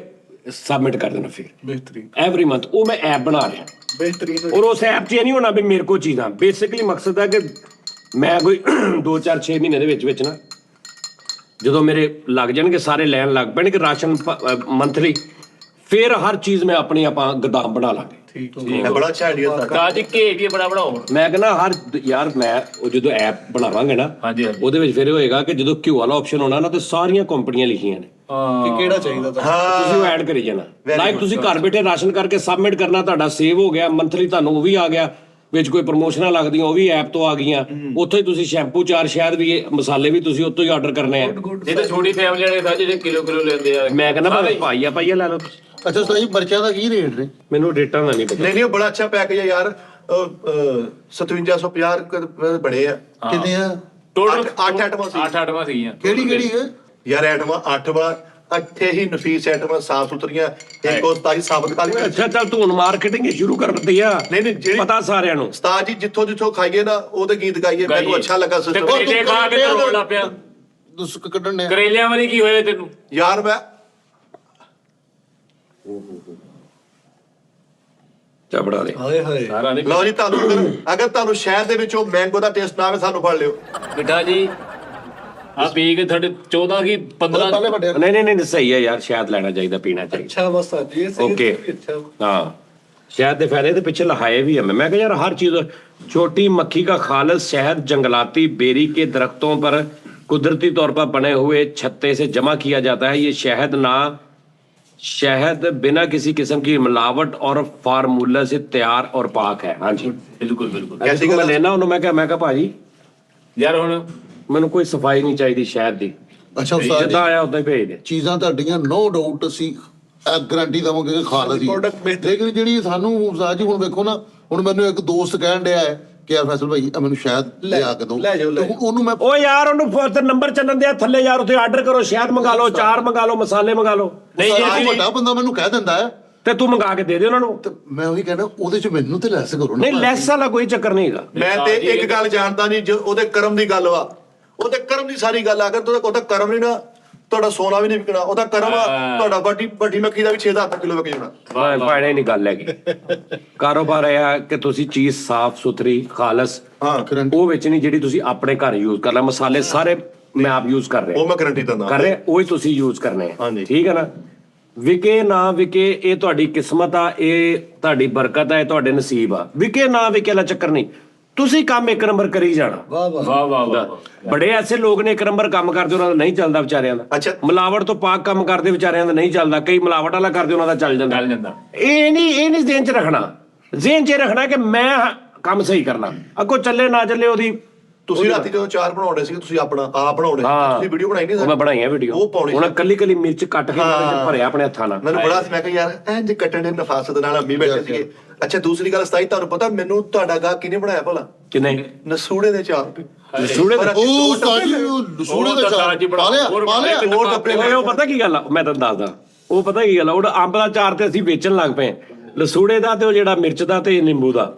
ਸਬਮਿਟ ਕਰ ਦੇਣਾ। ਫਿਰ ਬਿਹਤਰੀਨ ਐਵਰੀ ਮੰਥ ਉਹ ਮੈਂ ਐਪ ਬਣਾ ਰਿਹਾ, ਬਿਹਤਰੀਨ ਔਰ ਉਸ ਐਪ 'ਚ ਇਹ ਨਹੀਂ ਹੋਣਾ ਵੀ ਮੇਰੇ ਕੋਲ ਚੀਜ਼ਾਂ, ਬੇਸਿਕਲੀ ਮਕਸਦ ਹੈ ਕਿ ਮੈਂ ਕੋਈ 2-4-6 ਮਹੀਨੇ ਦੇ ਵਿੱਚ ਨਾ ਜਦੋਂ ਮੇਰੇ ਲੱਗ ਜਾਣਗੇ ਸਾਰੇ ਲੈਣ ਲੱਗ ਪੈਣਗੇ ਰਾਸ਼ਨ ਮੰਥਲੀ, ਫਿਰ ਹਰ ਚੀਜ਼ ਮੈਂ ਆਪਣੀ ਆਪਾਂ ਗੋਦਾਮ ਬਣਾ ਲਾਂਗੇ। ਇਹ ਬੜਾ ਅੱਛਾ ਆਈਡੀਆ ਤੁਹਾਡਾ। ਉਸਤਾਦ ਜੀ ਘੇ ਵੀ ਬੜਾ ਬਣਾਓ। ਮੈਂ ਕਹਿੰਦਾ ਹਰ ਯਾਰ ਮੈਂ ਉਹ ਜਦੋਂ ਐਪ ਬਣਾਵਾਂਗੇ ਨਾ ਹਾਂਜੀ ਹਾਂਜੀ ਉਹਦੇ ਵਿੱਚ ਫਿਰ ਇਹ ਹੋਏਗਾ ਕਿ ਜਦੋਂ ਘਿਓ ਵਾਲਾ ਆਪਸ਼ਨ ਹੋਣਾ ਨਾ ਤੇ ਸਾਰੀਆਂ ਕੰਪਨੀਆਂ ਲਿਖੀਆਂ ਨੇ, ਕਿ ਕਿਹੜਾ ਚਾਹੀਦਾ ਤੁਹਾਨੂੰ ਤੁਸੀਂ ਉਹ ਐਡ ਕਰੀ ਜਾਣਾ। ਲਾਈਕ ਤੁਸੀਂ ਘਰ ਬੈਠੇ ਰਾਸ਼ਨ ਕਰਕੇ ਸਬਮਿਟ ਕਰਨਾ, ਤੁਹਾਡਾ ਸੇਵ ਹੋ ਗਿਆ, ਮੰਥਲੀ ਤੁਹਾਨੂੰ ਉਹ ਵੀ ਆ ਗਿਆ, ਵਿੱਚ ਕੋਈ ਪ੍ਰਮੋਸ਼ਨਾਂ ਲੱਗਦੀਆਂ ਉਹ ਵੀ ਐਪ ਤੋਂ ਆ ਗਈਆਂ, ਉੱਥੇ ਹੀ ਤੁਸੀਂ ਸ਼ੈਂਪੂ 4 ਸ਼ਾਇਦ ਵੀ ਮਸਾਲੇ ਵੀ ਤੁਸੀਂ ਉੱਥੋਂ ਹੀ ਆਰਡਰ ਕਰਨੇ ਆ। ਇਹ ਤਾਂ ਛੋਟੀ ਫੈਮਿਲੀ ਵਾਲੇ ਸਾਰੇ ਜਿਹੜੇ ਕਿਲੋ ਲੈਂਦੇ ਆ। ਮੈਂ ਕਹਿੰਦਾ ਭਾਈਆ ਲੈ ਲਓ। ਅੱਛਾ ਉਸਤਾਦ ਜੀ ਮਿਰਚਾਂ ਦਾ ਕੀ ਰੇਟ ਨੇ? ਮੈਨੂੰ ਰੇਟਾਂ ਦਾ ਨਹੀਂ ਪਤਾ। ਨਹੀਂ ਉਹ ਬੜਾ ਅੱਛਾ ਪੈਕੇਜ ਹੈ ਯਾਰ। 5750 ਬਣੇ ਆ। ਕਿੰਨੇ ਆ? ਟੋਟਲ 8 ਆਈਟਮਾਂ ਸੀ। 8 ਆਈਟਮਾਂ ਸੀਗੀਆਂ। ਕਿਹੜੀ ਹੈ? ਯਾਰ ਆਈਟਮਾਂ 8 ਵਾ, ਅੱਠੇ ਹੀ ਨਫੀਸ ਆਈਟਮਾਂ ਸਾਫ ਸੁਥਰੀਆਂ, ਇੱਕ ਉਸਤਾਦ ਜੀ ਸਾਬਤ ਕਾਲੀ ਮਿਰਚ। ਅੱਛਾ ਚੱਲ ਤੂੰ ਹੁਣ ਮਾਰਕੀਟਿੰਗ ਸ਼ੁਰੂ ਕਰ ਦਿੱਤੀ ਆ। ਨਹੀਂ ਜਿਹੜੀ ਪਤਾ ਸਾਰਿਆਂ ਨੂੰ। ਉਸਤਾਦ ਜੀ ਜਿੱਥੋਂ ਜਿੱਥੋਂ ਖਾਈਏ ਨਾ ਉਹਦੇ ਗੀਤ ਗਾਈਏ, ਮੈਨੂੰ ਅੱਛਾ ਲੱਗਾ ਤੇ ਸਿਸਟਮ। ਕਰੇਲੇ ਖਾ ਕੇ ਰੋਣ ਲੱਗ ਪਿਆ। ਦੁਸਕ ਕੱਢਣ ਨੇ ਕਰੇਲਿਆਂ ਵਾਲੀ ਕੀ ਹੋਇਆ ਤੈਨੂੰ? ਯਾਰ ਮੈਂ ਚਬੜਾ ਦੇ ਹਾਏ ਹਾਏ ਸਾਰਾ ਨਹੀਂ ਲਓ ਜੀ, ਤੁਹਾਨੂੰ ਅਗਰ ਤੁਹਾਨੂੰ ਸ਼ਹਿਰ ਦੇ ਵਿੱਚੋਂ ਮੈਂਗੋ ਦਾ ਟੇਸਟ ਨਾ ਆਵੇ ਸਾਨੂੰ ਫੜ ਲਿਓ। ਮਿੱਠਾ ਜੀ ਆ ਪੀ ਕੇ ਤੁਹਾਡੇ 14 ਕੀ 15 ਪਹਿਲੇ ਵੱਡੇ ਨਹੀਂ ਸਹੀ ਹੈ ਯਾਰ, ਸ਼ਾਇਦ ਲੈਣਾ ਚਾਹੀਦਾ, ਪੀਣਾ ਚਾਹੀਦਾ। ਅੱਛਾ ਬਸ ਅੱਜ ਇਹ ਸਹੀ ਓਕੇ ਅੱਛਾ हाँ शहद के फायदे तो पीछे लहाए भी हमें। मैं कहा यार हर चीज, छोटी मक्खी का खालिस शहद जंगलाती बेरी के दरख्तों पर कुदरती तौर पर बने हुए छत्ते से जमा किया जाता है। ये शहद बिना किसी किस्म की मिलावट और फार्मूला से तैयार और पाक है। हाँ जी ਬਿਲਕੁਲ ਬਿਲकुल। कैसी मैं गल लेना उन्होंने मैं कहा भाजी ਯਾਰ ਹੁਣ मैंने कोई सफाई नहीं चाहिए शहद की, ਅੱਛਾ ਉਸਤਾਦ जिदा ਜੀ आया उदा ही भेज दे। ਚੀਜ਼ਾਂ ਤੁਹਾਡੀਆਂ ਨੋ ਡਾਊਟ ਅਸੀਂ ਗਾਰੰਟੀ ਦਵਾਂਗੇ ਕਿ ਖਾ ਲਈ। Product ਬਿਹਤਰ। ਲੇਕਿਨ ਜਿਹੜੀ ਸਾਨੂੰ ਉਸਤਾਦ ਜੀ ਹੁਣ ਵੇਖੋ ਨਾ, ਹੁਣ ਮੈਨੂੰ ਇੱਕ ਦੋਸਤ ਕਹਿਣ ਡਿਆ ਹੈ ਕਿ ਯਾਰ ਫੈਸਲ ਭਾਈ ਮੈਨੂੰ ਸ਼ਾਇਦ ਲਿਆ ਕੇ ਦੋ, ਲੈ ਜਾਓ, ਲੈ ਤੇ ਉਹਨੂੰ ਮੈਂ ओ यार ਉਹਨੂੰ ਨੰਬਰ ਚੱਲਣ ਦਿਆ ਥੱਲੇ ਯਾਰ, ਉੱਥੇ ਆਰਡਰ ਕਰੋ, ਸ਼ਹਿਦ ਮੰਗਾ ਲਓ, ਚਾਰ ਮੰਗਾ ਲਓ, ਮਸਾਲੇ ਮੰਗਾ ਲਓ। ਨਹੀਂ ਉਸਤਾਦ ਜੀ ਜੀ ਵੱਡਾ ਬੰਦਾ ਮੈਨੂੰ ਕਹਿ ਦਿੰਦਾ ਹੈ ਤੇ ਤੂੰ ਮੰਗਾ ਕੇ ਦੇ ਦੇ ਉਹਨਾਂ ਨੂੰ। ਤੇ ਮੈਂ ਉਹੀ ਕਹਿਣਾ ਉਹਦੇ ਚ ਮੈਨੂੰ ਤੇ ਲੈਸ ਕਰੋ ਨਾ। ਨਹੀਂ ਲੈਸ ਵਾਲਾ ਕੋਈ ਚੱਕਰ ਨਹੀਂ ਹੈਗਾ। ਮੈਂ ਤੇ ਇੱਕ ਗੱਲ ਜਾਣਦਾ ਨਹੀਂ, ਜੋ ਉਹਦੇ ਕਰਮ ਦੀ ਗੱਲ ਵਾ, ਉਹਦੇ ਕਰਮ ਦੀ ਸਾਰੀ ਗੱਲ ਆ। ਅਗਰ ਉਹਦਾ ਕਰਮ ਨਹੀਂ ਨਾ, ਤੁਹਾਡਾ ਸੋਨਾ ਵੀ ਨਹੀਂ ਵਿਕਣਾ। ਉਹਦਾ ਕਰਮ ਆ, ਤੁਹਾਡਾ ਵੱਡੀ ਮੱਖੀ ਦਾ ਵੀ 6-7 ਕਿਲੋ ਵਿਕ ਜਾਣਾ। ਪਾਣੇ ਨਹੀਂ ਗੱਲ ਹੈਗੀ। ਕਾਰੋਬਾਰ ਇਹ ਆ ਕਿ ਤੁਸੀਂ ਚੀਜ਼ ਸਾਫ਼ ਸੁਥਰੀ ਖਾਲਸ, ਹਾਂ ਉਹ ਵਿੱਚ ਨਹੀਂ ਜਿਹੜੀ ਤੁਸੀਂ ਆਪਣੇ ਘਰ ਯੂਜ਼ ਕਰ ਲੈ। ਮਸਾਲੇ ਸਾਰੇ ਮੈਂ ਆਪ ਯੂਜ਼ ਕਰ ਰਿਹਾ, ਉਹ ਮੈਂ ਗਾਰੰਟੀ ਦਿੰਦਾ। ਕਰ ਰਿਹਾ, ਉਹੀ ਤੁਸੀਂ ਯੂਜ਼ ਕਰਨੇ ਆ। ਹਾਂਜੀ। ਠੀਕ ਹੈ ਨਾ। ਵਿਕੇ ਨਾ ਵਿਕੇ ਇਹ ਤੁਹਾਡੀ ਕਿਸਮਤ ਆ, ਇਹ ਤੁਹਾਡੀ ਬਰਕਤ ਆ, ਇਹ ਤੁਹਾਡੇ ਨਸੀਬ ਆ। ਵਿਕੇ ਨਾ ਵਿਕੇ ਵਾਲਾ ਚੱਕਰ ਨਹੀਂ, ਤੁਸੀਂ ਕੰਮ ਇੱਕ ਨੰਬਰ ਕਰੀ ਜਾਣਾ। ਵਾਹ ਵਾਹ ਵਾਹ ਵਾਹ ਵਾਹ। ਬੜੇ ਐਸੇ ਲੋਕ ਨੇ ਇੱਕ ਨੰਬਰ ਕੰਮ ਕਰਦੇ, ਉਹਨਾਂ ਦਾ ਨਹੀਂ ਚੱਲਦਾ ਵਿਚਾਰਿਆਂ ਦਾ। ਅੱਛਾ। ਮਿਲਾਵਟ ਤੋਂ ਪਾਕ ਕੰਮ ਕਰਦੇ ਵਿਚਾਰਿਆਂ ਦਾ ਨਹੀਂ ਚੱਲਦਾ। ਕਈ ਮਿਲਾਵਟ ਵਾਲਾ ਕਰਦੇ, ਉਹਨਾਂ ਦਾ ਚੱਲ ਜਾਂਦਾ। ਚੱਲ ਜਾਂਦਾ। ਇਹ ਨਹੀਂ ਜ਼ਿਹਨ 'ਚ ਰੱਖਣਾ। ਜ਼ਿਹਨ 'ਚ ਰੱਖਣਾ ਕਿ ਮੈਂ ਕੰਮ ਸਹੀ ਕਰਨਾ, ਅੱਗੋਂ ਚੱਲੇ ਨਾ ਚੱਲੇ ਉਹਦੀ ਤੁਸੀਂ ਰਾਤੀ ਜਦੋਂ ਚਾਰ ਬਣਾਉਂਦੇ ਸੀ ਤੁਸੀਂ ਆਪਣਾ ਆਪ ਬਣਾਉਂਦੇ ਹਾਂ। ਤੁਸੀਂ ਵੀਡੀਓ ਬਣਾਈ ਨਹੀਂ ਉਹ ਮੈਂ ਬਣਾਈਆਂ ਵੀਡੀਓ, ਉਹ ਪਾਉਣੀ ਉਹਨਾਂ ਕੱਲੀ ਕੱਲੀ ਮਿਰਚ ਕੱਟ ਕੇ ਉਹਦੇ ਵਿੱਚ ਭਰਿਆ ਆਪਣੇ ਹੱਥਾਂ ਨਾਲ। ਮੈਨੂੰ ਬੜਾ ਸੀ, ਮੈਂ ਕਿਹਾ ਯਾਰ ਇੰਜ ਕੱਟਣ ਦੇ ਨਫਾਸਤ ਨਾਲ ਅੰਮੀ ਬੈਠੇ ਸੀਗੇ। ਅੱਛਾ ਦੂਸਰੀ ਗੱਲ ਸਤਾਈ, ਤੁਹਾਨੂੰ ਪਤਾ ਮੈਨੂੰ ਤੁਹਾਡਾ ਗਾ ਕਿਹਨੇ ਬਣਾਇਆ ਭਲਾ? ਕਿੰਨੇ ਨਸੂੜੇ ਦੇ ਚਾਰ ਨਸੂੜੇ ਦੇ ਉਹ ਉਸਤਾਦ ਜੀ ਉਹ ਸੂੜੇ ਦਾ ਚਾਰ ਪਾ ਲਿਆ ਉਹ ਡੱਬੇ ਓਏ ਉਹ ਪਤਾ ਕੀ ਗੱਲ ਆ, ਮੈਂ ਤੁਹਾਨੂੰ ਦੱਸਦਾ। ਉਹ ਪਤਾ ਕੀ ਗੱਲ ਆ, ਉਹ ਅੰਬ ਦਾ ਚਾਰ ਤੇ ਅਸੀਂ ਵੇਚਣ ਲੱਗ ਪਏ, ਲਸੂੜੇ ਦਾ ਤੇ ਉਹ ਜਿਹੜਾ ਮਿਰਚ ਦਾ ਤੇ ਨਿੰਬੂ ਦਾ,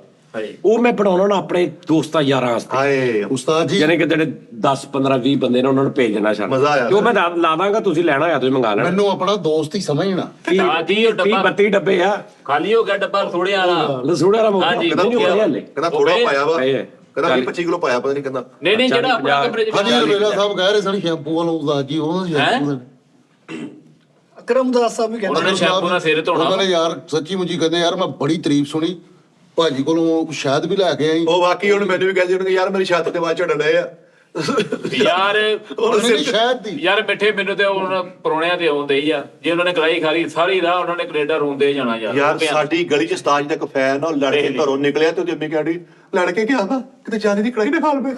ਉਹ ਮੈਂ ਬਣਾਉਣਾ ਨਾ ਆਪਣੇ ਦੋਸਤਾਂ ਯਾਰਾਂ ਵਾਸਤੇ। ਹਾਏ ਉਸਤਾਦ ਜੀ ਯਾਨੀ ਕਿ ਜਿਹੜੇ 10 15 20 ਬੰਦੇ ਨੇ ਉਹਨਾਂ ਨੂੰ ਭੇਜਣਾ ਛੱਡ ਮਜ਼ਾ ਆਇਆ। ਜੋ ਮੈਂ ਲਾ ਦਾਂਗਾ, ਤੁਸੀਂ ਲੈਣਾ ਹੋਇਆ ਤੁਸੀਂ ਮੰਗਾ ਲੈਣਾ। ਮੈਨੂੰ ਆਪਣਾ ਦੋਸਤ ਹੀ ਸਮਝਣਾ। 30 ਡੱਬਾ 32 ਡੱਬੇ ਆ ਖਾਲੀ ਹੋ ਗਿਆ ਡੱਬਾ ਥੋੜੇ ਵਾਲਾ। ਲਸੂੜੇ ਵਾਲਾ ਮੁੱਕ ਹਾਂਜੀ, ਨਹੀਂ ਹੋਇਆ ਹਲੇ। ਕਹਿੰਦਾ ਥੋੜਾ ਪਾਇਆ ਵਾ, ਪਏ ਆ। ਕਹਿੰਦਾ 25 ਕਿਲੋ ਪਾਇਆ ਪਤਾ ਨਹੀਂ ਕਹਿੰਦਾ। ਨਹੀਂ ਜਿਹੜਾ ਆਪਣਾ ਕਮਰੇ ਚ ਹਾਂਜੀ ਰਵੇਲਾ ਸਾਹਿਬ ਕਹਿ ਰਹੇ ਸਨ ਸ਼ੈਂਪੂ ਵਾਲਾ ਉਸਤਾਦ ਜੀ ਉਹਨਾਂ ਦੀ ਅਕਰਮਦਾਸ ਸਾਹਿਬ ਵੀ ਕਹਿੰਦੇ ਉਹਨਾਂ ਨੇ ਸ਼ੈਂਪੂ ਨਾਲ ਸਿਰ ਧੋਣਾ। ਉਹਨਾਂ ਨੇ ਯਾਰ ਸੱਚੀ ਮੁੱਚੀ ਕਹਿੰਦੇ ਯਾਰ ਮੈਂ ਬੜੀ ਤਾਰੀਫ ਸੁਣੀ ਭਾਜੀ ਕੋਲੋਂ, ਸ਼ਾਇਦ ਵੀ ਲੈ ਕੇ ਆਈ। ਉਹ ਵਾਕਈ ਹੁਣ ਮੈਨੂੰ ਵੀ ਕਹਿੰਦੇ ਉਹਨੇ ਯਾਰ ਮੇਰੀ ਛੱਤ ਤੇ ਬਾਅਦ ਝੜਨ ਡਏ ਆ ਯਾਰ ਉਹਨਾਂ ਨੇ ਸ਼ਾਇਦ ਦੀ ਯਾਰ ਮਿੱਠੇ ਮੈਨੂੰ ਤੇ ਉਹਨਾਂ ਪਰੋਣਿਆਂ ਤੇ ਆਉਂਦੇ ਹੀ ਆ। ਜੇ ਉਹਨਾਂ ਨੇ ਕੜਾਈ ਖਾ ਲਈ ਸਾਰੀ ਰਾਹ ਉਹਨਾਂ ਨੇ ਕੈਨੇਡਾ ਰੋਂਦੇ ਜਾਣਾ ਯਾਰ। ਯਾਰ ਸਾਡੀ ਗਲੀ ਚ ਉਸਤਾਦ ਦਾ ਇੱਕ ਫੈਨ ਆ, ਉਹ ਲੜ ਕੇ ਘਰੋਂ ਨਿਕਲਿਆ ਤੇ ਉਹਦੀ ਅੰਮੀ ਕਹਿੰਦੀ ਲੜ ਕੇ ਗਿਆ ਵਾ ਕਿਤੇ ਜਾਨੀ ਦੀ ਕੜਾਈ ਨਾ ਖਾ ਲਵੇ।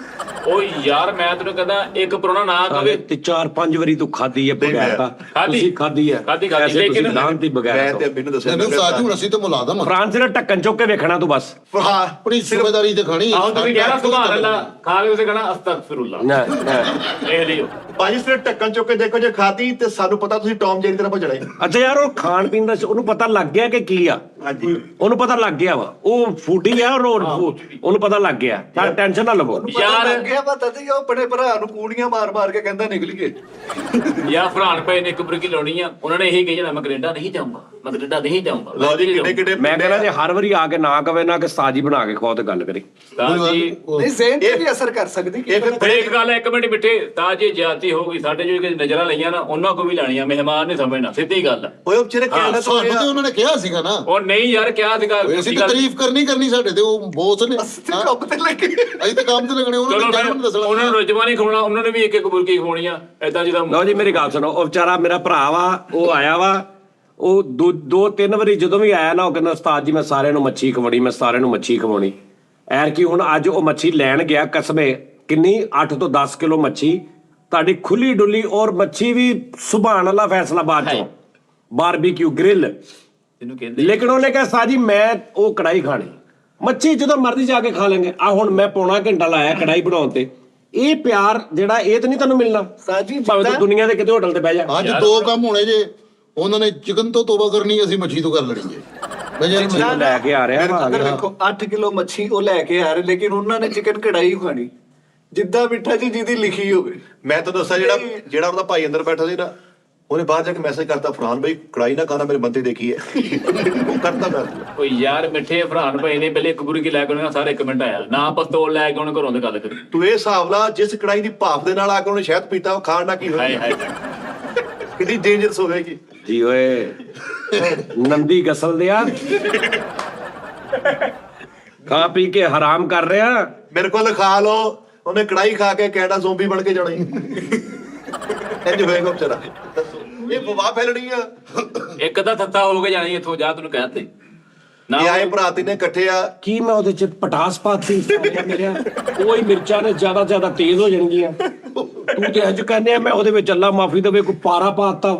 ਓ ਯਾਰ ਮੈਂ ਤੈਨੂੰ ਕਹਿੰਦਾ ਇੱਕ ਪਰੋਣਾ ਨਾ ਕਵੇ ਤੇ 4-5 ਵਾਰੀ ਤੂੰ ਖਾਦੀ ਹੈ ਬਗੈਰ ਤਾਂ। ਖਾਧੀ। ਤੁਸੀਂ ਖਾਦੀ ਹੈ ਖਾਧੀ, ਐਸੇ ਲੇਕਿਨ ਤੁਸੀਂ ਲਾਂਤੀ ਮੈਂ ਬਗੈਰ ਤੇ ਤੋਂ। ਅੰਮੀ ਨੂੰ ਦੱਸਿਆ ਮੈਨੂੰ ਉਸਤਾਦ ਜੀ ਅਸੀਂ ਤੇ ਮੁਲਾਜ਼ਮ ਫਰਾਂਸ ਦੇ ਢੱਕਣ ਚੁੱਕ ਕੇ ਵੇਖਣਾ ਤੂੰ ਬਸ। ਹਾਂ ਆਪਣੀ ਜ਼ਿੰਮੇਵਾਰੀ ਤੇ ਖਾਣੀ। ਆਹ ਤੁਸੀਂ ਕਹਿਣਾ ਸੁਭਾਨ ਅੱਲਾ ਖਾ ਕੇ ਉਸੇ ਕਹਣਾ ਅਸਤਗਫਿਰullah ਨਾ ਨਾ। ਇਹ ਲਿਓ। ਭਾਜੀ ਸਿਰ ਢੱਕਣ ਚੁੱਕ ਕੇ ਦੇਖੋ ਜੇ ਖਾਦੀ ਤੇ ਸਾਨੂੰ ਪਤਾ ਤੁਸੀਂ ਟੌਮ ਜੇਰੀ ਤਰ੍ਹਾਂ ਭਜਣਾ ਹੀ। ਅੱਛਾ ਯਾਰ ਉਹ ਖਾਣ ਪੀਣ ਦਾ ਉਹਨੂੰ ਪਤਾ ਲੱਗ ਗਿਆ ਕਿ ਕੀ ਆ। ਹਾਂਜੀ ਉਹਨੂੰ ਪਤਾ ਲੱਗ ਗਿਆ ਵਾ, ਉਹ ਫੂਡੀ ਆ ਉਹਨੂੰ ਪਤਾ ਲੱਗ ਗਿਆ। ਤਾਂ ਟੈਨਸ਼ਨ ਨਾ ਲਵੋ। ਯਾਰ ਲੱਗਿਆ ਪਤਾ ਤੇ ਉਹ ਆਪਣੇ ਭਰਾ ਨੂੰ ਕੂੜੀਆਂ ਮਾਰ ਮਾਰ ਕੇ ਕਹਿੰਦਾ ਨਿਕਲੀਏ। ਯਾਰ ਫਰਾਨ ਪਏ ਨੇ ਇੱਕ ਬੁਰਕੀ ਲਾਉਣੀ ਆ। ਉਹਨਾਂ ਨੇ ਇਹੀ ਕਹੀ ਜਾਣਾ ਮੈਂ ਕੈਨੇਡਾ ਨਹੀਂ ਜਾਊਂਗਾ, ਮੈਂ ਕੈਨੇਡਾ ਨਹੀਂ ਜਾਊਂਗਾ। ਲਓ ਜੀ ਕਿੰਨੇ ਕਿੰਨੇ ਮੈਂ ਕਹਿੰਦਾ ਜੇ ਹਰ ਵਾਰੀ ਆ ਕੇ ਨਾ ਕਵੇ ਨਾ ਕਿ ਸਾਜੀ ਬਣਾ ਕੇ ਖਵਾਓ ਤੇ ਗੱਲ ਕਰੀ। ਤਾਂ ਜੀ ਨਹੀਂ ਜ਼ਹਿਨ ਤੇ ਵੀ ਅਸਰ ਕਰ ਸਕਦੀ ਇਹ ਫਿਰ ਫਿਰ ਇੱਕ ਗੱਲ ਹੈ, ਇੱਕ ਮਿੰਟ ਮਿੱਠੇ ਤਾਂ ਜੇ ਜ਼ਿਆਦਤੀ ਹੋਊਗੀ ਸਾਡੇ ਜੋ ਕਿ ਨਜ਼ਰਾਂ ਲਈਆਂ ਨਾ ਉਹਨਾਂ ਕੋ ਵੀ ਲੈਣੀਆਂ। ਮਹਿਮਾਨ ਨਹੀਂ ਸਮਝਣਾ, ਸਿੱਧੀ ਗੱਲ ਆ। ਓਏ ਵਿਚਾਰੇ ਕੈਨੇਡਾ ਤੋਂ ਸਾਨੂੰ ਤੇ ਉਹਨਾਂ ਨੇ ਕਿਹਾ ਸੀਗਾ ਨਾ, ਉਹ ਨਹੀਂ ਯਾਰ ਕਿਹਾ ਸੀਗਾ ਅਸੀਂ ਤਾਂ ਤਾਰੀਫ ਕਰਨੀ ਸਾਡੇ ਤੇ ਉਹ ਬੋਸ ਨੇ। ਤੇ ਕੰਮ ਤੇ ਲੱਗੇ। ਅਸੀਂ ਤਾਂ ਕੰਮ ਤੇ ਲੱਗਣੇ, ਉਹਨਾਂ ਚਲੋ ਨੇ ਫਿਰ ਕਹਿਣਾ ਦੱਸਣਾ। ਉਹਨਾਂ ਨੂੰ ਰਜਵਾ ਨਹੀਂ ਖਵਾਉਣਾ, ਉਹਨਾਂ ਨੇ ਵੀ ਇੱਕ ਇੱਕ ਬੁਰਕੀ ਖਵਾਉਣੀ ਆ ਏਦਾਂ ਜਿੱਦਾਂ। ਲਓ ਜੀ ਮੇਰੀ ਗੱਲ ਸੁਣੋ, ਉਹ ਵਿਚਾਰਾ ਮੇਰਾ ਭਰਾ ਵਾ, ਉਹ ਆਇਆ ਵਾ, ਉਹ 2-3 ਵਾਰੀ ਜਦੋਂ ਵੀ ਆਇਆ ਨਾ ਉਹ ਕਹਿੰਦਾ ਉਸਤਾਦ ਜੀ ਮੈਂ ਸਾਰਿਆਂ ਨੂੰ ਮੱਛੀ ਖਵਾਉਣੀ, ਮੈਂ ਸਾਰਿਆਂ ਨੂੰ ਮੱਛੀ ਖਵਾਉਣੀ। ਐਰ ਕੀ ਹੁਣ ਅੱਜ ਉਹ ਮੱਛੀ ਲੈਣ ਗਿਆ ਕਸਮੇ, ਕਿੰਨੀ 8 ਤੋਂ 10 ਕਿਲੋ ਮੱਛੀ ਤੁਹਾਡੀ ਖੁੱਲੀ ਡੁੱਲੀ, ਔਰ ਮੱਛੀ ਵੀ ਸੁਭਾਨ ਅੱਲਾ ਫੈਸਲਾਬਾਦ ਚੋਂ ਬਾਰਬੀਕਿਊ ਗ੍ਰਿਲ। ਇਹਨੂੰ ਕਹਿੰਦੇ ਲੇਕਿਨ ਉਹਨੇ ਕਿਹਾ ਸਾਜੀ ਮੈਂ ਉਹ ਕੜਾਈ ਖਾਣੀ, ਮੱਛੀ ਜਦੋਂ ਮਰਜ਼ੀ ਜਾ ਕੇ ਖਾ ਲੈਂਗੇ। ਆ ਹੁਣ ਮੈਂ ਪੌਣਾ ਘੰਟਾ ਲਾਇਆ ਕੜਾਈ ਬਣਾਉਣ ਤੇ। ਇਹ ਪਿਆਰ ਜਿਹੜਾ ਇਹ ਤਾਂ ਨਹੀਂ ਤੁਹਾਨੂੰ ਮਿਲਣਾ ਸਾਜੀ ਭਾਵੇਂ ਤੂੰ ਦੁਨੀਆ ਦੇ ਕਿਤੇ ਹੋਟਲ ਤੇ ਬਹਿ ਜਾ। ਅੱਜ ਦੋ ਕੰਮ ਹੋਣੇ ਜੇ, ਉਹਨਾਂ ਨੇ ਚਿਕਨ ਤੋਂ ਤੋਬਾ ਕਰਨੀ, ਅਸੀਂ ਮੱਛੀ ਤੋਂ ਕਰ ਲੈਣੀ ਜੇ। ਮੈਂ ਯਾਰ ਜਿੰਨਾ ਲੈ ਕੇ ਆ ਰਿਹਾ ਵਾ ਅੰਦਰ ਦੇਖੋ 8 ਕਿਲੋ ਮੱਛੀ ਉਹ ਲੈ ਕੇ ਆ ਰਹੇ, ਲੇਕਿਨ ਉਹਨਾਂ ਨੇ ਚਿਕਨ ਕੜਾਈ ਖਾਣੀ ਜਿੱਦਾਂ ਮਿੱਠਾ ਜੀ ਜਿਹਦੀ ਲਿਖੀ ਹੋਵੇ। ਮੈਂ ਤਾਂ ਦੱਸਾਂ ਜਿਹੜਾ ਉਹਦਾ ਭਾਈ ਅੰਦਰ ਬੈਠਾ ਸੀ ਨਾ, ਉਹਨੇ ਬਾਹਰ ਜਾ ਕੇ ਮੈਸੇਜ ਕਰਤਾ ਫਰਾਨ ਭਾਈ ਕੜਾਈ ਨਾ ਖਾਣਾ ਮੇਰੇ ਬੰਦੇ ਦੇਖੀ ਹੈ। ਉਹ ਕਰਤਾ ਮੈਂ ਓ ਯਾਰ ਮਿੱਠੇ ਫਰਾਨ ਪਏ ਨੇ ਪਹਿਲੇ ਇੱਕ ਬੁਰਕੀ ਲੈ ਕੇ ਉਹਨਾਂ ਸਾਰੇ ਕਮੈਂਟ ਆਇਆ ਨਾ ਪਸਤੌਲ ਲੈ ਕੇ ਉਹਨੇ ਘਰੋਂ ਦੇ ਗੱਲ ਕਰੀ। ਤੂੰ ਇਹ ਹਿਸਾਬ ਲਾ ਜਿਸ ਕੜਾਈ ਦੀ ਭਾਫ ਦੇ ਨਾਲ ਆ ਕੇ ਉਹਨੇ ਸ਼ਹਿਦ ਪੀਤਾ ਉਹ ਖਾਣ ਨਾਲ ਕੀ ਹਾਏ ਹੋਇਆ, ਹਾਏ ਕਿੰਨੀ ਡੇਂਜਰਸ ਹੋਵੇਗੀ। ਜੀ ਓਏ ਨੰਦੀ ਗਸਲ ਦਿਆ ਖਾ ਪੀ ਕੇ ਹਰਾਮ ਕਰ ਰਿਹਾ। ਮੇਰੇ ਕੋਲ ਖਾ ਲੋ, ਉਹਨੇ ਕੜਾਈ ਖਾ ਕੇ ਕੈਨੇਡਾ ਜ਼ੋਂਬੀ ਬਣ ਕੇ ਜਾਣਾ ਹੀ। ਇੰਜ ਹੋਏਗਾ ਵਿਚਾਰਾ। ਇਹ ਵਬਾ ਫੈਲਣੀ ਆ। ਇੱਕ ਤਾਂ ਥੱਥਾ ਹੋ ਕੇ ਜਾਣੀ ਇੱਥੋਂ ਜਾ ਤੈਨੂੰ ਕਹਿ ਤੇ ਨਾ। ਇਹ ਆਏ ਭਰਾ ਤਿੰਨੇ ਇਕੱਠੇ ਆ। ਕੀ ਮੈਂ ਉਹਦੇ ਚ ਪਟਾਸ ਪਾਤੀ ਮੇਰਿਆ ਕੋਈ ਮਿਰਚਾਂ ਨੇ ਜ਼ਿਆਦਾ ਤੇਜ਼ ਹੋ ਜਾਣਗੀਆਂ। ਤੂੰ ਤੇ ਅੱਜ ਕਹਿੰਦੇ ਆ ਮੈਂ ਉਹਦੇ ਵਿੱਚ ਅੱਲਾ ਮਾਫੀ ਦੇਵੇ ਕੋਈ ਪਾਰਾ ਪਾਤਾ।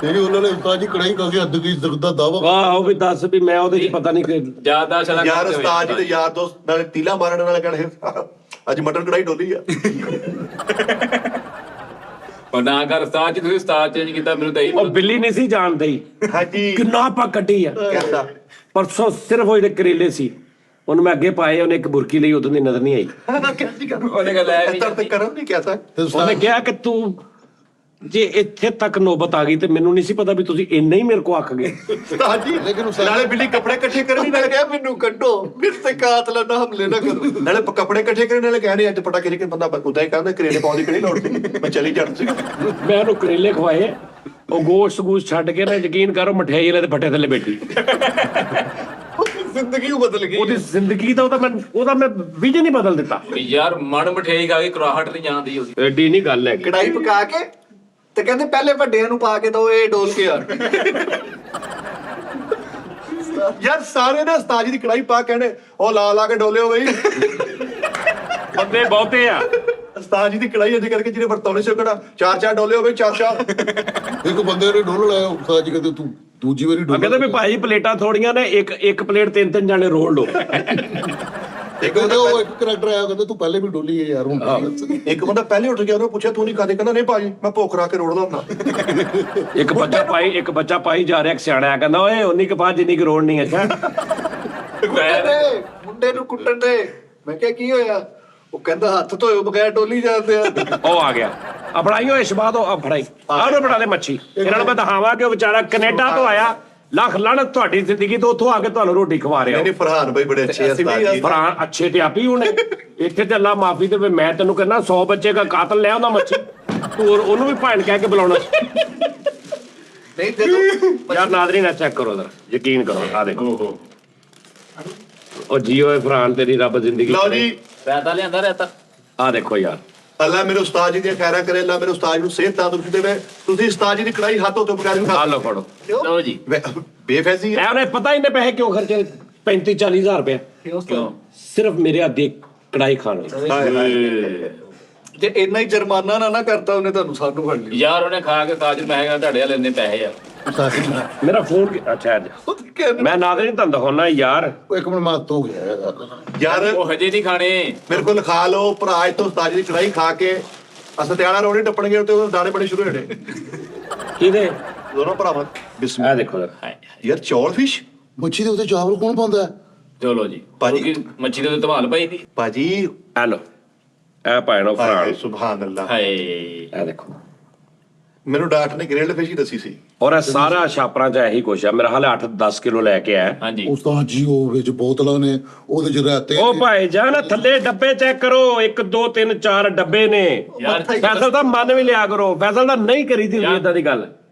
ਤੇਰੀ ਉਹਨਾਂ ਨੇ ਉਸਤਾਦ ਜੀ ਕੜਾਈ ਖਾ ਕੇ ਹੱਦ ਕੀ ਦਾ ਦਾਵਾ। ਵਾਹ ਉਹ ਵੀ ਦੱਸ ਵੀ ਮੈਂ ਉਹਦੇ ਚ ਪਤਾ ਨਹੀਂ ਕਿ ਜਿਆਦਾ ਚਲਾ ਯਾਰ ਉਸਤਾਦ ਜੀ ਤੇ ਯਾਰ ਦੋਸਤ ਨਾਲੇ ਤੀਲਾ ਮਾਰਨ ਨਾਲ ਕਹਿੰਦੇ ਅੱਜ ਮਟਨ ਕੜਾਈ ਡੋਲੀ ਆ। ਉਹ ਨਾ ਕਰ ਉਸਤਾਦ ਜੀ, ਤੁਸੀਂ ਉਸਤਾਦ ਚੇਂਜ ਕੀਤਾ ਮੈਨੂੰ ਤਾਂ ਉਹ ਬਿੱਲੀ ਨਹੀਂ ਸੀ ਜਾਣਦੀ ਹਾਂਜੀ ਕਿੰਨਾ ਪਾ ਕੱਟੀ ਆ। ਕਹਿੰਦਾ ਪਰਸੋਂ ਸਿਰਫ ਉਹ ਜਿਹੜੇ ਕਰੇਲੇ ਸੀ ਉਹਨੂੰ ਮੈਂ ਅੱਗੇ ਪਾਏ, ਉਹਨੇ ਇੱਕ ਬੁਰਕੀ ਲਈ ਉਦੋਂ ਦੀ ਨਜ਼ਰ ਨਹੀਂ ਆਈ। ਉਹਨੇ ਗੱਲ ਐ ਇਸ ਤਰ੍ਹਾਂ ਤੇ ਕਰਮ ਨਹੀਂ ਕਹਿ ਸਕਦਾ। ਤੇ ਉਹਨੇ ਉਸਤਾਦ ਕਿਹਾ ਕਿ ਤੂੰ ਜੇ ਇੱਥੇ ਤੱਕ ਨੌਬਤ ਆ ਗਈ ਤੇ ਮੈਨੂੰ ਨਹੀਂ ਸੀ ਪਤਾ ਵੀ ਤੁਸੀਂ ਇੰਨਾ ਹੀ ਮੇਰੇ ਕੋ ਆਖ ਗਏ। ਉਸਤਾਦ ਜੀ ਲੇਕਿਨ ਉਸਤਾਦ ਨਾਲੇ ਬਿੱਲੀ ਕੱਪੜੇ ਇਕੱਠੇ ਕਰਨੀ ਨਾਲੇ ਕਿਹਾ ਮੈਨੂੰ ਕੱਢੋ, ਮੇਰੇ ਤੇ ਕਾਤਲਾਂ ਦਾ ਹਮਲੇ ਨਾ ਕਰੋ। ਨਾਲੇ ਕੱਪੜੇ ਇਕੱਠੇ ਕਰਨ ਨਾਲੇ ਕਹਿੰਦੇ ਅੱਜ ਪਟਾ ਕਿਹੜੇ ਬੰਦਾ ਉਦਾਂ ਹੀ ਕਹਿੰਦਾ ਕਰੇਲੇ ਪਾਉਣ ਦੀ ਕਿਹੜੀ ਲੋੜ ਸੀ, ਮੈਂ ਚਲੀ ਜਾਣ ਸੀ। ਮੈਂ ਉਹਨੂੰ ਕਰੇਲੇ ਖਵਾਏ, ਉਹ ਗੋਸ਼ਤ ਛੱਡ ਕੇ ਨਾ ਯਕੀਨ ਕਰੋ ਮਠਿਆਈ ਵਾਲੇ ਦੇ ਫੱਟੇ ਥੱਲੇ ਬੈਠੀ। ਜ਼ਿੰਦਗੀ ਬਦਲ ਗਈ। ਉਹਦੀ ਜ਼ਿੰਦਗੀ ਦਾ ਉਹਦਾ ਮੈਂ ਵਿਜ਼ਨ ਹੀ ਬਦਲ ਦਿੱਤਾ। ਯਾਰ ਮਣ ਮਠਿਆਈ ਖਾ ਕੇ ਕਰਾਹਟ ਨਹੀਂ ਜਾਂਦੀ ਉਹਦੀ। ਐਡੀ ਨਹੀਂ ਗੱਲ ਹੈ। ਕੜਾਈ ਪਕਾ ਕੇ ਤੇ ਕਹਿੰਦੇ ਪਹਿਲੇ ਵੱਡਿਆਂ ਨੂੰ ਪਾ ਕੇ ਦੋ, ਇਹ ਡੋਲ ਕੇ ਆ। ਯਾਰ ਸਾਰੇ ਨਾ ਉਸਤਾਦ ਜੀ ਦੀ ਕੜਾਈ ਪਾ ਕਹਿੰਦੇ ਉਹ ਲਾ ਕੇ ਡੋਲਿਓ ਬਈ। ਬੰਦੇ ਬਹੁਤੇ ਆ। ਉਸਤਾਦ ਜੀ ਦੀ ਕੜਾਈ ਅੱਜ ਕਰਕੇ ਜਿਹਨੇ ਵਰਤੋਂ ਸੀ ਕਿਹੜਾ 4-4 ਡੋਲੇ ਹੋਵੇ 4-4 ਇੱਕ ਬੰਦੇ ਨੇ ਡੋਲ ਲਾਇਆ ਉਸਤਾਦ ਜੀ ਕਹਿੰਦੇ ਤੂੰ ਦੂਜੀ ਵਾਰੀ ਡੋਲ ਕਹਿੰਦੇ ਵੀ ਭਾਈ ਪਲੇਟਾਂ ਥੋੜੀਆਂ ਨੇ, ਇੱਕ ਪਲੇਟ ਤਿੰਨ ਜਾਣੇ ਰੋਲ ਲਓ। ਇੱਕ ਕਹਿੰਦੇ ਉਹ ਇੱਕ ਕਰੈਕਟਰ ਆਇਆ ਕਹਿੰਦਾ ਤੂੰ ਪਹਿਲੇ ਵੀ ਡੋਲੀ ਹੈ ਯਾਰ ਹੁਣ ਇੱਕ ਬੰਦਾ ਪਹਿਲੇ ਉੱਠ ਗਿਆ ਉਹਨੇ ਪੁੱਛਿਆ ਤੂੰ ਨਹੀਂ ਖਾਦੇ, ਕਹਿੰਦਾ ਨਹੀਂ ਭਾਜੀ ਮੈਂ ਭੁੱਖ ਰਾ ਕੇ ਰੋੜਦਾ ਹੁੰਦਾ। ਇੱਕ ਬੱਚਾ ਪਾਈ ਜਾ ਰਿਹਾ, ਇੱਕ ਸਿਆਣਾ ਕਹਿੰਦਾ ਓਏ ਉਨੀ ਕੁ ਬਾਅਦ ਜਿੰਨੀ ਕੁ ਰੋੜ ਨਹੀਂ। ਅੱਛਾ ਮੁੰਡੇ ਨੂੰ ਕੁੱਟਣ ਦੇ। ਮੈਂ ਕਿਹਾ ਕੀ ਹੋਇਆ? ਉਹ ਕਹਿੰਦਾ ਹੱਥ ਧੋਏ ਬਗੈਰ ਡੋਲੀ ਜਾਂਦੇ ਆ। ਉਹ ਆ ਗਿਆ ਆ ਫੜਾਈ ਓਏ ਸ਼ਬਾਦ ਆ ਫੜਾਈ ਆਹ ਬਣਾ ਦੇ ਮੱਛੀ। ਇਹਨਾਂ ਨੂੰ ਮੈਂ ਦਿਖਾਵਾਂ ਕਿ ਉਹ ਵਿਚਾਰਾ ਕੈਨੇਡਾ ਤੋਂ ਆਇਆ, ਲੱਖ ਲਾਹਨਤ ਤੁਹਾਡੀ ਜ਼ਿੰਦਗੀ ਤੋਂ, ਉੱਥੋਂ ਆ ਕੇ ਤੁਹਾਨੂੰ ਰੋਟੀ ਖਵਾ ਰਿਹਾ। ਨਹੀਂ ਫਰਹਾਨ ਭਾਈ ਬੜੇ ਅੱਛੇ ਉਸਤਾਦ ਜੀ। ਫਰਹਾਨ ਅੱਛੇ ਤੇ ਆਪੀ ਹੋਣੇ ਇੱਥੇ ਤੇ ਅੱਲਾ ਮਾਫੀ ਦੇਵੇ। ਮੈਂ ਤੈਨੂੰ ਕਹਿੰਦਾ 100 ਬੱਚੇ ਦਾ ਕਾਤਲ ਲੈ ਆਉਂਦਾ ਮੱਛੀ, ਤੂੰ ਉਹਨੂੰ ਵੀ ਭੈਣ ਕਹਿ ਕੇ ਬੁਲਾਉਣਾ। ਨਹੀਂ ਜਦੋਂ ਯਾਰ ਨਾਜ਼ਰੀਨ ਆ ਚੈੱਕ ਕਰੋ ਜ਼ਰਾ, ਯਕੀਨ ਕਰੋ ਆ ਦੇਖੋ। ਉਹ ਜੀਓ ਫਰਹਾਨ ਤੇਰੀ ਰੱਬ ਜ਼ਿੰਦਗੀ ਲਓ ਜੀ ਪੈਦਾ ਲਿਆਂਦਾ ਰਹਿਤਾ। ਆ ਦੇਖੋ ਯਾਰ, ਅੱਲਾ ਮੇਰੇ ਉਸਤਾਦ ਜੀ ਦੀਆਂ ਖੈਰਾਂ ਕਰੇ, ਅੱਲਾ ਮੇਰੇ ਉਸਤਾਦ ਨੂੰ ਸਿਹਤ ਤੰਦਰੁਸਤੀ ਦੇਵੇ। ਤੁਸੀਂ ਉਸਤਾਦ ਜੀ ਦੀ ਕੜਾਈ ਹੱਥੋਂ ਤੋਂ ਬਗੈਰ ਆ ਲਓ ਫੜੋ। ਲਓ ਜੀ। ਬੇਫੈਜ਼ੀ ਹੈ। ਐ ਉਹਨੇ ਪਤਾ ਹੀ ਨਹੀਂ ਪੈਸੇ ਕਿਉਂ ਖਰਚੇ 35-40 ਹਜ਼ਾਰ ਰੁਪਏ ਕਿਉਂ? ਸਿਰਫ ਮੇਰੇ ਹੱਥ ਦੀ ਕੜਾਈ ਖਾਣ ਲਈ। ਹਾਏ ਹਾਏ। ਜੇ ਇੰਨਾ ਹੀ ਜੁਰਮਾਨਾ ਨਾ ਕਰਤਾ ਉਹਨੇ ਤੁਹਾਨੂੰ ਸਾਨੂੰ ਫੜ ਲਿਆ। ਯਾਰ ਉਹਨੇ ਖਾ ਕੇ ਤਾਜ ਮੈਂ ਕਿਹਾ ਤੁਹਾਡੇ ਵਾਲੇ ਇੰਨੇ ਪੈਸੇ ਆ। ਮੇਰਾ ਫੋਨ ਅੱਛਾ ਅੱਜ ਮੈਂ ਨਾਜ਼ਰੀਨ ਤੁਹਾਨੂੰ ਦਿਖਾਉਣਾ ਯਾਰ। ਇੱਕ ਮਿੰਟ ਮਾਤ ਹੋ ਗਿਆ ਯਾਰ ਉਹ ਹਜੇ ਨਹੀਂ ਖਾਣੇ। ਮੇਰੇ ਕੋਲ ਖਾ ਲਓ ਭਰਾ, ਇੱਥੋਂ ਉਸਤਾਦ ਜੀ ਦੀ ਕੜਾਈ ਖਾ ਕੇ ਅਸਤਿਆਲਾ ਰੋਣੀ ਟੱਪਣਗੇ ਤੇ ਉਹ ਦਾਣੇ ਬਣੇ ਸ਼ੁਰੂ ਹੋਣੇ ਕਿਹਦੇ ਦੋਨੋਂ ਭਰਾਵਾਂ। ਆ ਦੇਖੋ ਯਾਰ, ਯਾਰ ਚੌਲ ਫਿਸ਼ ਮੱਛੀ ਦੇ ਉੱਤੇ ਚਾਵਲ ਕੌਣ ਪਾਉਂਦਾ ਹੈ? ਚਲੋ ਜੀ ਭਾਜੀ। ਕਿਉਂਕਿ ਮੱਛੀ ਦੇ ਧਮਾਲ ਪਈ ਦੀ। ਭਾਜੀ। ਆ ਲੋ ਇਹ ਪਾਇਣੋ ਹਾਏ ਫਰਾਨ ਸੁਭਾਨ ਅੱਲਾ। ਹਾਏ ਆ ਦੇਖੋ। ਮੈਨੂੰ ਡਾਕਟਰ ਨੇ ਗ੍ਰਿਲਡ ਫਿਸ਼ ਹੀ ਦੱਸੀ ਸੀ। ਔਰ ਇਹ ਸਾਰਾ ਛਾਪਰਾਂ ਚ ਇਹੀ ਕੁਛ ਆ। ਮੇਰਾ ਹਾਲੇ 8-10 ਕਿਲੋ ਲੈ ਕੇ ਆਇਆ। ਹਾਂਜੀ। ਉਸਤਾਦ ਜੀ ਉਹ ਵਿੱਚ ਬੋਤਲਾਂ ਨੇ ਉਹਦੇ ਚ ਰਹਤੇ ਉਹ ਭਾਈ ਜਾਨ ਥੱਲੇ ਡੱਬੇ ਚੈੱਕ ਕਰੋ, 1 2 3 4 ਡੱਬੇ ਨੇ। ਯਾਰ ਫੈਸਲ ਤਾਂ ਮੰਨ ਵੀ ਲਿਆ ਕਰੋ, ਫੈਸਲ ਤਾਂ ਨਹੀਂ ਕਰੀਦੀ ਹੁੰਦੀ ਏਦਾਂ ਦੀ ਗੱਲ,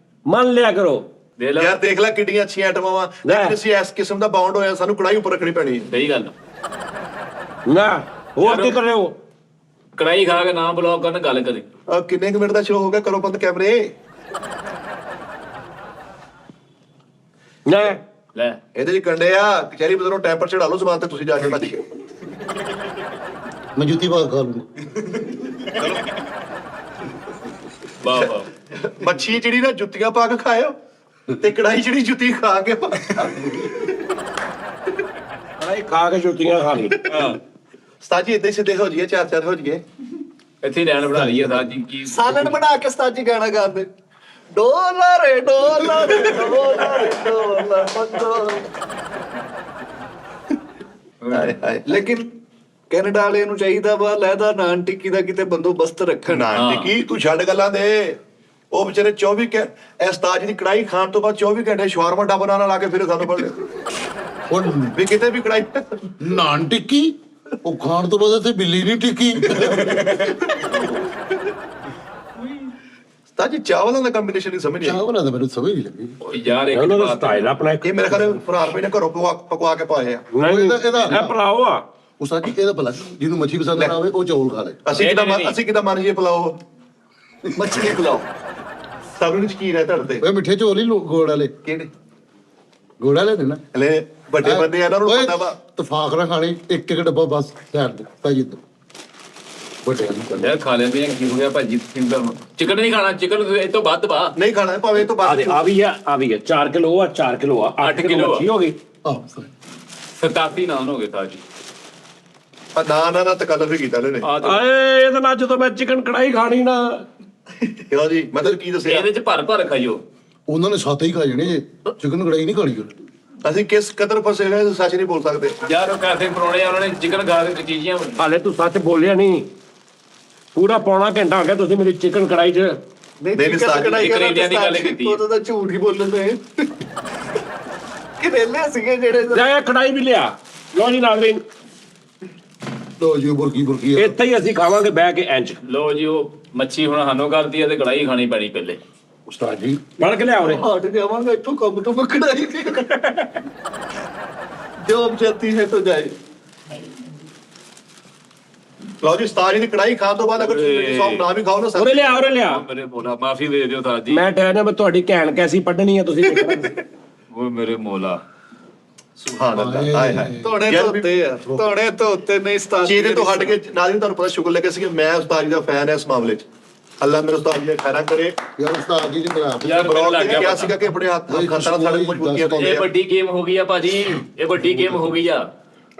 ਮੰਨ ਲਿਆ ਕਰੋ। ਦੇ ਲੈ ਯਾਰ ਦੇਖ ਲੈ ਕਿੰਨੀਆਂ ਅੱਛੀਆਂ ਆਈਟਮਾਂ ਵਾ। ਲੇਕਿਨ ਅਸੀਂ ਇਸ ਕਿਸਮ ਦਾ ਬਾਉਂਡ ਹੋਇਆ, ਸਾਨੂੰ ਕੜਾਈ ਉੱਪਰ ਰੱਖਣੀ ਪੈਣੀ ਹੈ। ਸਹੀ ਗੱਲ। ਨਾ ਹੋਰ ਕੀ ਕਰ ਰਹੇ ਹੋ? ਕੜਾਈ ਖਾ ਕੇ ਨਾ ਬਲੌਕ ਕਰਨ ਗੱਲ ਕਰੀ। ਕਿੰਨੇ ਕੁ ਮਿੰਟ ਦਾ ਸ਼ੋਅ ਹੋ ਗਿਆ? ਕਰੋ ਬੰਦ ਕੈਮਰੇ। ਨਾ ਲੈ ਇਹਦੇ ਚ ਕੰਡੇ ਆ ਕਚਹਿਰੀ ਬਜ਼ਰੋਂ ਟੈਂਪਰ ਚੜਾ ਲਓ ਜ਼ਬਾਨ ਤੇ, ਤੁਸੀਂ ਜਾ ਕੇ ਭਾਜੀ। ਮੈਂ ਜੁੱਤੀ ਪਾ ਕੇ ਖਾ ਲੂੰਗਾ। ਵਾਹ ਵਾਹ। ਮੱਛੀ ਜਿਹੜੀ ਨਾ ਜੁੱਤੀਆਂ ਪਾ ਕੇ ਖਾਇਓ, ਤੇ ਕੜਾਈ ਜਿਹੜੀ ਜੁੱਤੀ ਖਾ ਕੇ ਆਈ ਖਾ ਕੇ ਜੁੱਤੀਆਂ ਖਾ ਲਈ। ਹਾਂ ਉਸਤਾਦ ਜੀ ਏਦਾਂ ਹੀ ਸਿੱਧੇ ਹੋ ਜਾਈਏ, 4-4 ਹੋ ਜਾਈਏ। ਇੱਥੇ ਲੈਣ ਬਣਾ ਲਈ ਆ ਜੀ ਕੀ। ਸਾਲਨ ਬਣਾ ਕੇ ਉਸਤਾਦ ਜੀ ਗਾਣਾ ਗਾਉਂਦੇ। ਡੋਲਾ ਰੇ ਡੋਲਾ ਰੇ ਡੋਲਾ ਰੇ ਡੋਲਾ ਬੰਦੋ। ਹਾਏ ਹਾਏ। ਲੇਕਿਨ ਕੈਨੇਡਾ ਵਾਲੇ ਨੂੰ ਚਾਹੀਦਾ ਵਾ ਲੈਦਾ ਨਾਨ ਟਿੱਕੀ ਦਾ ਕਿਤੇ ਬੰਦੋਬਸਤ ਰੱਖਣ। ਨਾ ਟਿੱਕੀ ਤੂੰ ਛੱਡ ਗੱਲਾਂ ਦੇ। ਉਹ ਵਿਚਾਰੇ 24 ਘੰਟੇ ਉਸਤਾਦ ਜੀ ਦੀ ਕੜਾਈ ਖਾਣ ਤੋਂ ਬਾਅਦ 24 ਘੰਟੇ ਸ਼ਵਾਰਮਾ ਡੱਬਾ ਨਾਲ ਲਾ ਕੇ ਫਿਰ ਸਾਨੂੰ ਪੜ ਹੁਣ ਵੀ ਕਿਤੇ ਵੀ ਕੜਾਈ। ਨਾਨ ਟਿੱਕੀ ਉਹ ਖਾਣ ਤੋਂ ਬਾਅਦ ਇੱਥੇ ਬਿੱਲੀ ਨਹੀਂ ਟਿੱਕੀ। ਉਸਤਾਦ ਜੀ ਚਾਵਲਾਂ ਦਾ ਕੰਬੀਨੇਸ਼ਨ ਨਹੀਂ ਸਮਝ ਨਹੀਂ ਆਈ। ਚਾਵਲਾਂ ਦਾ ਮੈਨੂੰ ਸਮਝ ਨਹੀਂ ਲੱਗੀ। ਉਹ ਯਾਰ ਇੱਕ ਉਹਨਾਂ ਦਾ ਬਾਤ ਸਟਾਈਲ ਆਪਣਾ ਇੱਕ। ਇਹ ਮੇਰੇ ਖਿਆਲ ਫਰਾਰ ਭਾਈ ਨੇ ਘਰੋਂ ਪਕਵਾ ਕੇ ਪਾਏ ਆ। ਨਹੀਂ ਇਹਦਾ- ਇਹ ਭਰਾਓ ਆ। ਉਸਤਾਦ ਜੀ ਇਹਦਾ ਭਲਾ ਜਿਹਨੂੰ ਮੱਛੀ ਪਸੰਦ ਨਾ ਆਵੇ ਉਹ ਚੌਲ ਖਾ ਲੇ। ਅਸੀਂ ਕਿਦਾਂ ਮੰਨ ਜੀਏ ਪਲਾਓ ਮੱਛੀ ਪਲਾਓ। ਸਭ ਨੂੰ ਯਕੀਨ ਹੈ ਤੁਹਾਡੇ ਤੇ। ਓਏ ਮਿੱਠੇ ਚੌਲ ਹੀ ਗੋੜ ਵਾਲੇ। ਕਿਹੜੇ ਗੋੜ ਵਾਲੇ ਨੇ ਨਾ। ਹਲੇ ਵੱਡੇ ਬੰਦੇ ਆ ਇਹਨਾਂ ਨੂੰ ਓਏ, ਪਤਾ ਵਾ। ਤਫਾਕ ਨਾ ਖਾਣੀ, ਇੱਕ ਇੱਕ ਡੱਬਾ ਬਸ ਧਿਆਨ ਦੇ ਭਾਜੀ ਤੋਂ ਵੱਡੇ ਨੂੰ ਯਾਰ ਖਾ ਲੈਂਦੇ ਆ ਕੀ ਹੋ ਗਿਆ ਭਾਜੀ। ਸਿੰਪਲ ਚਿਕਨ ਨਹੀਂ ਖਾਣਾ, ਚਿਕਨ ਇਹ ਤੋਂ ਵੱਧ ਪਾ। ਨਹੀਂ ਖਾਣਾ ਭਾਵੇਂ ਇਹ ਤੋਂ ਆ ਬਾਅਦ ਦੇ ਆ ਵੀ ਆ 4 ਕਿਲੋ ਆ 4 ਕਿਲੋ ਆ 8 ਕਿਲੋ ਮੱਛੀ ਹੋ ਗਈ। ਆਹ 87 ਨਾਨ ਹੋ ਗਏ ਤਾਜੀ। ਨਾ ਤਕਲਫ ਹੀ ਕੀਤਾ ਇਹਨੇ। ਆਏ ਇਹਦੇ ਨਾਲ ਜਦੋਂ ਮੈਂ ਚਿਕਨ ਕੜਾਈ ਖਾਣੀ ਨਾ। ਕਿਉਂ ਜੀ ਮੈਂ ਤੁਹਾਨੂੰ ਕੀ ਦੱਸਿਆ? ਇਹਦੇ ਚ ਭਰ ਖਾਈਓ। ਉਹਨਾਂ ਨੇ ਸਾਥੇ ਹੀ ਖਾ ਜਾਣੇ ਜੇ ਚਿਕਨ ਕੜਾਈ ਨਹੀਂ ਖਾਣੀ। ਅਸੀਂ ਕਿਸ ਕਦਰ ਫਸੇ ਹੋਏ ਸੱਚ ਨਹੀਂ ਬੋਲ ਸਕਦੇ। ਯਾਰ ਉਹ ਕਾਫੇ ਪਰੋਣੇ ਆ, ਉਹਨਾਂ ਨੇ ਚਿਕਨ ਖਾ ਕੇ ਚੀਜ਼ੀਆਂ। ਹਾਲੇ ਤੂੰ ਸੱਚ ਬੋਲਿਆ ਨਹੀਂ। ਪੂਰਾ ਪੌਣਾ ਘੰਟਾ ਹੋ ਗਿਆ ਤੁਸੀਂ ਮੇਰੀ ਚਿਕਨ ਕੜਾਈ 'ਚ। ਨਹੀਂ, ਉਸਤਾਦ ਜੀ, ਕਰੇਲਿਆਂ ਦੀ ਗੱਲ ਕੀਤੀ। ਉਹ ਤਾਂ ਝੂਠ ਹੀ ਬੋਲਣ ਦੇ। ਕਰੇਲੇ ਸੀਗੇ ਜਿਹੜੇ ਜਾ ਕੜਾਈ ਵੀ ਲਿਆ। ਲੋ ਜੀ ਨਾਜ਼ਰੀਨ, ਲੋ ਜੀ ਬੁਰਕੀ ਇੱਥੇ ਹੀ ਅਸੀਂ ਖਾਵਾਂਗੇ ਬਹਿ ਕੇ ਇੰਜ। ਲੋ ਜੀ ਉਹ ਮੱਛੀ ਹੁਣ ਸਾਨੂੰ ਕਰਦੀ ਆ ਤੇ ਕੜਾਈ ਖਾਣੀ ਪੈਣੀ ਪਹਿਲੇ। ਉਸਤਾਦ ਜੀ ਬਣ ਕੇ ਲਿਆ ਉਰੇ। ਹਟ ਜਾਵਾਂਗਾ ਇੱਥੋਂ ਕੰਮ ਤੋਂ ਮਕੜਾਈ ਦੀ। ਜੋ ਅਬਜਤੀ ਹੈ ਤਾਂ ਜਾਏ। ਲਓ ਜੀ ਉਸਤਾਦ ਜੀ ਦੀ ਕੜਾਈ ਖਾਣ ਤੋਂ ਬਾਅਦ ਅਗਰ ਤੁਸੀਂ ਸੌਂਪ ਨਾ ਵੀ ਖਾਓ ਨਾ ਉਰੇ ਲਿਆ। ਮੇਰੇ ਮੋਲਾ ਮਾਫੀ ਦੇ ਦਿਓ ਤਾਜੀ। ਮੈਂ ਟਹਿ ਰਿਹਾ ਮੈਂ ਤੁਹਾਡੀ ਘੈਣ ਕੈਸੀ ਪੜਨੀ ਆ ਤੁਸੀਂ ਦੇਖਣਾ। ਉਹ ਮੇਰੇ ਮੋਲਾ ਸੁਭਾਨ ਅੱਲਾਹ, ਹਾਏ ਹਾਏ ਧੋਣੇ ਯਾਰ ਧੋਤੇ ਯਾਰ, ਧੋਣੇ ਧੋਤੇ ਨਹੀਂ ਉਸਤਾਦ ਜੀ ਚੀਜ਼ ਤੋਂ ਹਟ ਕੇ ਨਾਲ ਹੀ ਤੁਹਾਨੂੰ ਪਤਾ ਸ਼ੁਕਰ ਲੱਗੇ ਸੀ ਕਿ ਮੈਂ ਉਸਤਾਦ ਜੀ ਦਾ ਫੈਨ ਹੈ ਇਸ ਮਾਮਲੇ 'ਚ। ਅੱਲਾਹ ਮੇਰੇ ਉਸਤਾਦ ਜੀ ਨੇ ਖੈਰਾਂ ਕਰੇ। ਯਾਰ ਉਸਤਾਦ ਜੀ ਨੇ ਬਣਾ ਯਾਰ ਮੈਨੂੰ ਬਰੌਕ ਲੱਗ ਨੇ ਗਿਆ ਕਿਹਾ ਪਤਾ। ਸੀਗਾ ਕਿ ਆਪਣੇ ਹੱਥਾਂ ਨਾਲ ਸਾਡੇ ਮਜ਼ਬੂਤੀਆਂ ਪਾਉਂਦੇ ਇਹ ਆ। ਵੱਡੀ ਗੇਮ ਹੋ ਗਈ ਆ ਭਾਜੀ, ਇਹ ਵੱਡੀ ਗੇਮ ਹੋ ਗਈ ਆ।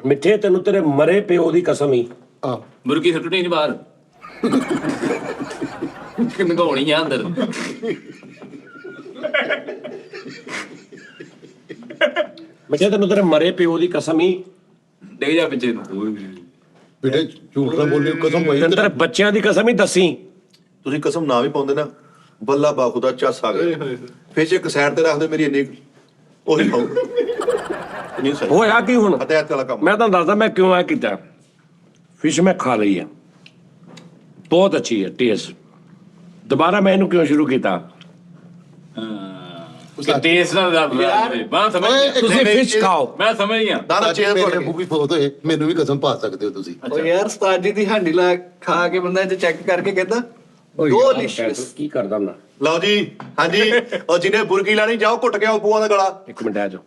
ਮਿੱਠੇ ਤੈਨੂੰ ਤੇਰੇ ਮਰੇ ਪਿਓ ਦੀ ਕਸਮ ਹੀ ਆ ਮੁਰਗੀ ਸੁੱਟਣੀ ਨਹੀਂ ਬਾਹਰ, ਨਗਾਉਣੀ ਆ ਅੰਦਰ। ਮਿੱਠੇ ਤੈਨੂੰ ਤੇਰੇ ਮਰੇ ਪਿਓ ਦੀ ਕਸਮ ਹੀ ਡਿੱਗ ਜਾ ਪਿੱਛੇ ਨੂੰ। ਬੇਟੇ ਝੂਠ ਨਾ ਬੋਲਿਓ, ਕਸਮ ਭਾਈ ਤੈਨੂੰ ਤੇਰੇ ਬੱਚਿਆਂ ਦੀ ਕਸਮ ਹੀ ਦੱਸੀ। ਤੁਸੀਂ ਕਸਮ ਨਾ ਵੀ ਪਾਉਂਦੇ ਨਾ, ਬੱਲਾ ਬਾਖੁਦਾ ਚੱਸ ਆ ਗਿਆ ਫਿਰ ਜੇ ਇੱਕ ਸਾਈਡ ਤੇ ਰੱਖਦੇ ਮੇਰੀ ਇੰਨੀ ਉਹੀ ਖਾਓ ਨਹੀਂ ਸਹੀ ਹੋਇਆ ਕੀ ਹੁਣ? ਹਦਾਇਤ ਵਾਲਾ ਕੰਮ। ਮੈਂ ਤੁਹਾਨੂੰ ਦੱਸਦਾ ਮੈਂ ਕਿਉਂ ਇਹ ਕੀਤਾ। ਫਿਸ਼ ਮੈਂ ਖਾ ਲਈ ਹੈ, ਬਹੁਤ ਅੱਛੀ ਹੈ ਟੇਸਟ। ਦੁਬਾਰਾ ਮੈਂ ਇਹਨੂੰ ਕਿਉਂ ਸ਼ੁਰੂ ਕੀਤਾ? ਕਿ ਟੇਸਟ ਨਾਲ ਦਾ ਮੈਂ ਸਮਝ ਗਿਆ। ਤੁਸੀਂ ਫਿਸ਼ ਖਾਓ। ਮੈਂ ਸਮਝ ਗਿਆ। ਦਾਦਾ ਚੇਅਰ ਮੇਰੇ ਤੁਹਾਡੇ ਮੂਵੀ ਫੋਟ ਹੋਏ, ਮੈਨੂੰ ਵੀ ਕਸਮ ਪਾ ਸਕਦੇ ਹੋ ਤੁਸੀਂ। ਉਹ ਯਾਰ ਉਸਤਾਦ ਜੀ ਦੀ ਹਾਂਡੀ ਲਾ ਖਾ ਕੇ ਬੰਦਾ ਇਹ ਚੈੱਕ ਕਰਕੇ ਕਹਿੰਦਾ ਡੋਲੀਸ਼ੀਅਸ। ਕੀ ਕਰਦਾ ਮੈਂ? ਲਓ ਜੀ, ਹਾਂਜੀ ਉਹ ਜਿਹਨੇ ਬੁਰਕੀ ਲਾਣੀ ਜਾਓ ਘੁੱਟ ਕੇ ਆਓ ਪੂਆ ਦਾ ਗਲਾ। ਇੱਕ ਮਿੰਟ ਆ ਜਾਓ।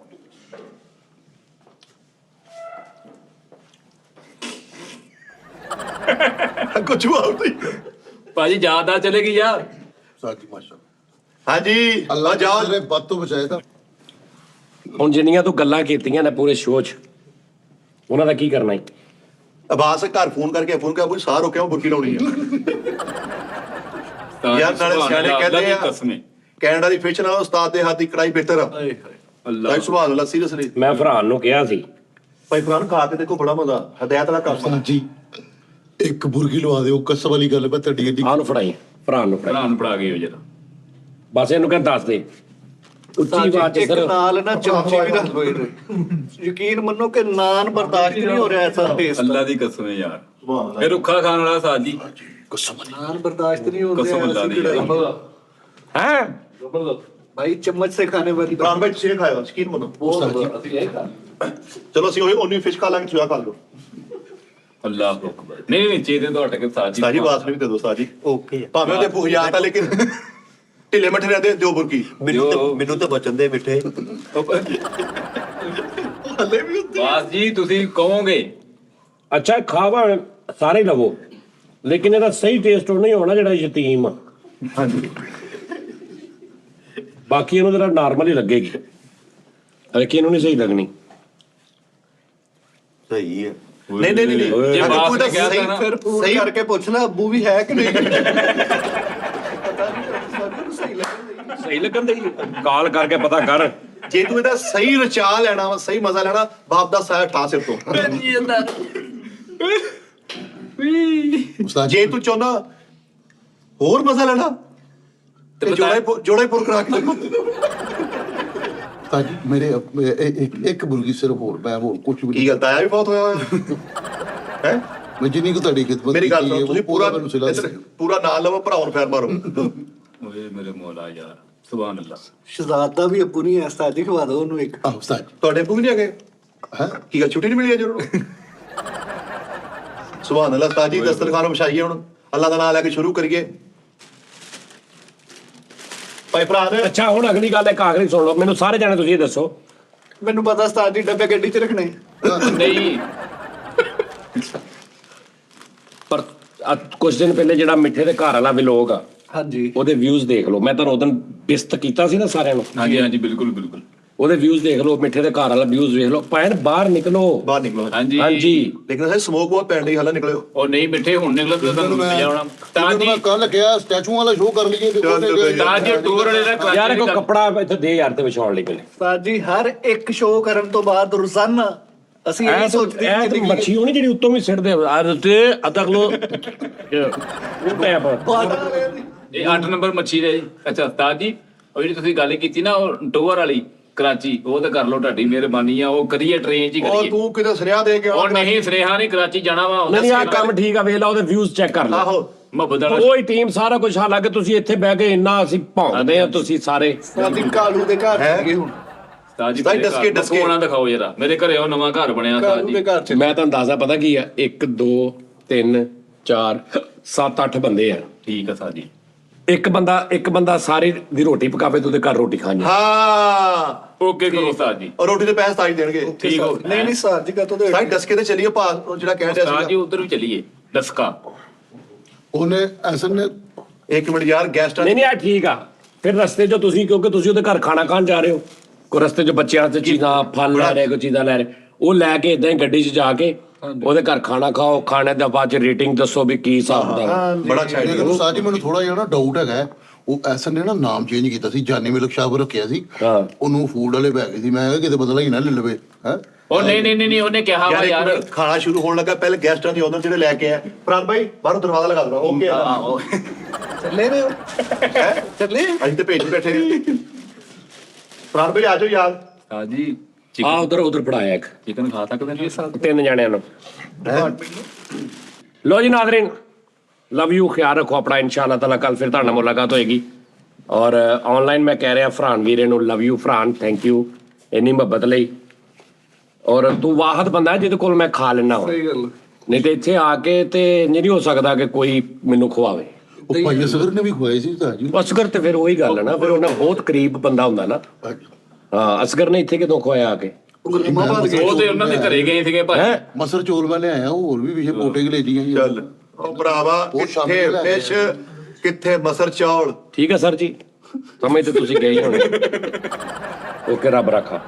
ਕੁਝ ਹੋਰ ਨਹੀਂ। ਭਾਜੀ ਜ਼ਿਆਦਾ ਚਲੇਗੀ ਯਾਰ। ਸਾਜੀ ਮਾਸ਼ਾ ਹਾਂਜੀ ਅੱਲਾਹ ਜਾਓ। ਤੇਰੇ ਬੱਤ ਤੋਂ ਬਚਾਏ ਤਾਂ। ਹੁਣ ਜਿੰਨੀਆਂ ਤੂੰ ਗੱਲਾਂ ਕੀਤੀਆਂ ਨੇ ਪੂਰੇ ਸ਼ੋਅ 'ਚ, ਉਹਨਾਂ ਦਾ ਕੀ ਕਰਨਾ ਹੈ? ਅਬਾਸ ਘਰ ਫੋਨ ਕਰਕੇ ਫੋਨ ਕਰ ਪੁੱਛ ਸਾਹ ਰੋਕਿਆ ਬੁਰਕੀ ਲਾਉਣੀ ਆ। ਯਾਰ ਨਾਲੇ ਸਿਆਣੇ ਕਹਿੰਦੇ ਆ ਕੈਨੇਡਾ ਦੀ ਫਿਸ਼ ਨਾਲ ਉਸਤਾਦ ਦੇ ਹੱਥ ਦੀ ਕੜਾਈ ਬਿਹਤਰ ਆ। ਅੱਲਾਹ ਭਾਈ ਸੁਭਾਨ ਅੱਲਾਹ ਸੀਰੀਅਸਲੀ। ਮੈਂ ਫਰਹਾਨ ਨੂੰ ਕਿਹਾ ਸੀ ਭਾਈ ਫਰਾਨ ਖਾ ਕੇ ਦੇਖੋ ਬੜਾ ਮਜ਼ਾ, ਹਦਾਇਤ ਵਾਲਾ ਕੰਮ ਆ। ਸਾਜੀ ਇੱਕ ਬੁਰਗੀ ਲਵਾ ਦਿਓ, ਕਸਮ ਵਾਲੀ ਗੱਲ ਮੈਂ ਤੁਹਾਡੀ ਅੱਡੀ। ਆਹ ਨੂੰ ਫੜਾਈ, ਫਰਹਾਨ ਨੂੰ ਫੜਾਈ। ਭਰਾ ਨੂੰ ਪੜਾ ਗਏ ਹੋ ਜਰਾ। ਬਸ ਇਹਨੂੰ ਕਹਿ ਦੱਸ ਦੇ ਉੱਚੀ ਆਵਾਜ਼ 'ਚ ਇੱਕ ਸਰ। ਨਾਲ ਨਾ ਚਮਚੇ ਵੀ ਰੱਖ ਲਓ ਇਹਦੇ। ਯਕੀਨ ਮੰਨੋ ਕਿ ਨਾਨ ਬਰਦਾਸ਼ਤ ਨਹੀਂ ਹੋ ਰਿਹਾ ਐਸਾ ਟੇਸਟ। ਅੱਲਾ ਦੀ ਕਸਮ ਹੈ ਯਾਰ। ਇਹ ਰੁੱਖਾ ਖਾਣ ਵਾਲਾ ਸਾਜ ਜੀ। ਨਾਨ ਬਰਦਾਸ਼ਤ नहीं हो कसम रहा अल्लाह ऐसी दी। कढ़ाई। ਹੈ भाई चम्मच से खाने वाली ਫਰਾਨ ਭਾਈ ਛੇ ਖਾਇਓ ਯਕੀਨ ਮੰਨੋ। ਚਲੋ ਅਸੀਂ ਉਹੀ ਉਹਨੀ ਫਿਸ਼ ਖਾ ਲਾਂਗੇ, ਤੁਸੀਂ ਆ ਖਾ ਲਓ। ਅੱਲਾਹ ਅਕਬਰ। ਨਹੀਂ ਨਹੀਂ ਚੀਜ਼ ਤੋਂ ਹਟ ਕੇ ਸਾਜ ਜੀ। ਸਾਜੀ ਬਾਤ ਵੀ ਦੇ ਦਿਓ ਸਾਜੀ। ਓਕੇ ਭਾਵੇਂ ਉਹਦੇ ਭੁਖਿਆਤ ਆ ਲੇਕਿਨ ਢਿੱਲੇ ਮੱਠੇ ਰਹਿੰਦੇ ਦਿਓ ਬੁਰਕੀ। ਮੈਨੂੰ ਤਾਂ ਬਚਨ ਦੇ ਮਿੱਠੇ। ਬਾਸ ਜੀ ਤੁਸੀਂ ਕਹੋਗੇ ਅੱਛਾ ਖਾਵਾ ਸਾਰੇ ਹੀ ਲਵੋ, ਲੇਕਿਨ ਇਹਦਾ ਸਹੀ ਟੇਸਟ ਉਹ ਨਹੀਂ ਹੋਣਾ ਜਿਹੜਾ ਯਤੀਮ ਆ। ਹਾਂਜੀ ਬਾਕੀ ਇਹਨੂੰ ਜਿਹੜਾ ਨਾਰਮਲ ਹੀ ਲੱਗੇਗੀ, ਲੇਕਿਨ ਇਹਨੂੰ ਨਹੀਂ ਸਹੀ ਲੱਗਣੀ। ਸਹੀ ਹੈ। ਨਹੀਂ ਨਹੀਂ ਨਹੀਂ ਜੇ ਅਗਰ ਬਾਸ ਕੋਈ ਨੇ ਤਾਂ ਕਿਹਾ ਸਹੀ ਤਾਂ ਨਾ, फिर फोन सही- करके पूछना अब्बू भी है कि नहीं। पता नहीं सही लगे। ਸਹੀ ਲੱਗਣ ਦੇ ਕਾਲ ਕਰਕੇ ਪਤਾ ਕਰ। ਜੇ ਤੂੰ ਇਹਦਾ ਸਹੀ ਰਚਾ ਲੈਣਾ ਵਾ, ਸਹੀ ਮਜ਼ਾ ਲੈਣਾ, ਬਾਪ ਦਾ ਸਾਇਆ ਠਾ ਸਿਰ ਤੋਂ। ਉਸਤਾਦ ਜੇ ਤੂੰ ਚਾਹੁੰਦਾ ਹੋਰ ਮਜ਼ਾ ਲੈਣਾ ਤੇ ਜੋੜੇ ਪੁਰ ਕਰਾ ਕੇ ਦੇਖੋ। ਉਸਤਾਦ ਜੀ ਮੇਰੇ ਇੱਕ ਬੁਰਗੀ ਸਿਰਫ ਹੋਰ, ਮੈਂ ਹੋਰ ਕੁਝ ਵੀ ਕੀ ਗੱਲ ਤਾਇਆ ਵੀ ਬਹੁਤ ਹੋਇਆ ਹੋਇਆ ਹੈ। ਮੈਂ ਜਿੰਨੀ ਕੁ ਤੁਹਾਡੀ ਖਿਦਮਤ ਮੇਰੀ ਗੱਲ ਕੀਤੀ ਹੈ, ਸੁਣੋ, ਉਹ ਤੁਸੀਂ ਪੂਰਾ ਮੈਨੂੰ ਸਿਲਾ ਇੱਧਰ ਪੂਰਾ ਨਾਲ ਲਵੋ, ਭਰਾਉਣ ਫੇਰ ਮਾਰੋ। ਓਏ ਮੇਰੇ ਮੌਲਾ ਯਾਰ ਸੁਭਾਨ ਅੱਲਾਹ। शहजादा भी अब्बू नहीं है उस्ताद जी, खवा दो उन्हें एक। ਆਹ ਉਸਤਾਦ ਜੀ ਤੁਹਾਡੇ ਪੂਰੀ ਨਹੀਂ ਹੈਗੇ? ਹੈ ਕੀ ਗੱਲ ਛੁੱਟੀ ਨਹੀਂ ਮਿਲੀ ਅਜੇ ਉਹਨੂੰ? ਸੁਭਾਨ ਅੱਲਾਹ ਤਾਜੀ ਦਸਤਰਖਾਨ ਵਿਛਾਈਏ ਹੁਣ, ਅੱਲਾਹ ਦਾ ਨਾਮ ਲੈ ਕੇ ਸ਼ੁਰੂ ਕਰੀਏ। ਭਾਈ ਭਰਾ ਨੇ ਅੱਛਾ ਹੁਣ ਅਗਲੀ ਗੱਲ ਇੱਕ ਆਖਰੀ ਸੁਣ ਲਓ, ਮੈਨੂੰ ਸਾਰੇ ਜਾਣੇ ਤੁਸੀਂ ਇਹ ਦੱਸੋ। मैनू पता उस्ताद जी डब्बे गड्डी च रखने। ਨਹੀਂ ਪਰ ਕੁਝ ਦਿਨ ਪਹਿਲੇ ਜਿਹੜਾ ਮਿੱਠੇ ਦੇ ਘਰ ਵਾਲਾ ਵਲੋਗ ਆ, हाँ जी। ਉਹਦੇ ਵਿਊਜ਼ ਦੇਖ ਲਓ। ਮੈਂ ਤੁਹਾਨੂੰ ਉਦੋਂ ਬਿਸਤ ਕੀਤਾ ਸੀ ਨਾ ਸਾਰਿਆਂ ਨੂੰ, ਹਾਂਜੀ ਹਾਂਜੀ ਬਿਲਕੁਲ ਬਿਲਕੁਲ। ਉਹਦੇ ਵਿਊਜ਼ ਦੇਖ ਲਓ, ਮਿੱਠੇ ਦੇ ਘਰ ਵਾਲਾ ਵਿਊਜ਼ ਵੇਖ ਲਓ। ਭੈਣ ਬਾਹਰ ਨਿਕਲੋ। ਬਾਹਰ ਨਿਕਲੋ। ਹਾਂਜੀ ਹਾਂਜੀ ਲੇਕਿਨ ਅਸੀਂ ਸਮੋਕ ਬਹੁਤ ਪੈਣ ਡਈ, ਹਾਲੇ ਨਿਕਲਿਓ। ਉਹ ਨਹੀਂ ਮਿੱਠੇ ਹੁਣ ਨਿਕਲ ਤੇ ਤੁਹਾਨੂੰ ਜਾਣਾ ਤਾਂ ਜੀ। ਮੈਂ ਕੱਲ ਕਿਹਾ ਸਟੈਚੂਆਂ ਵਾਲਾ ਸ਼ੋਅ ਕਰ ਲਈਏ, ਦੇਖੋ ਚੱਲ ਤੇ ਤਾਂ ਜੀ ਟੂਰ ਵਾਲੇ ਦਾ ਯਾਰ ਕੋ ਕੱਪੜਾ ਇੱਥੇ ਦੇ ਯਾਰ ਤੇ ਵਿਛਾਉਣ ਲਈ ਪਹਿਲੇ। उस्ताद जी हर एक शो करन तो बाद रोजाना ਅਸੀਂ ਐ ਇਹ ਤਾਂ ਸੋਚਦੇ ਐ ਤਾਂ ਮੱਛੀ ਹੋਣੀ ਜਿਹੜੀ ਉੱਤੋਂ ਵੀ ਸਿੱਟਦੇ ਆ ਤੇ ਅਦਕ ਲੋ ਉਹ ਟੈਪ। ਇਹ 8 ਨੰਬਰ ਮੱਛੀ ਦੇ ਜੀ। ਅੱਛਾ ਉਸਤਾਦ ਜੀ ਉਹ ਜਿਹੜੀ ਤੁਸੀਂ ਗੱਲ ਕੀਤੀ ਨਾ ਉਹ ਟੂਰ ਵਾਲੀ ਕਰਾਚੀ, ਉਹ ਤਾਂ ਕਰ ਲਓ, ਤੁਹਾਡੀ ਮਿਹਰਬਾਨੀ ਆ। ਉਹ ਕਰੀਏ ਟ੍ਰੇਨ 'ਚ ਹੀ ਉਹ ਕਰੀਏ। ਤੂੰ ਕਿਤੇ ਸੁਨੇਹਾ ਦੇ ਕੇ ਉਹ ਨਹੀਂ ਸੁਨੇਹਾ ਨਹੀਂ, ਕਰਾਚੀ ਜਾਣਾ ਵਾ। ਨਹੀਂ ਆ ਕੰਮ ਠੀਕ ਆ, ਵੇਖ ਲਾ ਉਹਦੇ ਵਿਊਜ਼ ਚੈੱਕ ਕਰ ਲਓ। ਆਹੋ ਮੁਹੱਬਤ ਵਾਲਾ ਕੋਈ ਟੀਮ ਸਾਰਾ ਕੁਝ ਹਾਲਾਂਕਿ ਤੁਸੀਂ ਇੱਥੇ ਬਹਿ ਕੇ ਇੰਨਾ ਅਸੀਂ ਭੌਂਕਦੇ ਆ, ਤੁਸੀਂ ਸਾਰੇ ਸਾਡੀ ਕਾਲੂ ਦੇ ਘਰ ਚ ਗਏ ਹੁਣ। ਉਸਤਾਦ ਜੀ ਉਸਤਾਦ ਮੇਰੇ ਡਸਕੇ- ਘਰ ਡਸਕੇ। ਕੋਣਾ ਦਿਖਾਓ ਜਰਾ। ਮੇਰੇ ਘਰੇ ਉਹ ਨਵਾਂ ਘਰ ਬਣਿਆ ਉਸਤਾਦ ਕਾਲੂ ਜੀ। ਦੇ ਘਰ ਚ ਮੈਂ ਤੁਹਾਨੂੰ ਦੱਸਦਾ ਪਤਾ ਕੀ ਆ, 1 2 3 4 7 8 ਬੰਦੇ ਆ। ਠੀਕ ਆ ਉਸਤਾਦ ਜੀ। ਇੱਕ ਬੰਦਾ ਸਾਰੀ ਦੀ ਰੋਟੀ ਪਕਾਵੇ ਤੇ ਉਹਦੇ ਘਰ ਰੋਟੀ ਖਾਣੀ। ਹਾਂ ਓਕੇ ਕਰੋ ਉਸਤਾਦ ਜੀ। ਔਰ ਰੋਟੀ ਦੇ ਪੈਸੇ ਉਸਤਾਦ ਜੀ ਦੇਣਗੇ। ਠੀਕ ਹੋ ਨਹੀਂ ਸਾਜ ਜੀ ਕਾ ਤੋਂ ਸਾਈ ਡਸਕੇ ਤੇ ਚੱਲੀਏ ਭਾ ਉਹ ਜਿਹੜਾ ਕਹਿ ਰਿਹਾ ਉਸਤਾਦ ਜੀ ਸੀ। ਉਧਰ ਵੀ ਚਲੀਏ ਦਸਕਾ। ਉਹਨੇ ਐਸਨ ਨੇ ਇੱਕ ਮਿੰਟ ਯਾਰ ਗੈਸਟਾਂ ਨਹੀਂ ਆ ਠੀਕ ਆ। ਫਿਰ ਰਸਤੇ 'ਚ ਤੁਸੀਂ ਕਿਉਂਕਿ ਤੁਸੀਂ ਉਹਦੇ ਘਰ ਖਾਣਾ ਖਾਣ ਜਾ ਰਹੇ ਹੋ, ਕੋਈ ਰਸਤੇ 'ਚ ਬੱਚਿਆਂ ਤੇ ਚੀਜ਼ਾਂ ਫਲ ਲੈ ਰਹੇ, ਕੋਈ ਚੀਜ਼ਾਂ ਲੈ ਰਹੇ, ਉਹ ਲੈ ਕੇ ਇਦਾਂ ਹੀ ਗੱਡੀ 'ਚ ਜਾ ਕੇ ਉਹਦੇ ਘਰ ਖਾਣਾ ਖਾਓ, ਖਾਣੇ ਦੇ ਬਾਅਦ 'ਚ ਰੇਟਿੰਗ ਦੱਸੋ ਵੀ ਕੀ ਹਿਸਾਬ ਦਾ। ਬੜਾ ਅੱਛਾ ਲੇਕਿਨ ਉਸਤਾਦ ਜੀ ਮੈਨੂੰ ਥੋੜਾ ਜਿਹਾ ਨਾ ਡਾਊਟ ਹੈਗਾ, ਉਹ ਐਸਨ ਨੇ ਨਾ ਨਾਮ ਚੇਂਜ ਕੀਤਾ ਸੀ, ਜਾਨੀ ਮਿਲਕ ਸ਼ਾਪ ਰੱਖਿਆ ਸੀ, ਹਾਂ। ਉਹਨੂੰ ਫੂਡ ਵਾਲੇ ਪੈ ਗਏ ਸੀ। ਮੈਂ ਕਿਹਾ ਕਿਤੇ ਬਦਲਾ ਹੀ ਨਾ ਲੈ ਲਵੇ ਹੈ। ਉਹ ਨਹੀਂ ਉਹਨੇ ਕਿਹਾ ਵਾ ਯਾਰ ਇੱਕ ਯਾਰ ਮਿੰਟ, ਖਾਣਾ ਸ਼ੁਰੂ ਹੋਣ ਲੱਗਾ ਪਹਿਲੇ ਗੈਸਟਾਂ ਦੀ ਆਉਂਦੇ ਜਿਹੜੇ ਲੈ ਕੇ ਆਏ। ਪ੍ਰਾਂਤ ਭਾਈ ਬਾਹਰੋਂ ਦਰਵਾਜ਼ਾ ਲਗਾ ਦੋ। ਓਕੇ ਚੱਲੇ ਨੇ ਚੱਲੇ ਅਸੀਂ ਤੇ ਭੇਜ ਬੈਠੇ ਨੇ। ਪ੍ਰਾਂਤ ਭਾਈ ਆ ਜਾਓ ਯਾਰ। ਉਸਤਾਦ ਜੀ ਆ ਉਧਰ ਫੜਾਇਆ ਇੱਕ ਚਿਕਨ ਖਾ ਸਕਦੇ ਨੇ 3 ਜਣਿਆਂ ਨੂੰ। ਲੋ ਜੀ ਨਾਜ਼ਰੀਨ, ਲਵ ਯੂ, ਖਿਆਲ ਰੱਖੋ ਆਪਣਾ। ਇਨਸ਼ਾਅੱਲਾ ਤਾਲਾ ਕੱਲ ਫਿਰ ਤੁਹਾਡੇ ਨਾਲ ਮੁਲਾਕਾਤ ਹੋਏਗੀ। ਔਰ ਆਨਲਾਈਨ ਮੈਂ ਕਹਿ ਰਿਹਾ ਫਰਹਾਨ ਵੀਰੇ ਨੂੰ love you Farhan, thank you ਇੰਨੀ ਮੁਹੱਬਤ ਲਈ। ਔਰ ਤੂੰ ਵਾਹਦ ਬੰਦਾ ਜਿਹਦੇ ਕੋਲ ਮੈਂ ਖਾ ਲੈਣਾ ਵਾ, ਸਹੀ ਗੱਲ ਨਹੀਂ ਤੇ ਇੱਥੇ ਆ ਕੇ ਤੇ ਨਹੀਂ ਹੋ ਸਕਦਾ ਕਿ ਕੋਈ ਮੈਨੂੰ ਖਵਾਵੇ। ਉਹ ਭਾਈ ਅਸਗਰ ਨੇ ਵੀ ਖਵਾਏ ਸੀ ਉਸਤਾਦ ਜੀ। ਅਸਗਰ ਤੇ ਫਿਰ ਉਹੀ ਗੱਲ ਹੈ ਨਾ, ਫਿਰ ਉਹਨਾਂ ਬਹੁਤ ਕਰੀਬ ਬੰਦਾ ਹੁੰਦਾ ਨਾ। ਹਾਂ, ਅਸਗਰ ਨੇ ਇੱਥੇ ਕਿਦੋਂ ਖਵਾਇਆ ਆ ਕੇ? ਉਹ ਤੇ ਉਹਨਾਂ ਦੇ ਘਰੇ ਗਏ ਸੀਗੇ ਭਾਈ। ਹੈ ਮਸਰ ਚੋਲ ਮੈਂ ਲਿਆਇਆ, ਹੋਰ ਵੀ ਵਿਸ਼ੇ ਪੋਟੇ ਗਲੇਜੀਆਂ ਜੀ। ਚੱਲ ਉਹ ਭਰਾਵਾ, ਉਹ ਸ਼ਾਮੀ ਕਿੱਥੇ ਲੈ ਕੇ ਫਿਸ਼ ਕਿੱਥੇ ਮਸਰ ਚੌਲ। ਠੀਕ ਹੈ ਸਰ ਜੀ, ਸਮਝ ਤੇ ਤੁਸੀਂ ਗਏ ਹੀ ਹੋਣੇ। ਓਕੇ, ਰੱਬ ਰੱਖਾ।